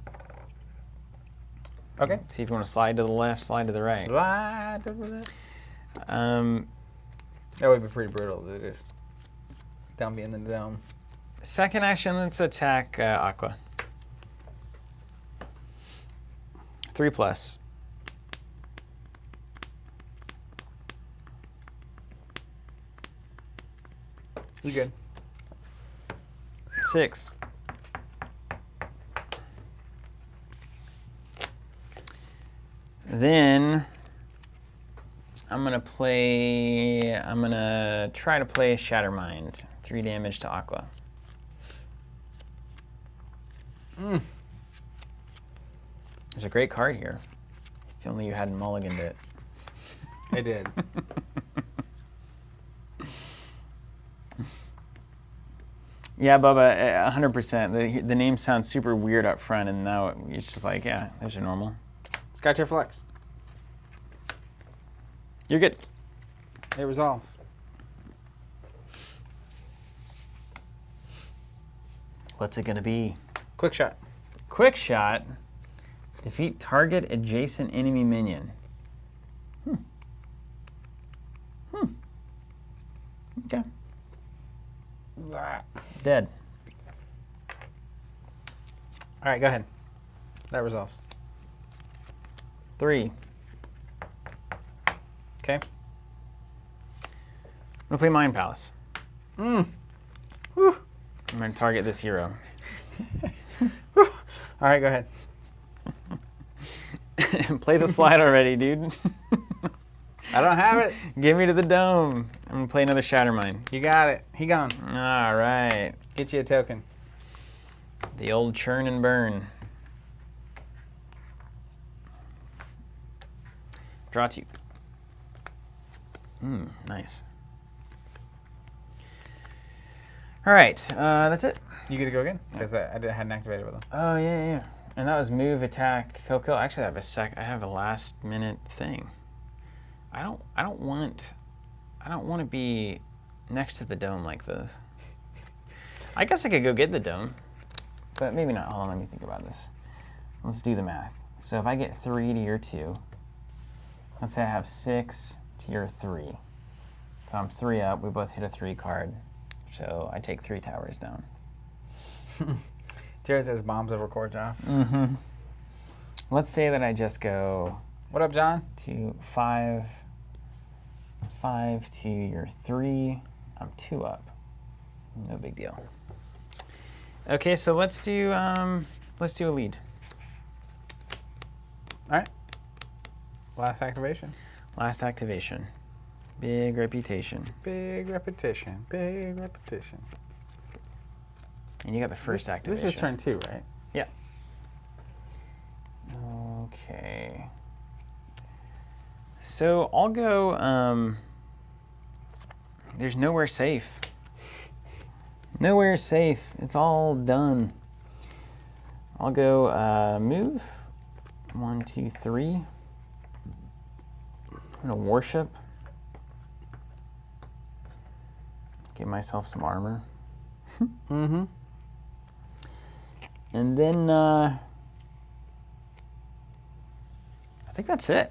Okay. See if you want to slide to the left, slide to the right. Slide to the left. That would be pretty brutal to just down be in the dome. Second action, let's attack Aqua. 3+. You good? 6. Then I'm gonna try to play Shatter Mind. 3 damage to Aqua. There's a great card here. If only you hadn't mulliganed it. I did. Yeah, Bubba, 100%. The name sounds super weird up front, and now it's just like, yeah, there's your normal. Skytear Flex. You're good. It resolves. What's it gonna be? Quick shot. Quick shot. Defeat target adjacent enemy minion. Okay. Dead. All right, go ahead. That resolves. 3. Okay. I'm gonna play Mind Palace. Whew. I'm gonna target this hero. All right, go ahead. Play the slide already, dude. I don't have it. Get me to the dome. I'm gonna play another Shatter Mine. You got it. He gone. All right. Get you a token. The old churn and burn. Draw 2. Nice. All right, that's it. You get to go again? Because I hadn't activated with him. Oh yeah. And that was move, attack, kill. Actually, I have a last minute thing. I don't want to be next to the dome like this. I guess I could go get the dome, but maybe not. Hold on, let me think about this. Let's do the math. So if I get 3 to your 2, let's say I have 6 to your 3. So I'm 3 up. We both hit a 3 card. So I take 3 towers down. Jared says bombs over core job. Let's say that I just go. What up, John? To 5 to your 3. I'm 2 up. No big deal. Okay, so let's do a lead. All right. Last activation. Last activation. Big reputation. Big repetition. Big repetition. And you got the first activation. This is turn 2, right? Yeah. Okay. So I'll go, there's nowhere safe. Nowhere safe. It's all done. I'll go move. 1, 2, 3. I'm gonna worship. Give myself some armor. And then I think that's it.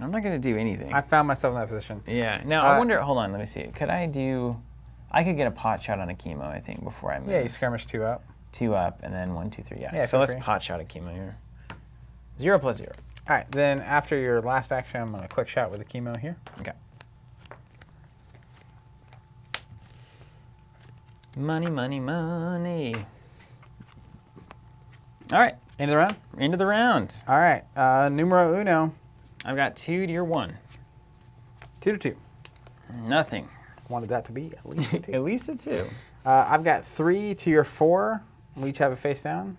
I'm not gonna do anything. I found myself in that position. Yeah. Now I wonder. Hold on. Let me see. Could I do? I could get a pot shot on a chemo. I think before I move. Yeah, you skirmish 2 up. 2 up and then 1, 2, 3. Yeah. Yeah, So feel let's free. pot shot a chemo here. 0 + 0. All right, then after your last action, I'm gonna quick shot with the chemo here. Okay. Money, money, money. All right. End of the round. End of the round. All right, numero uno. I've got 2 to your 1. 2 to 2. Nothing. Wanted that to be at least a 2. At least a 2. I've got 3 to your 4. We each have a face down.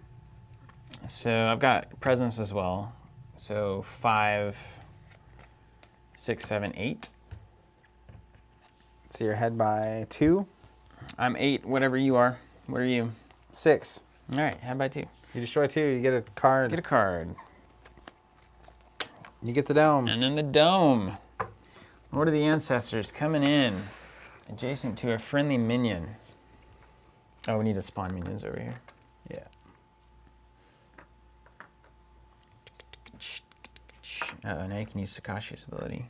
So I've got presence as well. So 5, 6, 7, 8. So you're ahead by 2. I'm 8, whatever you are. What are you? 6. All right, how about 2? You destroy 2, you get a card. Get a card. You get the dome. And then the dome. Lord of the Ancestors coming in, adjacent to a friendly minion. Oh, we need to spawn minions over here. Yeah. Uh-oh, now you can use Sakashi's ability.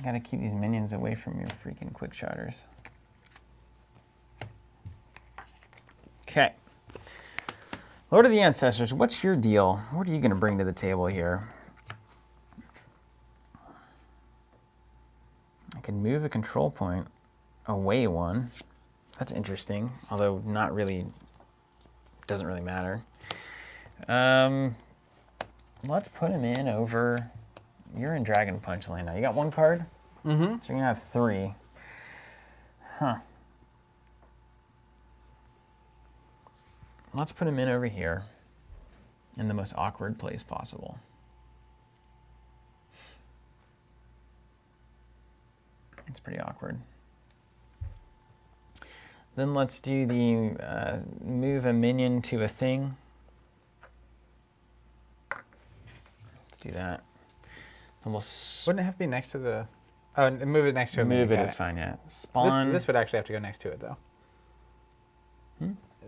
Gotta keep these minions away from your freaking quick shotters. Okay. Lord of the Ancestors, what's your deal? What are you gonna bring to the table here? I can move a control point away 1. That's interesting, although not really, doesn't really matter. Let's put him in over, you're in Dragon Punch lane now. You got 1 card? Mm-hmm. So you're gonna have 3. Huh. Let's put him in over here in the most awkward place possible. It's pretty awkward. Then let's do the move a minion to a thing. Let's do that. Then we'll Wouldn't it have to be next to the... Oh, move it next to a move minion. it is fine, yeah. Spawn. This would actually have to go next to it, though.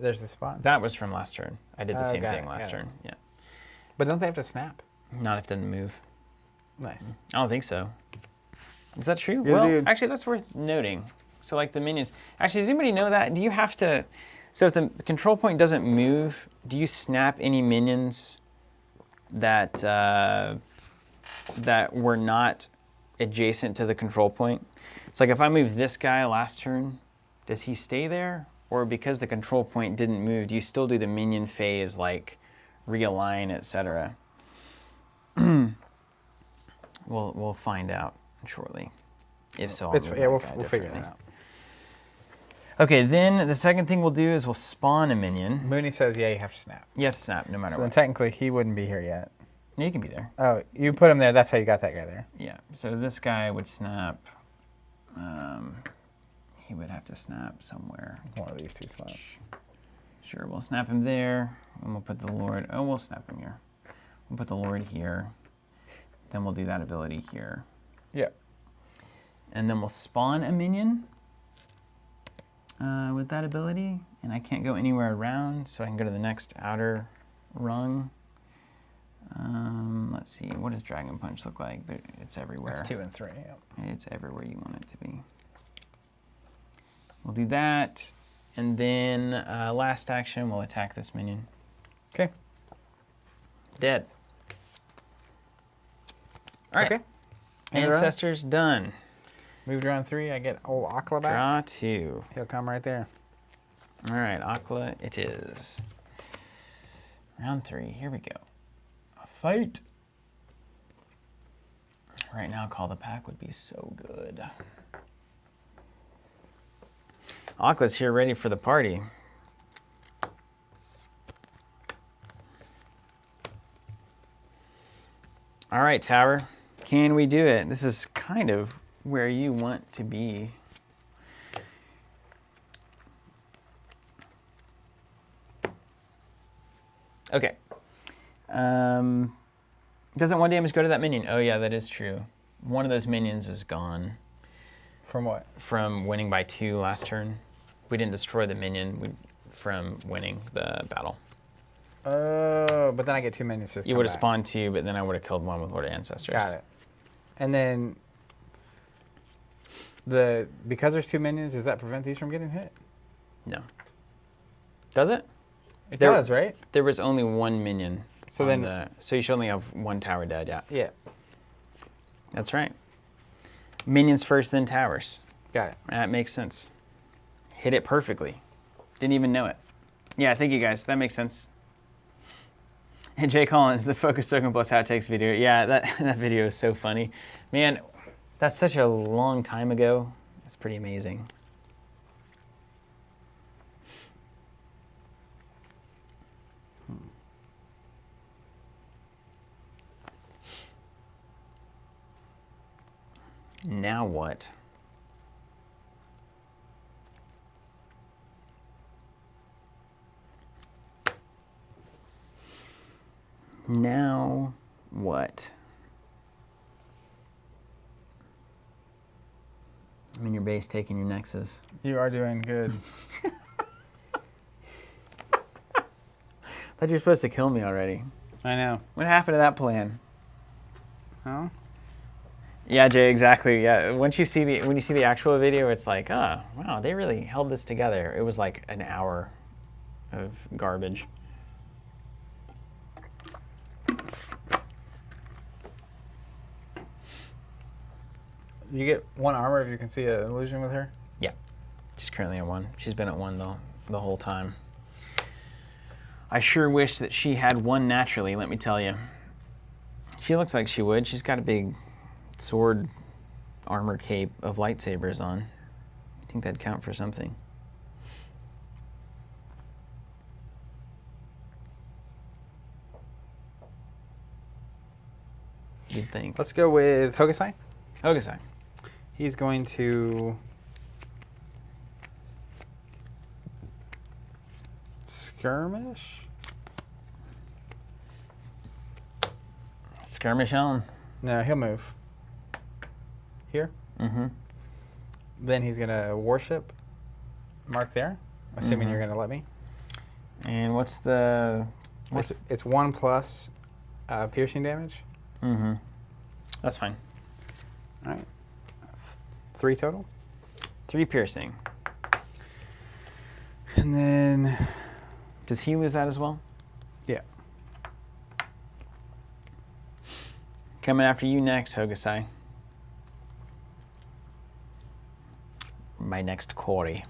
There's the spawn. That was from last turn. I did the same got thing it, last got it. turn. Yeah. But don't they have to snap? Not if it doesn't move. Nice. I don't think so. Is that true? You're the Well, dude. actually, that's worth noting. So, like the minions. Actually, does anybody know that? Do you have to? So, if the control point doesn't move, do you snap any minions that that were not adjacent to the control point? It's like if I move this guy last turn, does he stay there? Or because the control point didn't move, do you still do the minion phase, like realign, etc.? We'll find out shortly. If so, I'll move Yeah, we'll that guy figure it differently. out. Okay, then the second thing we'll do is we'll spawn a minion. Mooney says, yeah, you have to snap. You have to snap no matter So then what. technically he wouldn't be here yet. Yeah, you can be there. Oh, you put him there. That's how you got that guy there. Yeah, so this guy would snap. He would have to snap somewhere. One of these 2 spots. Sure, we'll snap him there, and we'll put the Lord. Oh, we'll snap him here. We'll put the Lord here. Then we'll do that ability here. Yeah. And then we'll spawn a minion with that ability. And I can't go anywhere around, so I can go to the next outer rung. Let's see, what does Dragon Punch look like? It's everywhere. It's 2 and 3. Yeah. It's everywhere you want it to be. We'll do that. And then last action, we'll attack this minion. Okay. Dead. All right. Okay. Ancestors done. Moved around 3. I get old Aqua back. Draw 2. He'll come right there. All right, Aqua it is. Round 3, here we go. A fight. Right now, Call the Pack would be so good. Aqua's here ready for the party. All right, Tower. Can we do it? This is kind of where you want to be. Okay. Doesn't 1 damage go to that minion? Oh yeah, that is true. One of those minions is gone. From what? From winning by 2 last turn. We didn't destroy the minion from winning the battle. Oh, but then I get 2 minions to You would have spawned 2, but then I would have killed 1 with Lord of Ancestors. Got it. And then because there's 2 minions, does that prevent these from getting hit? No. Does it? It does, right? There was only 1 minion. So then, so you should only have 1 tower dead, yeah. yeah, That's right. Minions first, then towers. got it. That makes sense. Hit it perfectly. Didn't even know it. Yeah, thank you guys. That makes sense. And Jay Collins, the Focus Token plus Outtakes video. Yeah, that video is so funny. Man, that's such a long time ago. It's pretty amazing. Now what? Now what? I'm in your base taking your nexus. You are doing good. Thought you were supposed to kill me already. I know. What happened to that plan? Oh? Yeah, Jay, exactly. Yeah, when you see the actual video, it's like, oh, wow, they really held this together. It was like an hour of garbage. You get 1 armor if you can see an illusion with her? Yeah, she's currently at 1. She's been at 1 the whole time. I sure wish that she had 1 naturally, let me tell you. She looks like she would. She's got a big sword armor cape of lightsabers on. I think that'd count for something. You'd think. Let's go with Hokusai. Hokusai. He's going to skirmish. Skirmish on. No, he'll move. Here. Mm-hmm. Then he's gonna warship. Mark there. Assuming you're gonna let me. And what's the? It's 1 plus piercing damage. Mm-hmm. That's fine. All right. 3 total. 3 piercing. And then, Does he lose that as well? yeah. Coming after you next, Hokusai. My next Corey.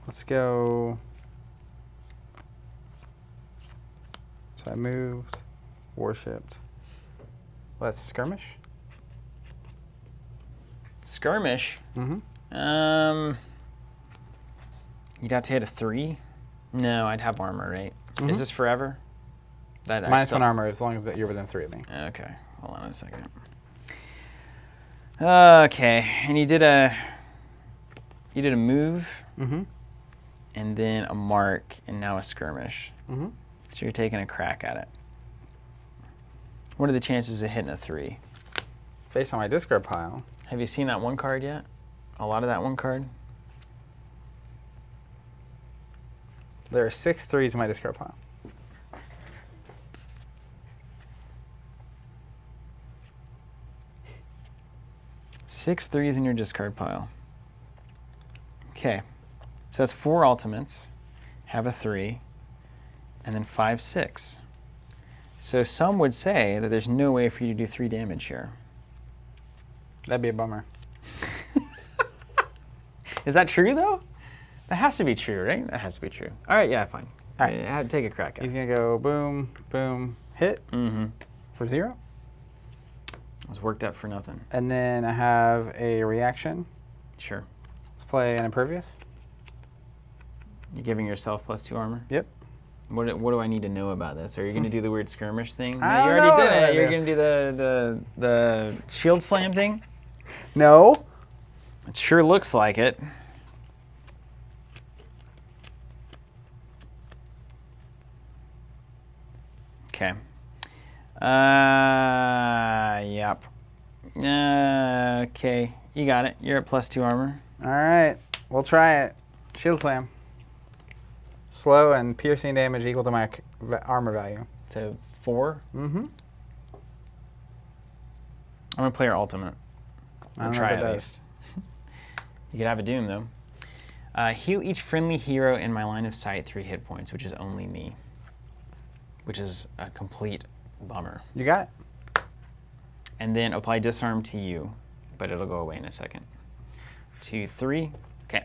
Let's go. So I moved, worshipped. Let's skirmish. Skirmish? Mm-hmm. You'd have to hit a 3? No, I'd have armor, right? Mhm. Is this forever? That I Minus still- 1 armor as long as that you're within 3 of me. Okay, hold on a second. Okay, and you did a move, Mm-hmm. and then a mark, and now a skirmish. Mm-hmm. So you're taking a crack at it. What are the chances of hitting a 3? Based on my discard pile. Have you seen that 1 card yet? A lot of that 1 card? There are 6 3s in my discard pile. Six 3s in your discard pile. Okay, so that's 4 ultimates, have a 3, and then 5 6. So some would say that there's no way for you to do 3 damage here. That'd be a bummer. Is that true though? That has to be true, right? That has to be true. All right, yeah, fine. All right. Yeah, take a crack at He's it. gonna go boom, boom, hit Mm-hmm. for 0. It was worked up for nothing. And then I have a reaction. Sure. Let's play an impervious. You're giving yourself +2 armor? Yep. What do I need to know about this? Are you going to do the weird skirmish thing? I You don't already know did what I it. You're do. going to do the shield slam thing? No. It sure looks like it. Okay. Yep. Okay, you got it. You're at +2 armor. All right. We'll try it. Shield slam. Slow and piercing damage equal to my armor value. So 4. Mm-hmm. I'm gonna play your ultimate. I don't know Try what at that least. You could have a doom though. Heal each friendly hero in my line of sight 3 hit points, which is only me. Which is a complete bummer. You got it. And then apply disarm to you, but it'll go away in a second. 2, 3. Okay.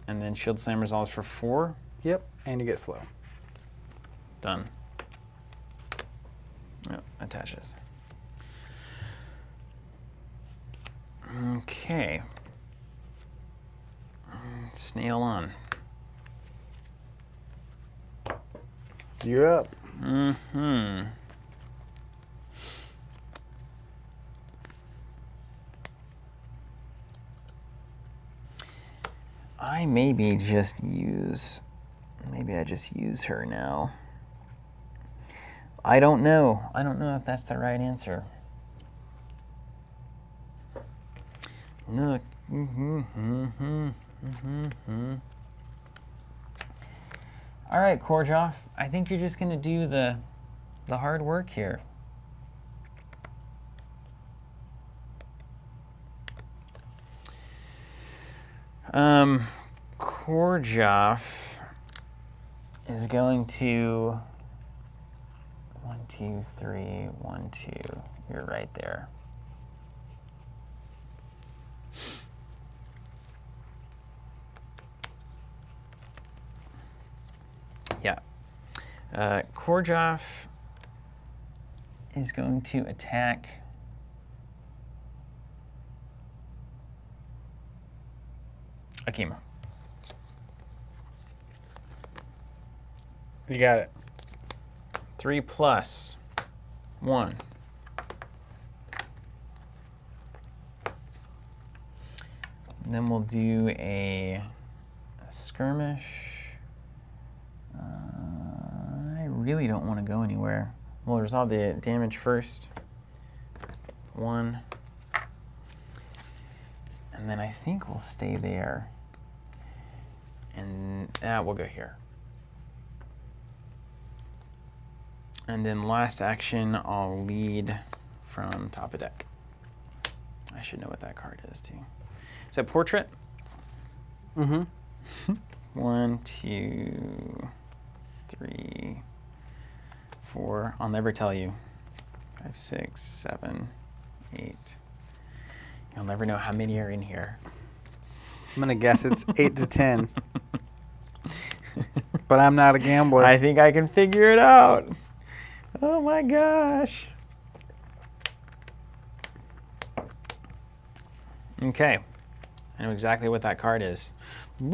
And then shield slam resolves for 4. Yep. And you get slow. Done. Oh, attaches. Okay. Snail on. You're up. Mm-hmm. I maybe just use Maybe I just use her now. I don't know. I don't know if that's the right answer. No. All right, Korjoff. I think you're just gonna do the hard work here. Korjoff is going to 1, 2, 3, 1, 2. You're right there. Yeah. Korjoff is going to attack Akima. You got it. 3 plus 1. And then we'll do a skirmish. I really don't want to go anywhere. We'll resolve the damage first. 1. And then I think we'll stay there. And we'll go here. And then last action, I'll lead from top of deck. I should know what that card is too. Is that Portrait? Mm-hmm. 1, 2, 3, 4. I'll never tell you. 5, 6, 7, 8. You'll never know how many are in here. I'm gonna guess it's 8 to 10. But I'm not a gambler. I think I can figure it out. Oh my gosh. Okay. I know exactly what that card is. Yeah.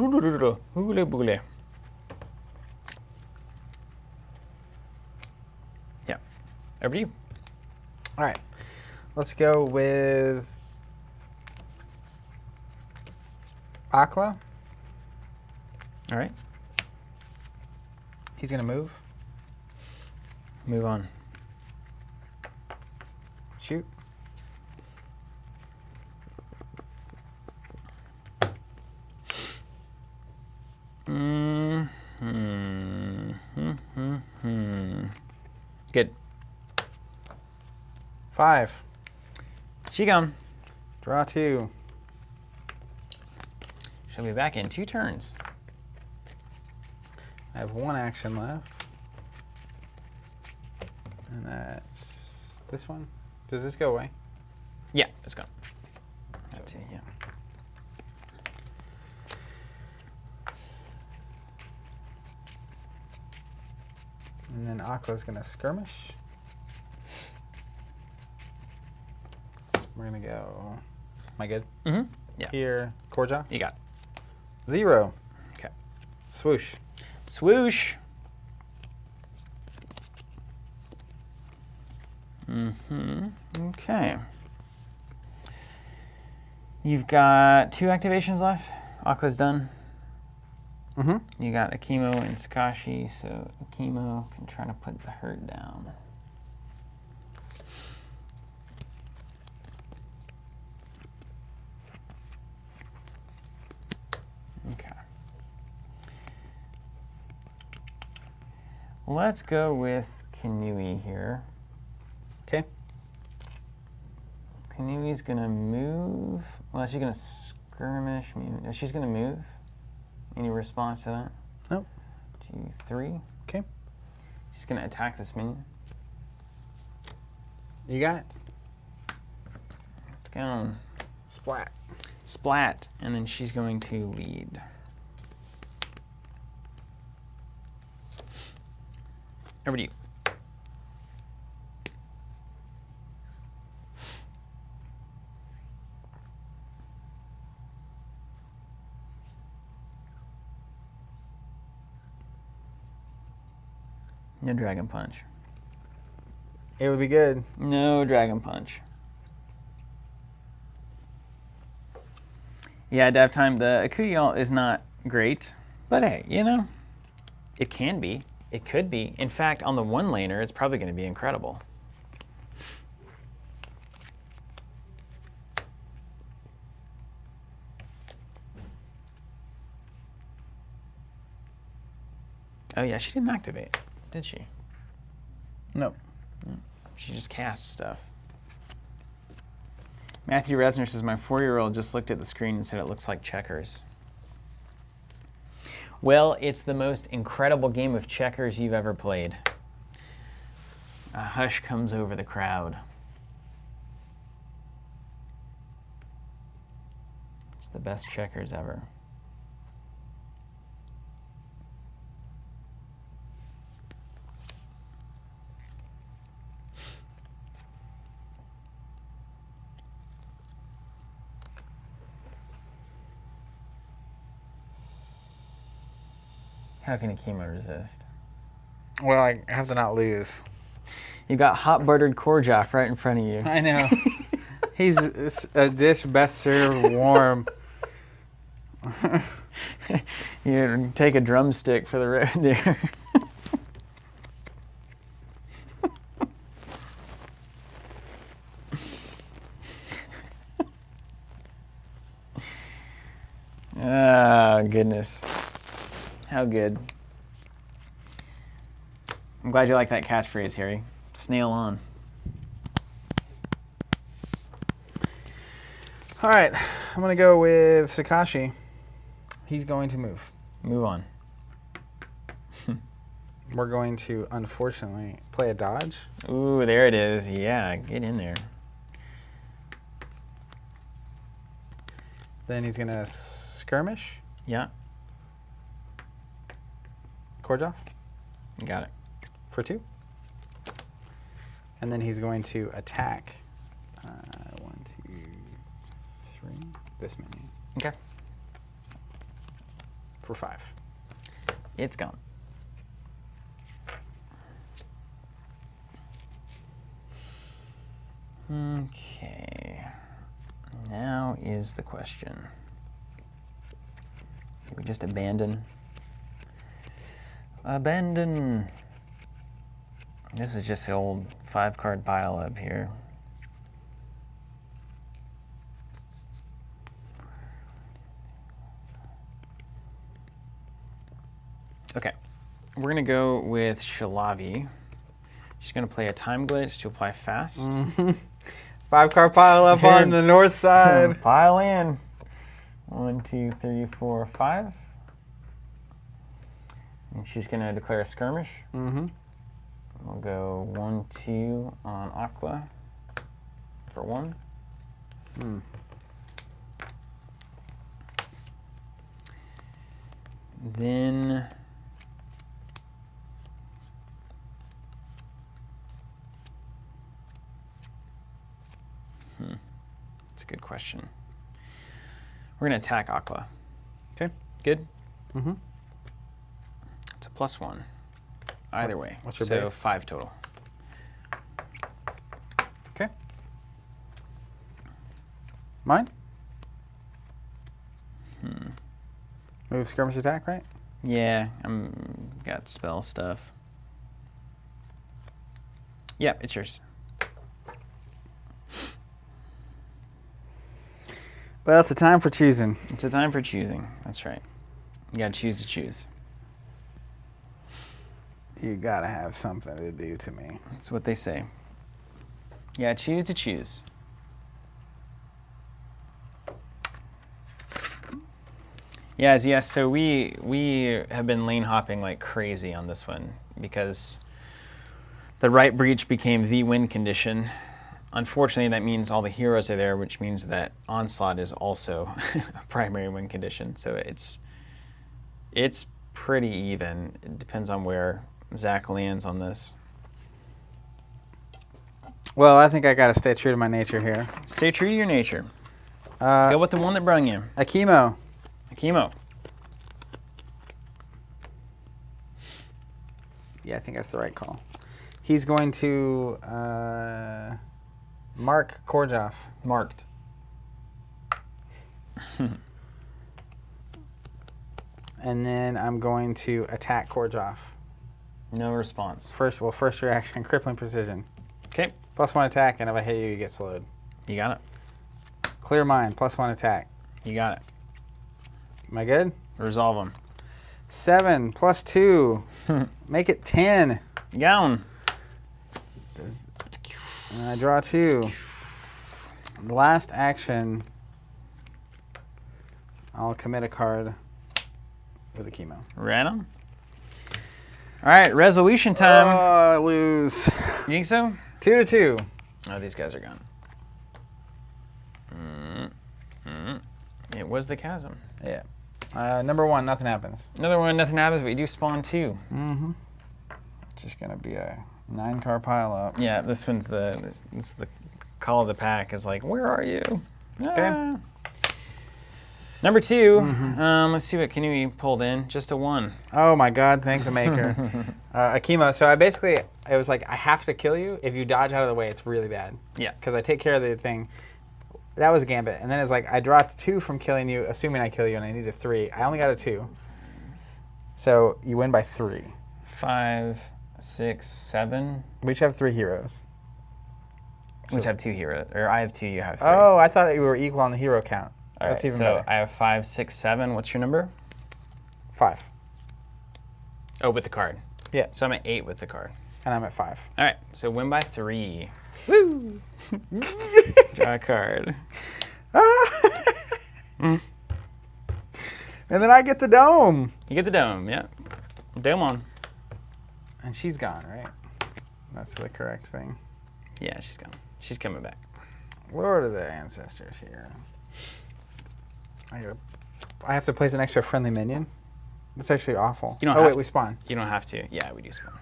Over to you. All right. Let's go with Aqua. All right. He's gonna move. Move on. Shoot. Good. 5. She gone. Draw 2. She'll be back in 2 turns. I have 1 action left. And that's this one. Does this go away? Yeah, it's gone. That's it, yeah. And then Aqua's gonna skirmish. We're gonna go. Am I good? Mm-hmm. Yeah. Here, Korja. You got it. 0. Okay. Swoosh. Swoosh. Mm-hmm. Okay. You've got 2 activations left. Aqua's done. Mm-hmm. You got Akimo and Sakashi, so Akimo can try to put the hurt down. Okay. Let's go with Kinui here. Okay. Kinui's gonna move. Well, she's gonna skirmish. I mean, she's gonna move. Any response to that? Nope. 2, 3. Okay. She's gonna attack this minion. You got it. Let's go. Splat. Splat, and then she's going to lead. Over to you. No Dragon Punch. It would be good. No Dragon Punch. Yeah, Dev Time, the Akuyal is not great, but hey, you know, It can be. It could be. In fact, on the one laner, it's probably going to be incredible. Oh yeah, she didn't activate, did she? Nope. She just casts stuff. Matthew Resner says, my 4-year-old just looked at the screen and said it looks like checkers. Well, it's the most incredible game of checkers you've ever played. A hush comes over the crowd. It's the best checkers ever. How can a chemo resist? Well, I have to not lose. You got hot buttered Korjoff right in front of you. I know. He's a dish best served warm. You take a drumstick for the road there. Oh, goodness. How good. I'm glad you like that catchphrase, Harry. Snail on. All right, I'm going to go with Sakashi. He's going to move. Move on. We're going to, unfortunately, play a dodge. Ooh, there it is. Yeah, get in there. Then he's going to skirmish. Yeah, Korjoff got it. for 2. And then he's going to attack. 1, 2, 3. This many. Okay. For 5. It's gone. Okay. Now is the question. Do we just abandon? Abandon. This is just an old 5-card pile up here. Okay, we're gonna go with Shalavi. She's gonna play a time glitch to apply fast. 5-card pile up on the north side. Pile in. 1, 2, 3, 4, 5. And she's gonna declare a skirmish. Mm-hmm. We'll go 1, 2 on Aqua for 1. Then that's a good question. We're gonna attack Aqua. Okay. Good? Mm-hmm. It's a +1. Either way. What's your so base? 5 total. Okay. Mine? Move, skirmish, attack, right? Yeah, I'm got spell stuff. Yeah, it's yours. Well, it's a time for choosing. It's a time for choosing. That's right. You gotta choose to choose. You gotta have something to do to me. That's what they say. Yeah, choose to choose. Yes. So we have been lane hopping like crazy on this one because the right breach became the win condition. Unfortunately, that means all the heroes are there, which means that onslaught is also a primary win condition. So it's pretty even. It depends on where Zach lands on this. Well, I think I gotta stay true to my nature here. Stay true to your nature. Go with the one that brung you. A chemo. Chemo. Yeah, I think that's the right call. He's going to mark Korjoff. Marked. And then I'm going to attack Korjov. No response. First reaction, crippling precision. Okay. +1 attack, and if I hit you, you get slowed. You got it. Clear mind, +1 attack. You got it. Am I good? Resolve them. 7 +2. Make it 10. You got 'em. And I draw 2. The last action, I'll commit a card with a chemo. Right on. All right, resolution time. Oh, I lose. You think so? 2-2. Oh, these guys are gone. It was the chasm. Yeah. Number 1, nothing happens. Another one, nothing happens, but you do spawn 2. Mm-hmm. Just gonna be a 9-card pile up. Yeah, this one's the call of the pack is like, where are you? Okay. Ah. Number 2, let's see what Kanui pulled in. Just a 1. Oh my God! Thank the maker. A chemo. So it was like I have to kill you. If you dodge out of the way, it's really bad. Yeah. Because I take care of the thing. That was a gambit, and then it's like I draw 2 from killing you, assuming I kill you, and I need a 3. I only got a 2. So you win by 3. 5, 6, 7. We each have 3 heroes. Which have 2 heroes, or I have 2, you have 3. Oh, I thought we were equal on the hero count. All That's right, even so better. I have 5, 6, 7. What's your number? 5. Oh, with the card. Yeah. So I'm at 8 with the card. And I'm at 5. All right, so win by 3. Woo! Draw a card. And then I get the dome. You get the dome, yeah. Dome on. And she's gone, right? That's the correct thing. Yeah, she's gone. She's coming back. Lord of the ancestors here. I have to place an extra friendly minion? That's actually awful. You don't oh, have wait, we spawn. You don't have to. Yeah, we do spawn.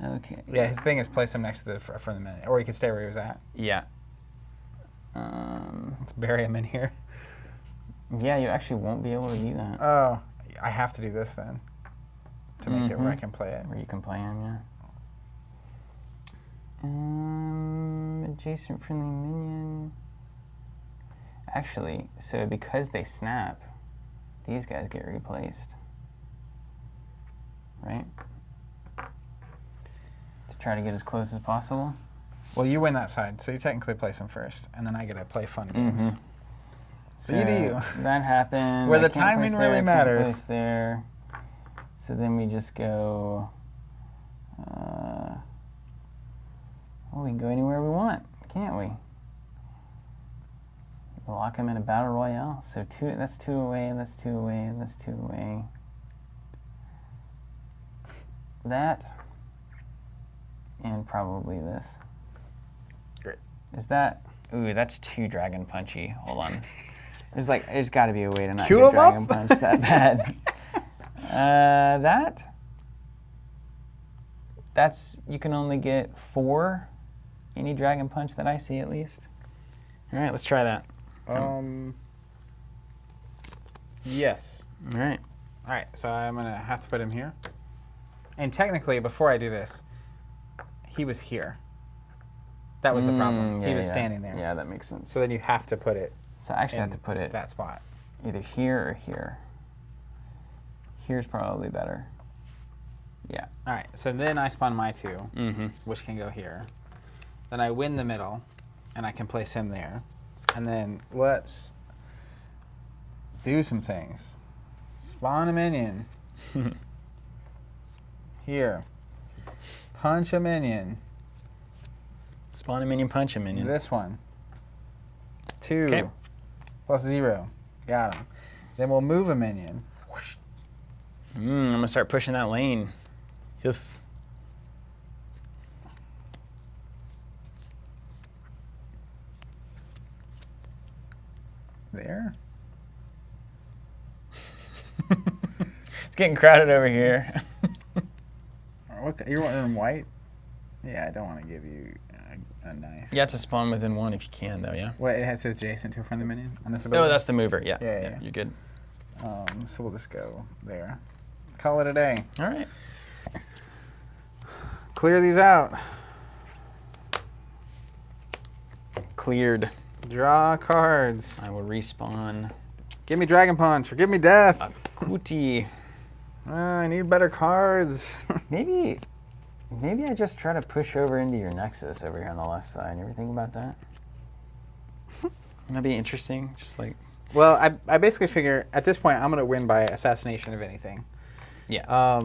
Okay. Yeah, his thing is place him next to the friendly minion. Or he can stay where he was at. Yeah. Let's bury him in here. Yeah, you actually won't be able to do that. Oh, I have to do this then. To make it where I can play it. Where you can play him, yeah. Adjacent friendly minion. Actually, so because they snap, these guys get replaced. Right? To try to get as close as possible. Well, you win that side, so you technically place him first, and then I get to play fun games. So you do you. That happened. Where I the can't timing place really there, I can't matters. place there. So then we just go. Well, we can go anywhere we want, can't we? Lock him in a battle royale. So that's 2 away, and that's 2 away, and that's 2 away. That, and probably this. Great. Is that? Ooh, that's 2 dragon punchy. Hold on. There's got to be a way to not Queue get 'em dragon up? punch that bad. That's you can only get 4. Any dragon punch that I see, at least. All right, let's try that. Yes. All right. All right, so I'm going to have to put him here. And technically, before I do this, he was here. That was the problem. He was standing there. Yeah, that makes sense. So then you have to put it So I actually in have to put it that spot. either here or here. Here's probably better. Yeah. All right, so then I spawn my 2, Mm-hmm. which can go here. Then I win the middle, and I can place him there. And then let's do some things. Spawn a minion. Here. Punch a minion. Spawn a minion, punch a minion. This one. 2 Okay. +0. Got him. Then we'll move a minion. I'm gonna start pushing that lane. Yes. There. It's getting crowded over here. What, you want him white? Yeah, I don't want to give you a nice. You have to spawn within 1 if you can, though. Yeah. What, it says adjacent to a friendly minion on this Oh, ability? that's the mover. Yeah. Yeah. You're good. So we'll just go there. Call it a day. All right. Clear these out. Cleared. Draw cards. I will respawn Give me Dragon Punch or give me Death. Kuti. I need better cards. Maybe I just try to push over into your Nexus over here on the left side. You ever think about that? That'd be interesting. Just like. Well, I basically figure at this point I'm going to win by assassination of anything. Yeah.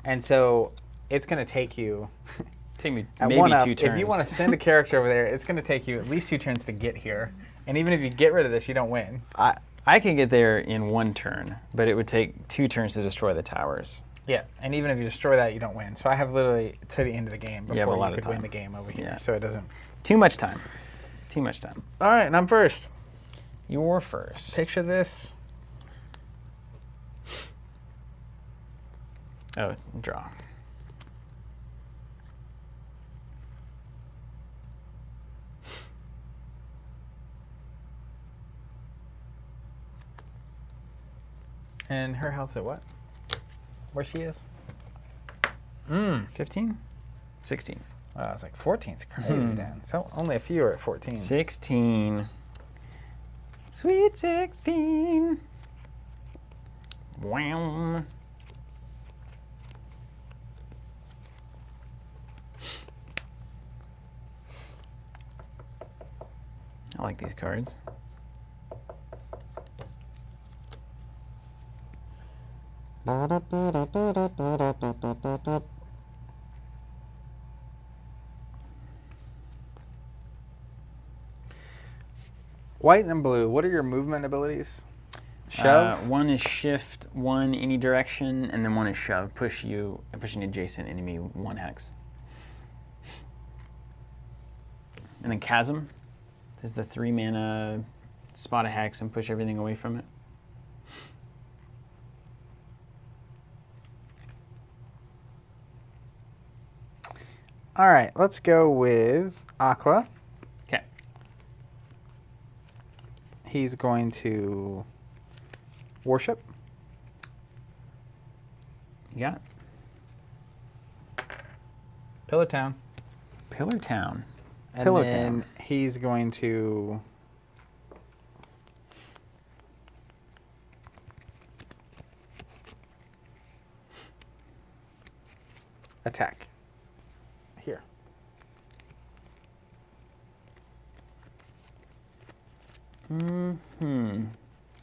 And so it's going to take you. Take me at maybe 2 turns. If you want to send a character over there, it's going to take you at least 2 turns to get here. And even if you get rid of this, you don't win. I can get there in 1 turn, but it would take 2 turns to destroy the towers. Yeah, and even if you destroy that, you don't win. So I have literally to the end of the game before you could win the game over here. Yeah. So it doesn't. Too much time. Too much time. All right, and I'm first. You're first. Picture this. Oh, draw. And her health's at what? Where she is? 15? 16. I was like, 14's crazy, Dan. So only a few are at 14. 16. Sweet 16. Wow. I like these cards. White and blue, what are your movement abilities? Shove? 1 is shift, 1 any direction, and then 1 is shove. Push an adjacent enemy 1 hex. And then chasm. There's the 3 mana spot a hex and push everything away from it. All right, let's go with Aqua. Okay. He's going to worship. You got it. Pillar Town. Pillar Town. And Pillar then Town. he's going to attack. Here.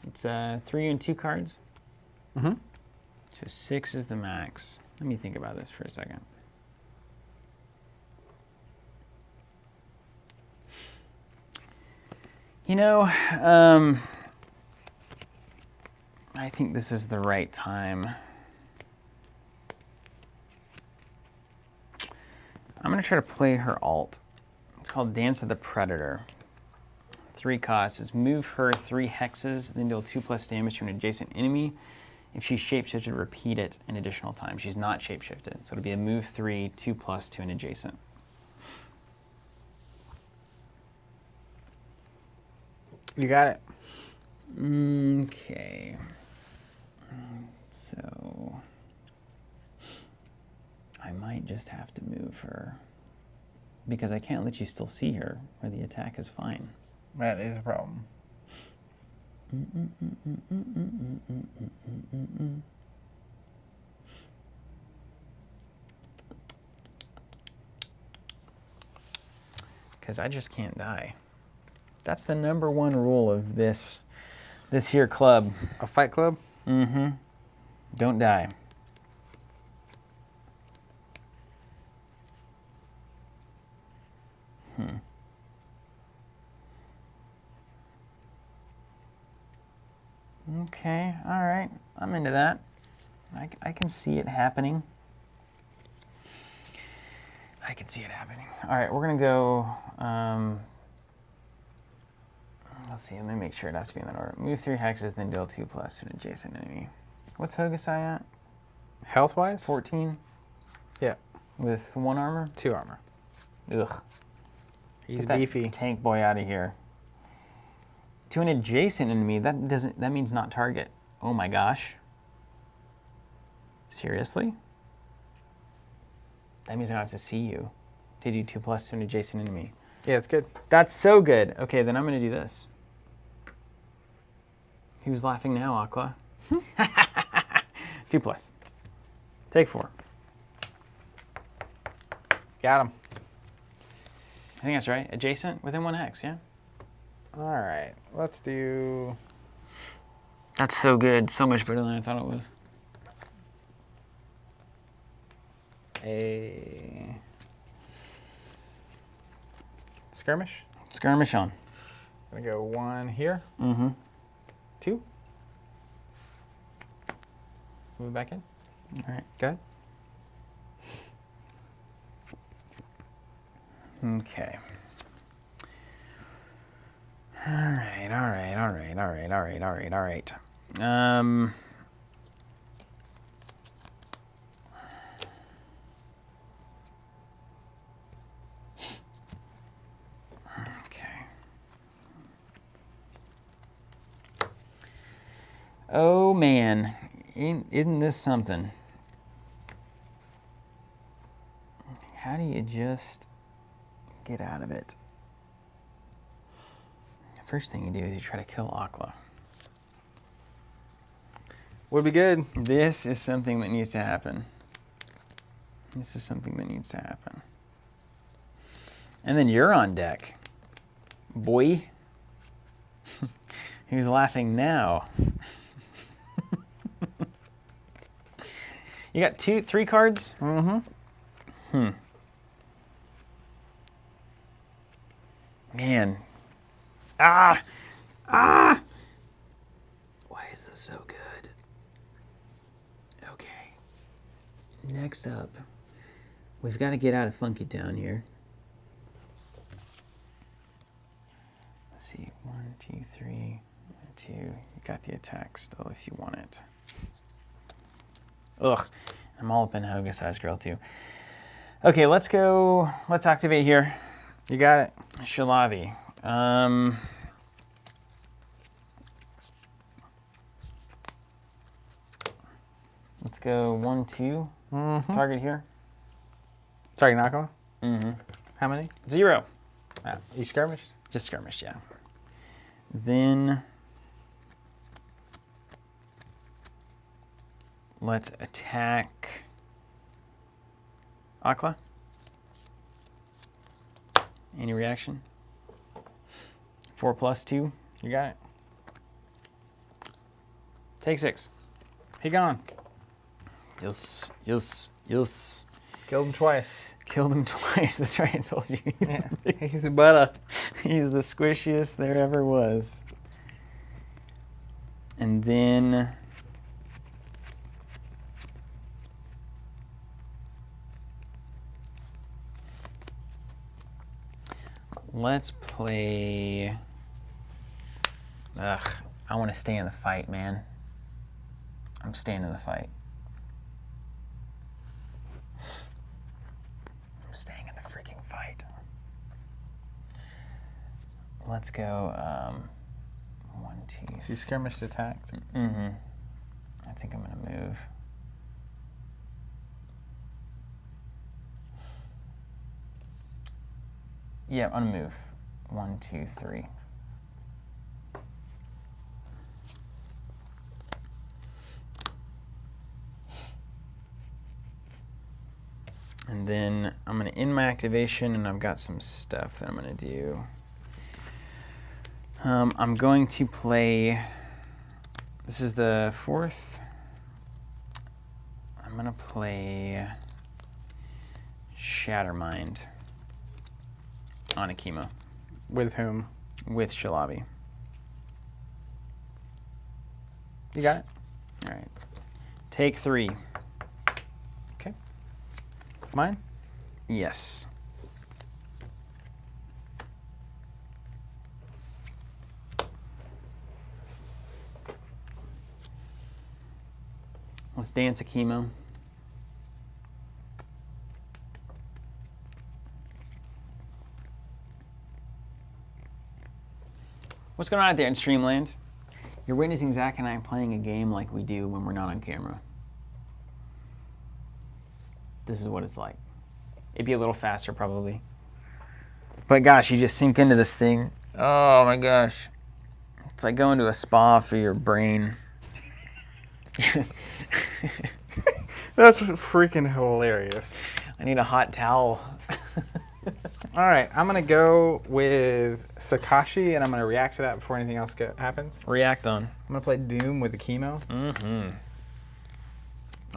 It's 3 and 2 cards. Mm-hmm. So 6 is the max. Let me think about this for a second. You know, I think this is the right time. I'm going to try to play her alt. It's called Dance of the Predator. 3 costs is move her 3 hexes, then deal 2+ damage to an adjacent enemy. If she's shapeshifted, repeat it an additional time. She's not shapeshifted, so it'll be a move 3, 2+ to an adjacent. You got it. Okay. So I might just have to move her because I can't let you still see her where the attack is fine. That is a problem. Because I just can't die. That's the #1 rule of this here club. A fight club? Mm-hmm. Don't die. Okay, all right. I'm into that. I can see it happening. I can see it happening. All right, we're going to go... let's see, let me make sure it has to be in that order. Move 3 hexes, then deal 2+ to an adjacent enemy. What's Hokusai at? Health-wise? 14? Yeah. With 1 armor? 2 armor. Ugh. He's Get that beefy. tank boy out of here. To an adjacent enemy, that means not target. Oh my gosh. Seriously? That means I don't have to see you to do 2+ to an adjacent enemy. Yeah, it's good. That's so good. Okay, then I'm going to do this. Who's laughing now, Aqua? 2+. Take 4. Got him. I think that's right. Adjacent within 1 hex, yeah? All right, let's do... That's so good. So much better than I thought it was. a skirmish. Skirmish on. Gonna go 1 here. Mm-hmm. 2. Move back in. All right. Go ahead. Okay. All right. Okay. Oh man, isn't this something? How do you just get out of it? First thing you do is you try to kill Aqua. Would be good. This is something that needs to happen. This is something that needs to happen. And then you're on deck, boy. Who's laughing now? You got 3 cards? Mm-hmm. Man. Ah! Why is this so good? Okay. Next up, we've got to get out of Funky Town here. Let's see. 1, 2, 3, 2. You got the attack still if you want it. Ugh. I'm all up in Hoga Size Grill too. Okay, let's go. Let's activate here. You got it. Shalavi. Let's go 1, 2. Mm-hmm. Target here. Target Aqua? Mm-hmm. How many? 0. Ah, you skirmished? Just skirmish, yeah. Then let's attack Aqua. Any reaction? 4+2. You got it. Take 6. He gone. Yes. Killed him twice. Killed him twice. That's right. I told you. Yeah. He's a butter. He's the squishiest there ever was. And then let's play. Ugh, I want to stay in the fight, man. I'm staying in the fight. I'm staying in the freaking fight. Let's go 1, 2. So you skirmished attacked. Mm-hmm. I think I'm gonna move. Yeah, I'm gonna move. 1, 2, 3. And then I'm gonna end my activation, and I've got some stuff that I'm gonna do. I'm going to play. This is the 4th. I'm gonna play Shattermind on Akima. With whom? With Shalavi. You got it. All right. Take 3. Okay. Mine? Yes. Let's dance a chemo. What's going on out there in Streamland? You're witnessing Zach and I playing a game like we do when we're not on camera. This is what it's like. It'd be a little faster probably. But gosh, you just sink into this thing. Oh my gosh. It's like going to a spa for your brain. That's freaking hilarious. I need a hot towel. All right, I'm going to go with Sakashi, and I'm going to react to that before anything else happens. React on. I'm going to play Doom with the chemo. Mm-hmm.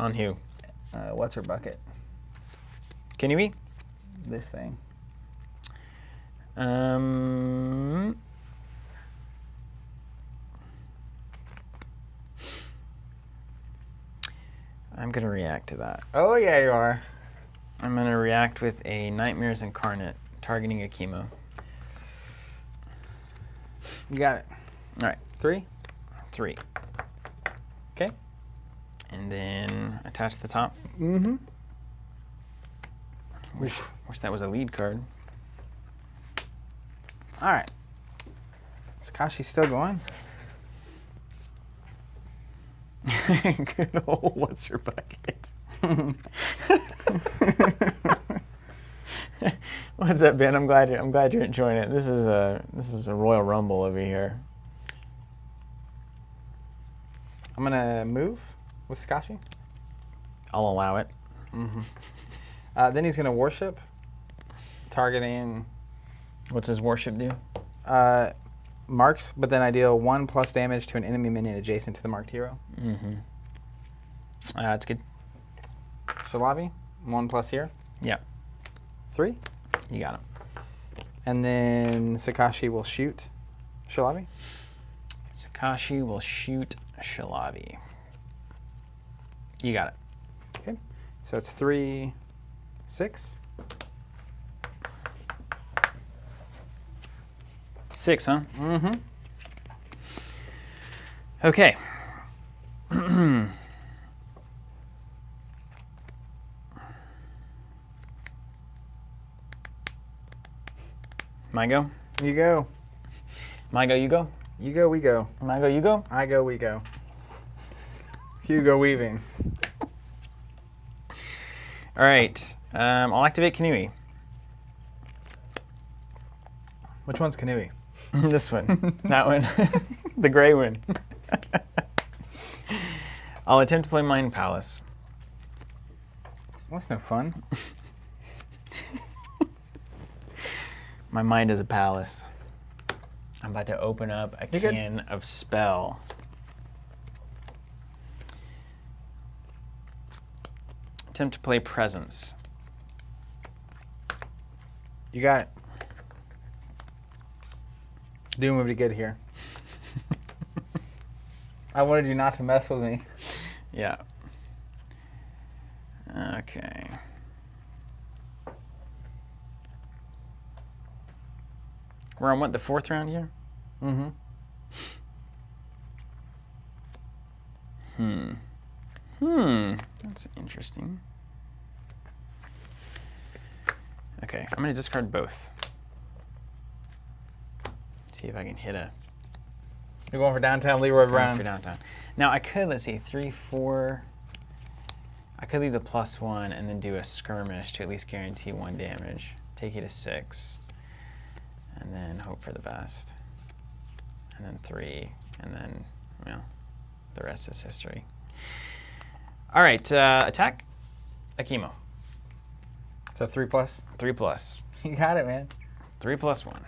On who? What's her bucket? Can you eat? This thing. I'm going to react to that. Oh, yeah, you are. I'm going to react with a Nightmares Incarnate, targeting a chemo. You got it. All right. 3. 3. Okay. And then attach the top. Mm-hmm. Wish that was a lead card. All right. Sakashi's still going. Good old what's her bucket? What's up, Ben? I'm glad you're enjoying it. This is a Royal Rumble over here. I'm gonna move with Sakashi. I'll allow it. Mm-hmm. Then he's gonna worship, targeting. What's his worship do? Marks, but then I deal 1+ damage to an enemy minion adjacent to the marked hero. Mm-hmm. That's good. Shalavi, 1+ here. Yeah. 3. You got him. And then Sakashi will shoot Shalavi. Sakashi will shoot Shalavi. You got it. Okay. So it's 3, 6. 6, huh? Mm-hmm. Okay. My go? You go. My go, you go? You go, we go. My go, you go? I go, we go. Hugo weaving. All right. I'll activate Kanui. Which one's Kanui? This one. That one. The gray one. I'll attempt to play Mind Palace. That's no fun. My mind is a palace. I'm about to open up a can of spell. Attempt to play Presence. You got it. Doom would be good here. I wanted you not to mess with me. Yeah. Okay. We're on what, the 4th round here? Mm-hmm. That's interesting. Okay, I'm gonna discard both. See if I can hit a. You're going for downtown Leroy Brown. For downtown. Now I could, let's see, 3, 4. I could leave the +1 and then do a skirmish to at least guarantee 1 damage. Take you to 6. And then hope for the best. And then 3. And then, well, the rest is history. All right, attack. Akimo. So 3+. 3+. You got it, man. 3+1.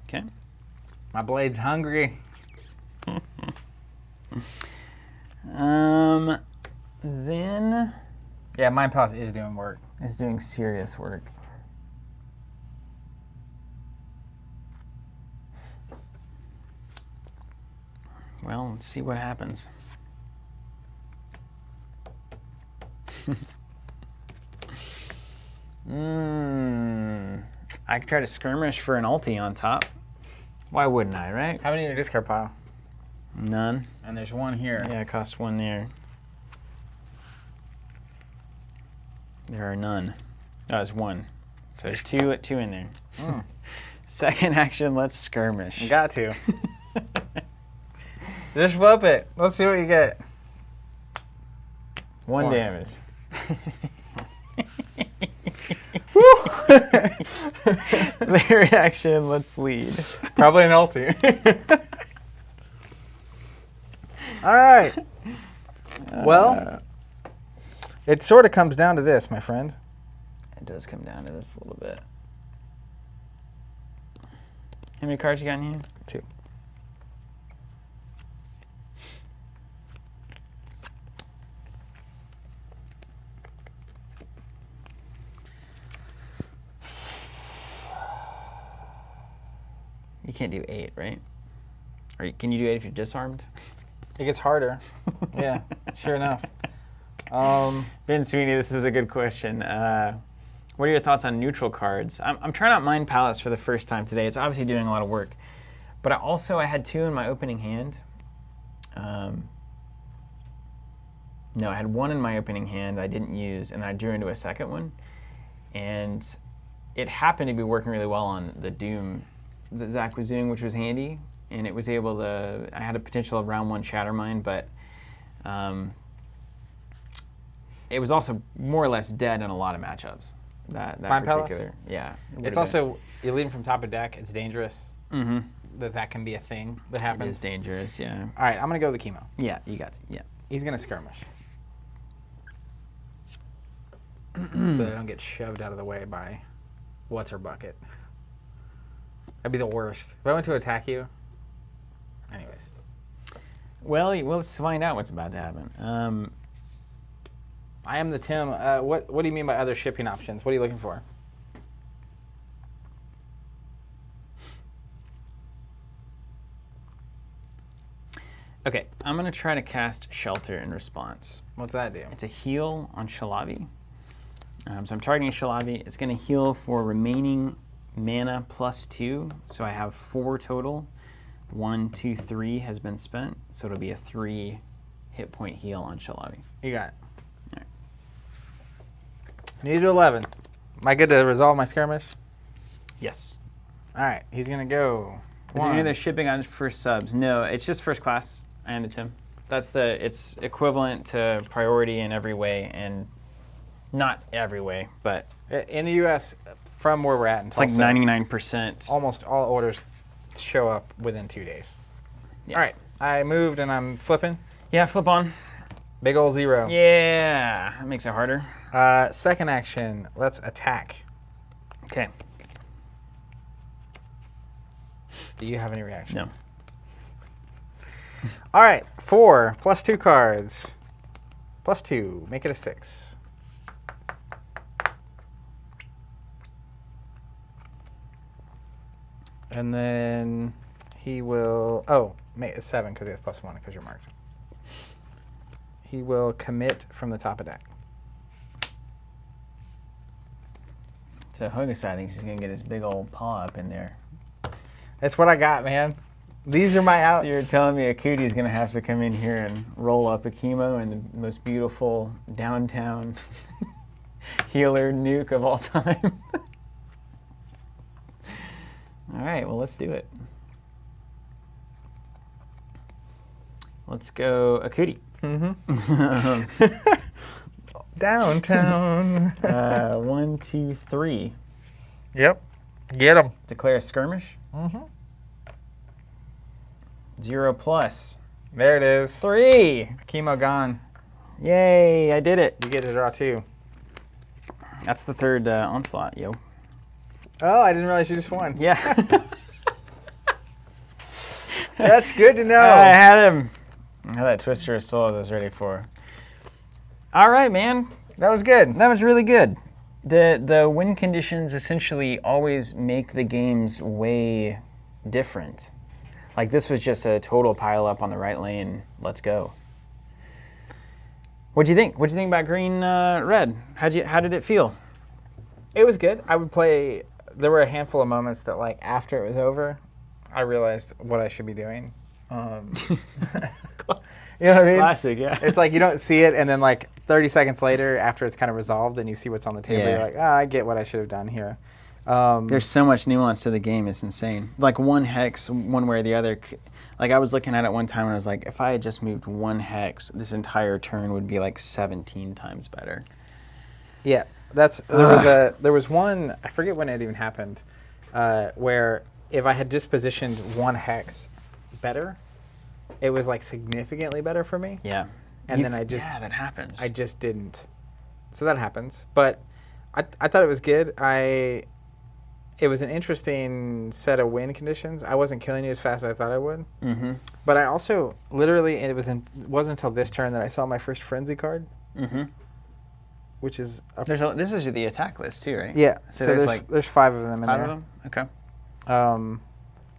Okay. My blade's hungry. Then Yeah, Mind Palace is doing work. it's doing serious work. Well, let's see what happens. I could try to skirmish for an ulti on top. Why wouldn't I, right? How many in your discard pile? None. And there's 1 here. Yeah, it costs 1 there. There are none. Oh, it's 1. So there's 2 in there. Second action, let's skirmish. You got to. Just flip it. Let's see what you get. 1 1. damage. Their reaction, let's lead. Probably an ulti. All right. Well, it sort of comes down to this, my friend. It does come down to this a little bit. How many cards you got in hand? 2. You can't do 8, right? Or can you do 8 if you're disarmed? It gets harder. Yeah, sure enough. Ben Sweeney, this is a good question. What are your thoughts on neutral cards? I'm trying out Mind Palace for the first time today. It's obviously doing a lot of work. But I had 2 in my opening hand. No, I had 1 in my opening hand I didn't use, and I drew into a second one. And it happened to be working really well on the Doom that Zach was doing, which was handy. And it was able to, I had a potential of round 1 Shattermind, but it was also more or less dead in a lot of matchups. That Mind particular, Palace? yeah. It's also, you're leading from top of deck. It's dangerous Mm-hmm. that can be a thing that It happens. is dangerous, yeah. All right, I'm going to go with the chemo. Yeah, you got to, yeah. He's going to skirmish. So they don't get shoved out of the way by what's her bucket. That'd be the worst. If I went to attack you. Anyways. Well, let's find out what's about to happen. I am the Tim. What do you mean by other shipping options? What are you looking for? Okay, I'm going to try to cast Shelter in response. What's that do? It's a heal on Shalavi. So I'm targeting Shalavi. It's going to heal for remaining mana +2. So I have 4 total. 1, 2, 3 has been spent. So it'll be a 3 hit point heal on Shalavi. You got it. All right. Need to 11. Am I good to resolve my skirmish? Yes. All right, he's going to go. Is there any other shipping on first subs? No, it's just first class. I handed Tim. It's equivalent to priority in every way, and not every way, but In the U.S., from where we're at in it's like Tulsa, 99%. almost all orders show up within 2 days. Yeah. All right, I moved and I'm flipping. Yeah, flip on. Big ol' 0. Yeah, that makes it harder. Second action, let's attack. Okay. Do you have any reaction? No. All right, 4 +2 cards. +2, make it a 6. And then he will, make it 7 because he has +1 because you're marked. He will commit from the top of deck. So Hokusai thinks he's going to get his big old paw up in there. That's what I got, man. These are my outs. So you're telling me Akuti's going to have to come in here and roll up a chemo in the most beautiful downtown healer nuke of all time? All right, well, let's do it. Let's go Akuti. Downtown. 1, 2, 3. Yep. Get him. Declare a skirmish. 0+. There it is. 3. Chemo gone. Yay, I did it. You get to draw 2. That's the third onslaught, yo. Oh, I didn't realize you just won. Yeah. That's good to know. I had him. I had that Twister of Souls I was ready for. All right, man. That was good. That was really good. The win conditions essentially always make the games way different. Like this was just a total pile up on the right lane. Let's go. What'd you think? What'd you think about green, red? How did it feel? It was good. I would play. There were a handful of moments that, like, after it was over, I realized what I should be doing. You know what I mean? Classic, yeah. It's like you don't see it, and then like 30 seconds later, after it's kind of resolved, and you see what's on the table. Yeah. You're like, I get what I should have done here. There's so much nuance to the game. It's insane. Like one hex, one way or the other. Like I was looking at it one time and I was like, if I had just moved 1 hex, this entire turn would be like 17 times better. Yeah, there was one, I forget when it even happened, where if I had just positioned one hex better, it was like significantly better for me. Yeah. And then that happens. I just didn't. So that happens. But I thought it was good. It was an interesting set of win conditions. I wasn't killing you as fast as I thought I would. Mm-hmm. But I also, literally, it wasn't until this turn that I saw my first Frenzy card. Mm-hmm. Which is... this is the attack list too, right? Yeah. So there's 5 of them in there. 5 of them? Okay.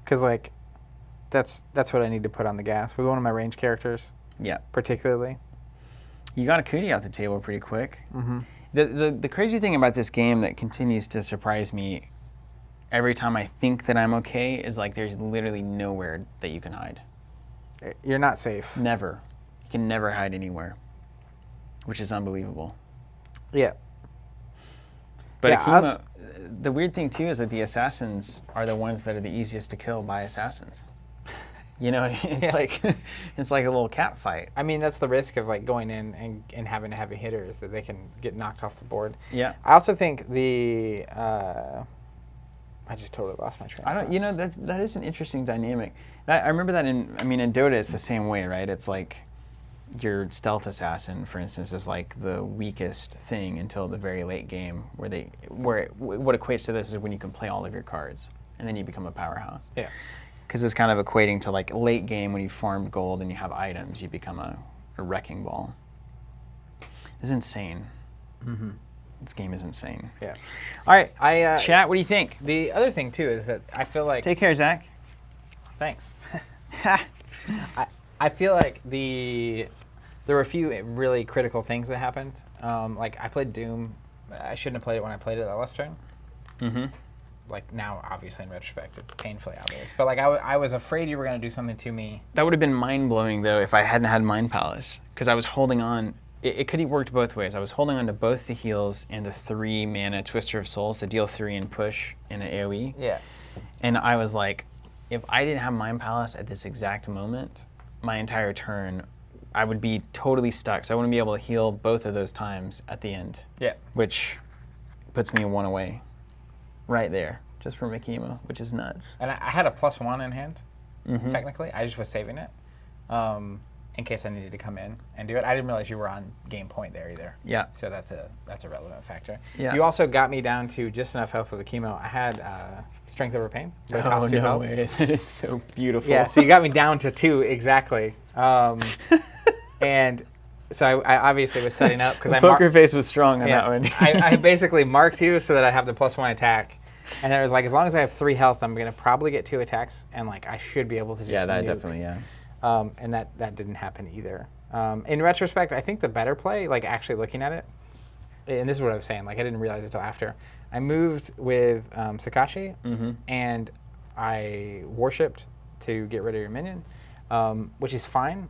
Because, like, that's what I need to put on the gas with one of my range characters. Yeah. Particularly. You got a cootie off the table pretty quick. Mm-hmm. The crazy thing about this game that continues to surprise me every time I think that I'm okay is like there's literally nowhere that you can hide. You're not safe. Never. You can never hide anywhere, which is unbelievable. Yeah. But yeah, the weird thing too is that the assassins are the ones that are the easiest to kill by assassins. You know, it's like it's like a little cat fight. I mean, that's the risk of like going in and having to have a hitter is that they can get knocked off the board. Yeah. I also think the I just totally lost my train. I don't. You know, that is an interesting dynamic. I remember that in Dota it's the same way, right? It's like your stealth assassin, for instance, is like the weakest thing until the very late game, what equates to this is when you can play all of your cards and then you become a powerhouse. Yeah. Because it's kind of equating to like late game when you farmed gold and you have items, you become a wrecking ball. It's insane. Mm-hmm. This game is insane. Yeah. All right, chat, what do you think? The other thing too is that I feel like... Take care, Zach. Thanks. I feel like there were a few really critical things that happened. Like I played Doom. I shouldn't have played it when I played it that last turn. Mm-hmm. Like now, obviously in retrospect, it's painfully obvious. But like I was afraid you were going to do something to me. That would have been mind-blowing though if I hadn't had Mind Palace, because I was holding on. It could have worked both ways. I was holding on to both the heals and the 3 mana Twister of Souls to deal 3 and push in an AoE. Yeah. And I was like, if I didn't have Mind Palace at this exact moment, my entire turn, I would be totally stuck. So I wouldn't be able to heal both of those times at the end. Yeah. Which puts me 1 away. Right there, just from a chemo, which is nuts. And I had a +1 in hand, Mm-hmm. technically. I just was saving it in case I needed to come in and do it. I didn't realize you were on game point there either. Yeah. So that's a relevant factor. Yeah. You also got me down to just enough health for the chemo. I had Strength Over Pain. But it cost 2 health. Way. That is so beautiful. Yeah, so you got me down to 2 exactly. And so I obviously was setting up because Poker face was strong on that one. I basically marked you so that I have the +1 attack. And it was like, as long as I have 3 health, I'm going to probably get 2 attacks, and like I should be able to just nuke. Definitely, yeah. And that didn't happen either. In retrospect, I think the better play, like actually looking at it, and this is what I was saying, like I didn't realize it until after. I moved with Sakashi, Mm-hmm. and I worshipped to get rid of your minion, which is fine.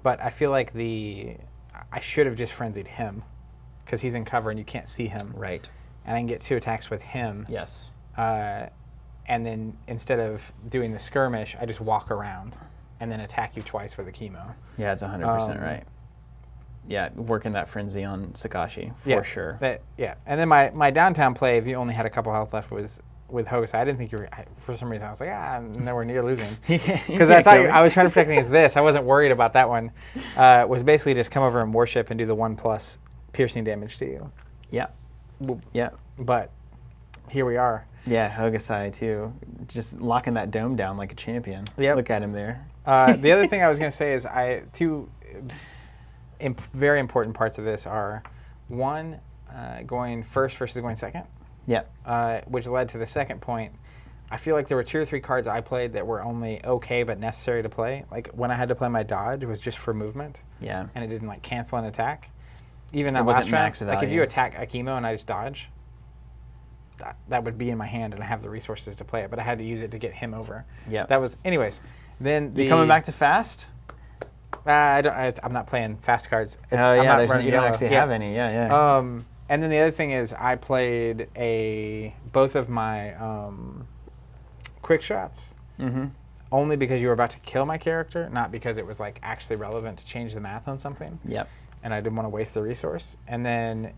But I feel like I should have just frenzied him, because he's in cover and you can't see him. Right. And I can get 2 attacks with him. Yes. And then instead of doing the skirmish, I just walk around and then attack you twice with a chemo. Yeah, it's 100% right. Yeah, working that frenzy on Sakashi, for sure. And then my downtown play, if you only had a couple health left, was with Hokusai. I didn't think you were, for some reason, I was like, I'm nowhere near losing. Because I thought I was trying to protect against this. I wasn't worried about that one. Was basically just come over and worship and do the 1+ piercing damage to you. Yeah. Yeah. But here we are. Yeah, Hokusai too. Just locking that dome down like a champion. Yep. Look at him there. The other thing I was going to say is two very important parts of this are, one, going first versus going second. Yeah. Which led to the second point. I feel like there were 2 or 3 cards I played that were only okay but necessary to play. Like when I had to play my dodge, it was just for movement. Yeah. And it didn't like cancel an attack. Even that wasn't last round, max like if value. you attack Akimo and I just dodge, that would be in my hand and I have the resources to play it. But I had to use it to get him over. Yeah. That was, anyways. Then You coming back to fast? I'm not playing fast cards. You don't actually have any. Yeah. And then the other thing is I played both of my quick shots. Mm-hmm. Only because you were about to kill my character, not because it was like actually relevant to change the math on something. Yep. And I didn't want to waste the resource. And then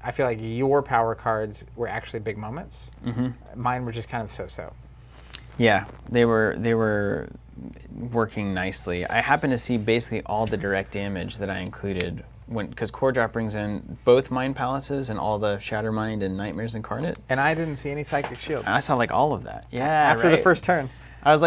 I feel like your power cards were actually big moments. Mine were just kind of so-so. Yeah, they were working nicely. I happened to see basically all the direct damage that I included because Core Drop brings in both Mind Palaces and all the Shatter Mind and Nightmares Incarnate. And I didn't see any Psychic Shields. I saw like all of that. Yeah, after the first turn. I was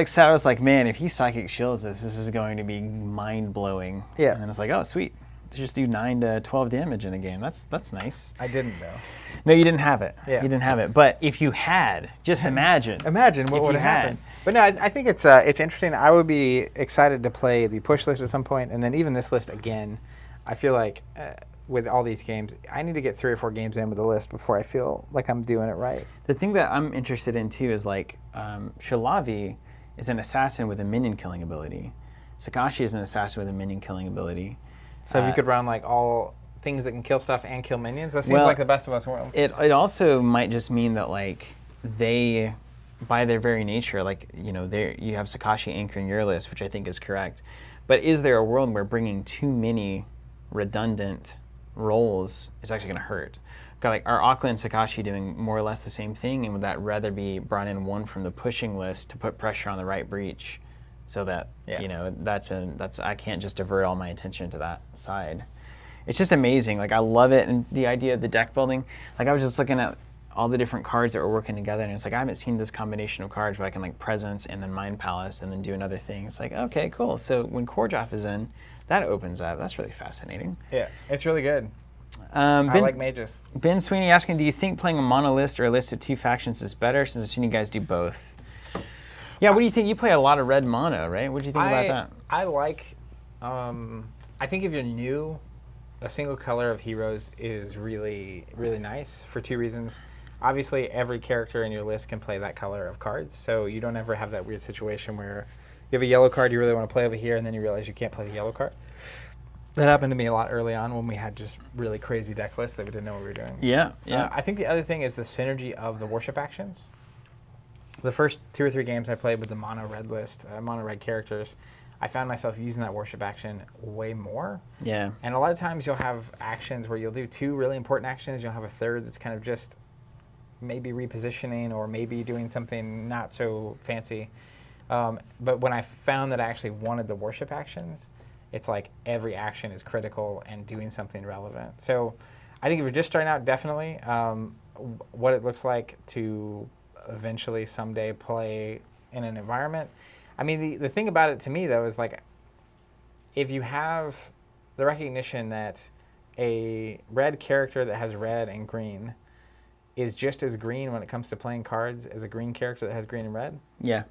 like, man, if he Psychic Shields this is going to be mind blowing. Yeah. And then it's like, oh, sweet. Just do 9 to 12 damage in a game. That's nice. I didn't though. No, you didn't have it. Yeah. You didn't have it. But if you had, just imagine. Imagine what would have happened. But no, I think it's interesting. I would be excited to play the push list at some point, and then even this list again. I feel like with all these games, I need to get 3 or 4 games in with the list before I feel like I'm doing it right. The thing that I'm interested in too is like Shalavi is an assassin with a minion killing ability. Sakashi is an assassin with a minion killing ability. So if you could run like all things that can kill stuff and kill minions, that seems like the best of us world. It also might just mean that like they, by their very nature, like you have Sakashi anchoring your list, which I think is correct. But is there a world where bringing too many redundant roles is actually going to hurt? Like, are Aqua and Sakashi doing more or less the same thing, and would that rather be brought in one from the pushing list to put pressure on the right breach, so that that's I can't just divert all my attention to that side. It's just amazing. Like I love it, and the idea of the deck building. Like I was just looking at all the different cards that were working together, and it's like I haven't seen this combination of cards where I can like Presence and then Mind Palace and then do another thing. It's like okay, cool. So when Core Drop is in, that opens up. That's really fascinating. Yeah, it's really good. I like mages. Ben Sweeney asking, do you think playing a mono list or a list of 2 factions is better? Since I've seen you guys do both. Yeah, what do you think? You play a lot of red mono, right? What do you think about that? I like. I think if you're new, a single color of heroes is really, really nice for 2 reasons. Obviously, every character in your list can play that color of cards, so you don't ever have that weird situation where you have a yellow card you really want to play over here, and then you realize you can't play the yellow card. That happened to me a lot early on when we had just really crazy deck lists that we didn't know what we were doing. Yeah. I think the other thing is the synergy of the worship actions. The first 2 or 3 games I played with the mono red list, mono red characters, I found myself using that worship action way more. Yeah. And a lot of times you'll have actions where you'll do 2 really important actions. You'll have a third that's kind of just maybe repositioning or maybe doing something not so fancy. But when I found that I actually wanted the worship actions, it's like every action is critical and doing something relevant. So I think if you're just starting out, definitely what it looks like to eventually someday play in an environment. I mean, the thing about it to me, though, is like if you have the recognition that a red character that has red and green is just as green when it comes to playing cards as a green character that has green and red. Yeah.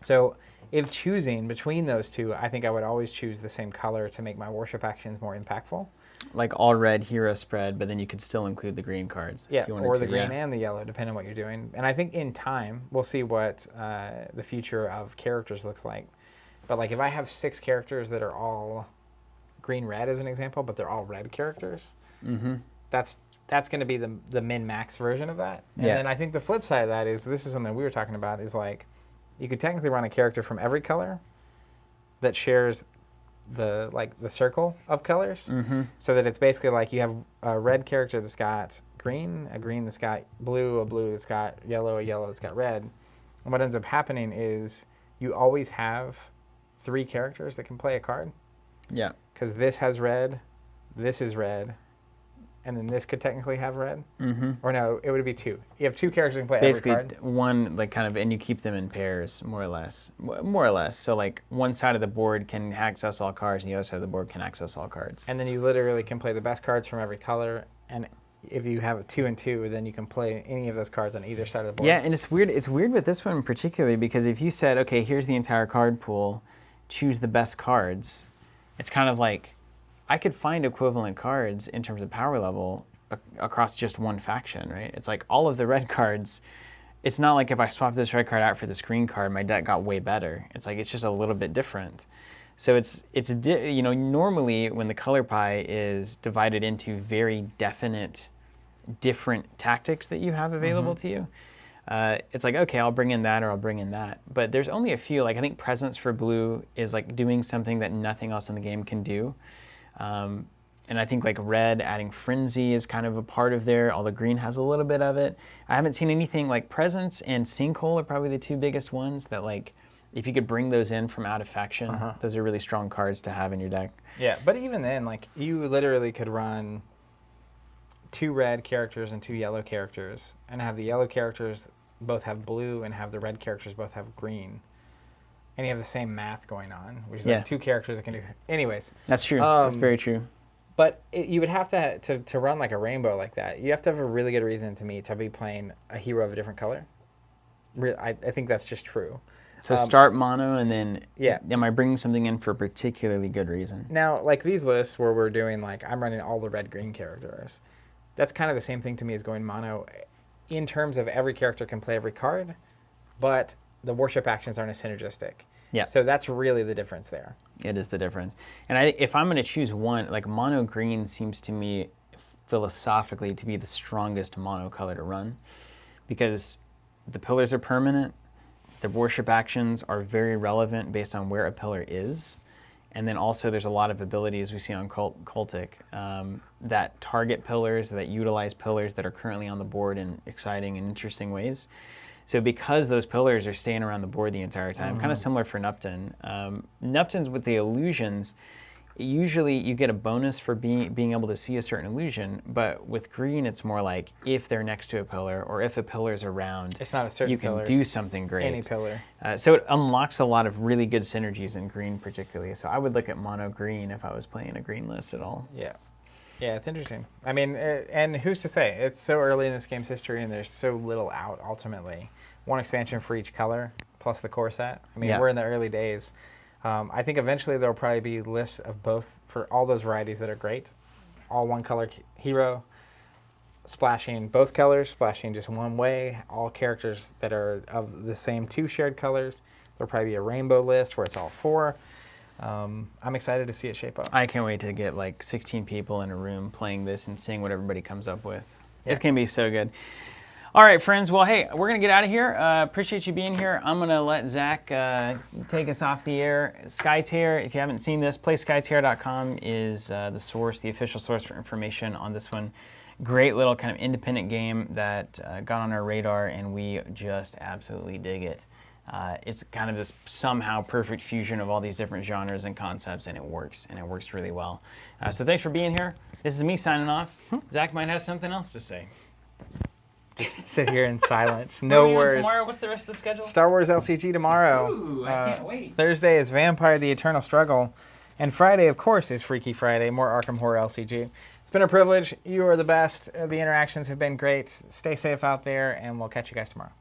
So if choosing between those 2, I think I would always choose the same color to make my worship actions more impactful. Like all red hero spread, but then you could still include the green cards. Yeah, if you wanted or to. the green and the yellow, depending on what you're doing. And I think in time, we'll see what the future of characters looks like. But like if I have 6 characters that are all green-red as an example, but they're all red characters, that's going to be the min-max version of that. And then I think the flip side of that is, this is something we were talking about, is like you could technically run a character from every color that shares the circle of colors, so that it's basically like you have a red character that's got green, a green that's got blue, a blue that's got yellow, a yellow that's got red. And what ends up happening is you always have 3 characters that can play a card. Yeah. Because this has red, this is red, and then this could technically have red. Or no, it would be 2. You have 2 characters that can play basically every card. One like kind of, and you keep them in pairs more or less. So like one side of the board can access all cards, and the other side of the board can access all cards. And then you literally can play the best cards from every color. And if you have a 2 and 2, then you can play any of those cards on either side of the board. Yeah, and it's weird. It's weird with this one particularly because if you said, okay, here's the entire card pool, choose the best cards, it's kind of like I could find equivalent cards in terms of power level across just one faction, right? It's like all of the red cards. It's not like if I swap this red card out for this green card, my deck got way better. It's like it's just a little bit different. So it's normally when the color pie is divided into very definite, different tactics that you have available to you, it's like, okay, I'll bring in that or I'll bring in that. But there's only a few. Like I think Presence for blue is like doing something that nothing else in the game can do. And And I think like red adding frenzy is kind of a part of there, although green has a little bit of it. I haven't seen anything like presence and sinkhole are probably the two biggest ones that like, if you could bring those in from out of faction, those are really strong cards to have in your deck. Yeah, but even then, like you literally could run 2 red characters and 2 yellow characters and have the yellow characters both have blue and have the red characters both have green. And you have the same math going on, which is like 2 characters that can do... Anyways. That's true. That's very true. But you would have to run like a rainbow like that. You have to have a really good reason to me to be playing a hero of a different color. I think that's just true. So start mono and then am I bringing something in for a particularly good reason? Now, like these lists where we're doing like I'm running all the red-green characters, that's kind of the same thing to me as going mono in terms of every character can play every card, but the worship actions aren't as synergistic. Yeah. So that's really the difference there. It is the difference. And if I'm going to choose one, like mono green seems to me philosophically to be the strongest mono color to run because the pillars are permanent, the worship actions are very relevant based on where a pillar is, and then also there's a lot of abilities we see on Cultic that target pillars, that utilize pillars that are currently on the board in exciting and interesting ways. So because those pillars are staying around the board the entire time, kind of similar for Nupton. Nuptons with the illusions, usually you get a bonus for being able to see a certain illusion, but with green it's more like if they're next to a pillar or if a pillar's around, it's not a certain pillar, you can do something great. Any pillar. So it unlocks a lot of really good synergies in green particularly. So I would look at mono green if I was playing a green list at all. Yeah. Yeah, it's interesting. I mean, and who's to say? It's so early in this game's history, and there's so little out, ultimately. 1 expansion for each color, plus the core set. I mean, we're in the early days. I think eventually there will probably be lists of both for all those varieties that are great. All 1-color hero, splashing both colors, splashing just one way, all characters that are of the same 2 shared colors. There'll probably be a rainbow list where it's all 4. I'm excited to see it shape up. I can't wait to get like 16 people in a room playing this and seeing what everybody comes up with. Yeah. It can be so good. All right, friends. Well, hey, we're going to get out of here. Appreciate you being here. I'm going to let Zach take us off the air. Skytear, if you haven't seen this, playskytear.com is the source, the official source for information on this one. Great little kind of independent game that got on our radar, and we just absolutely dig it. It's kind of this somehow perfect fusion of all these different genres and concepts, and it works really well. So thanks for being here. This is me signing off. Zach might have something else to say. Just sit here in silence. No words. Tomorrow, what's the rest of the schedule? Star Wars LCG tomorrow. Ooh, I can't wait. Thursday is Vampire: The Eternal Struggle. And Friday, of course, is Freaky Friday, more Arkham Horror LCG. It's been a privilege. You are the best. The interactions have been great. Stay safe out there, and we'll catch you guys tomorrow.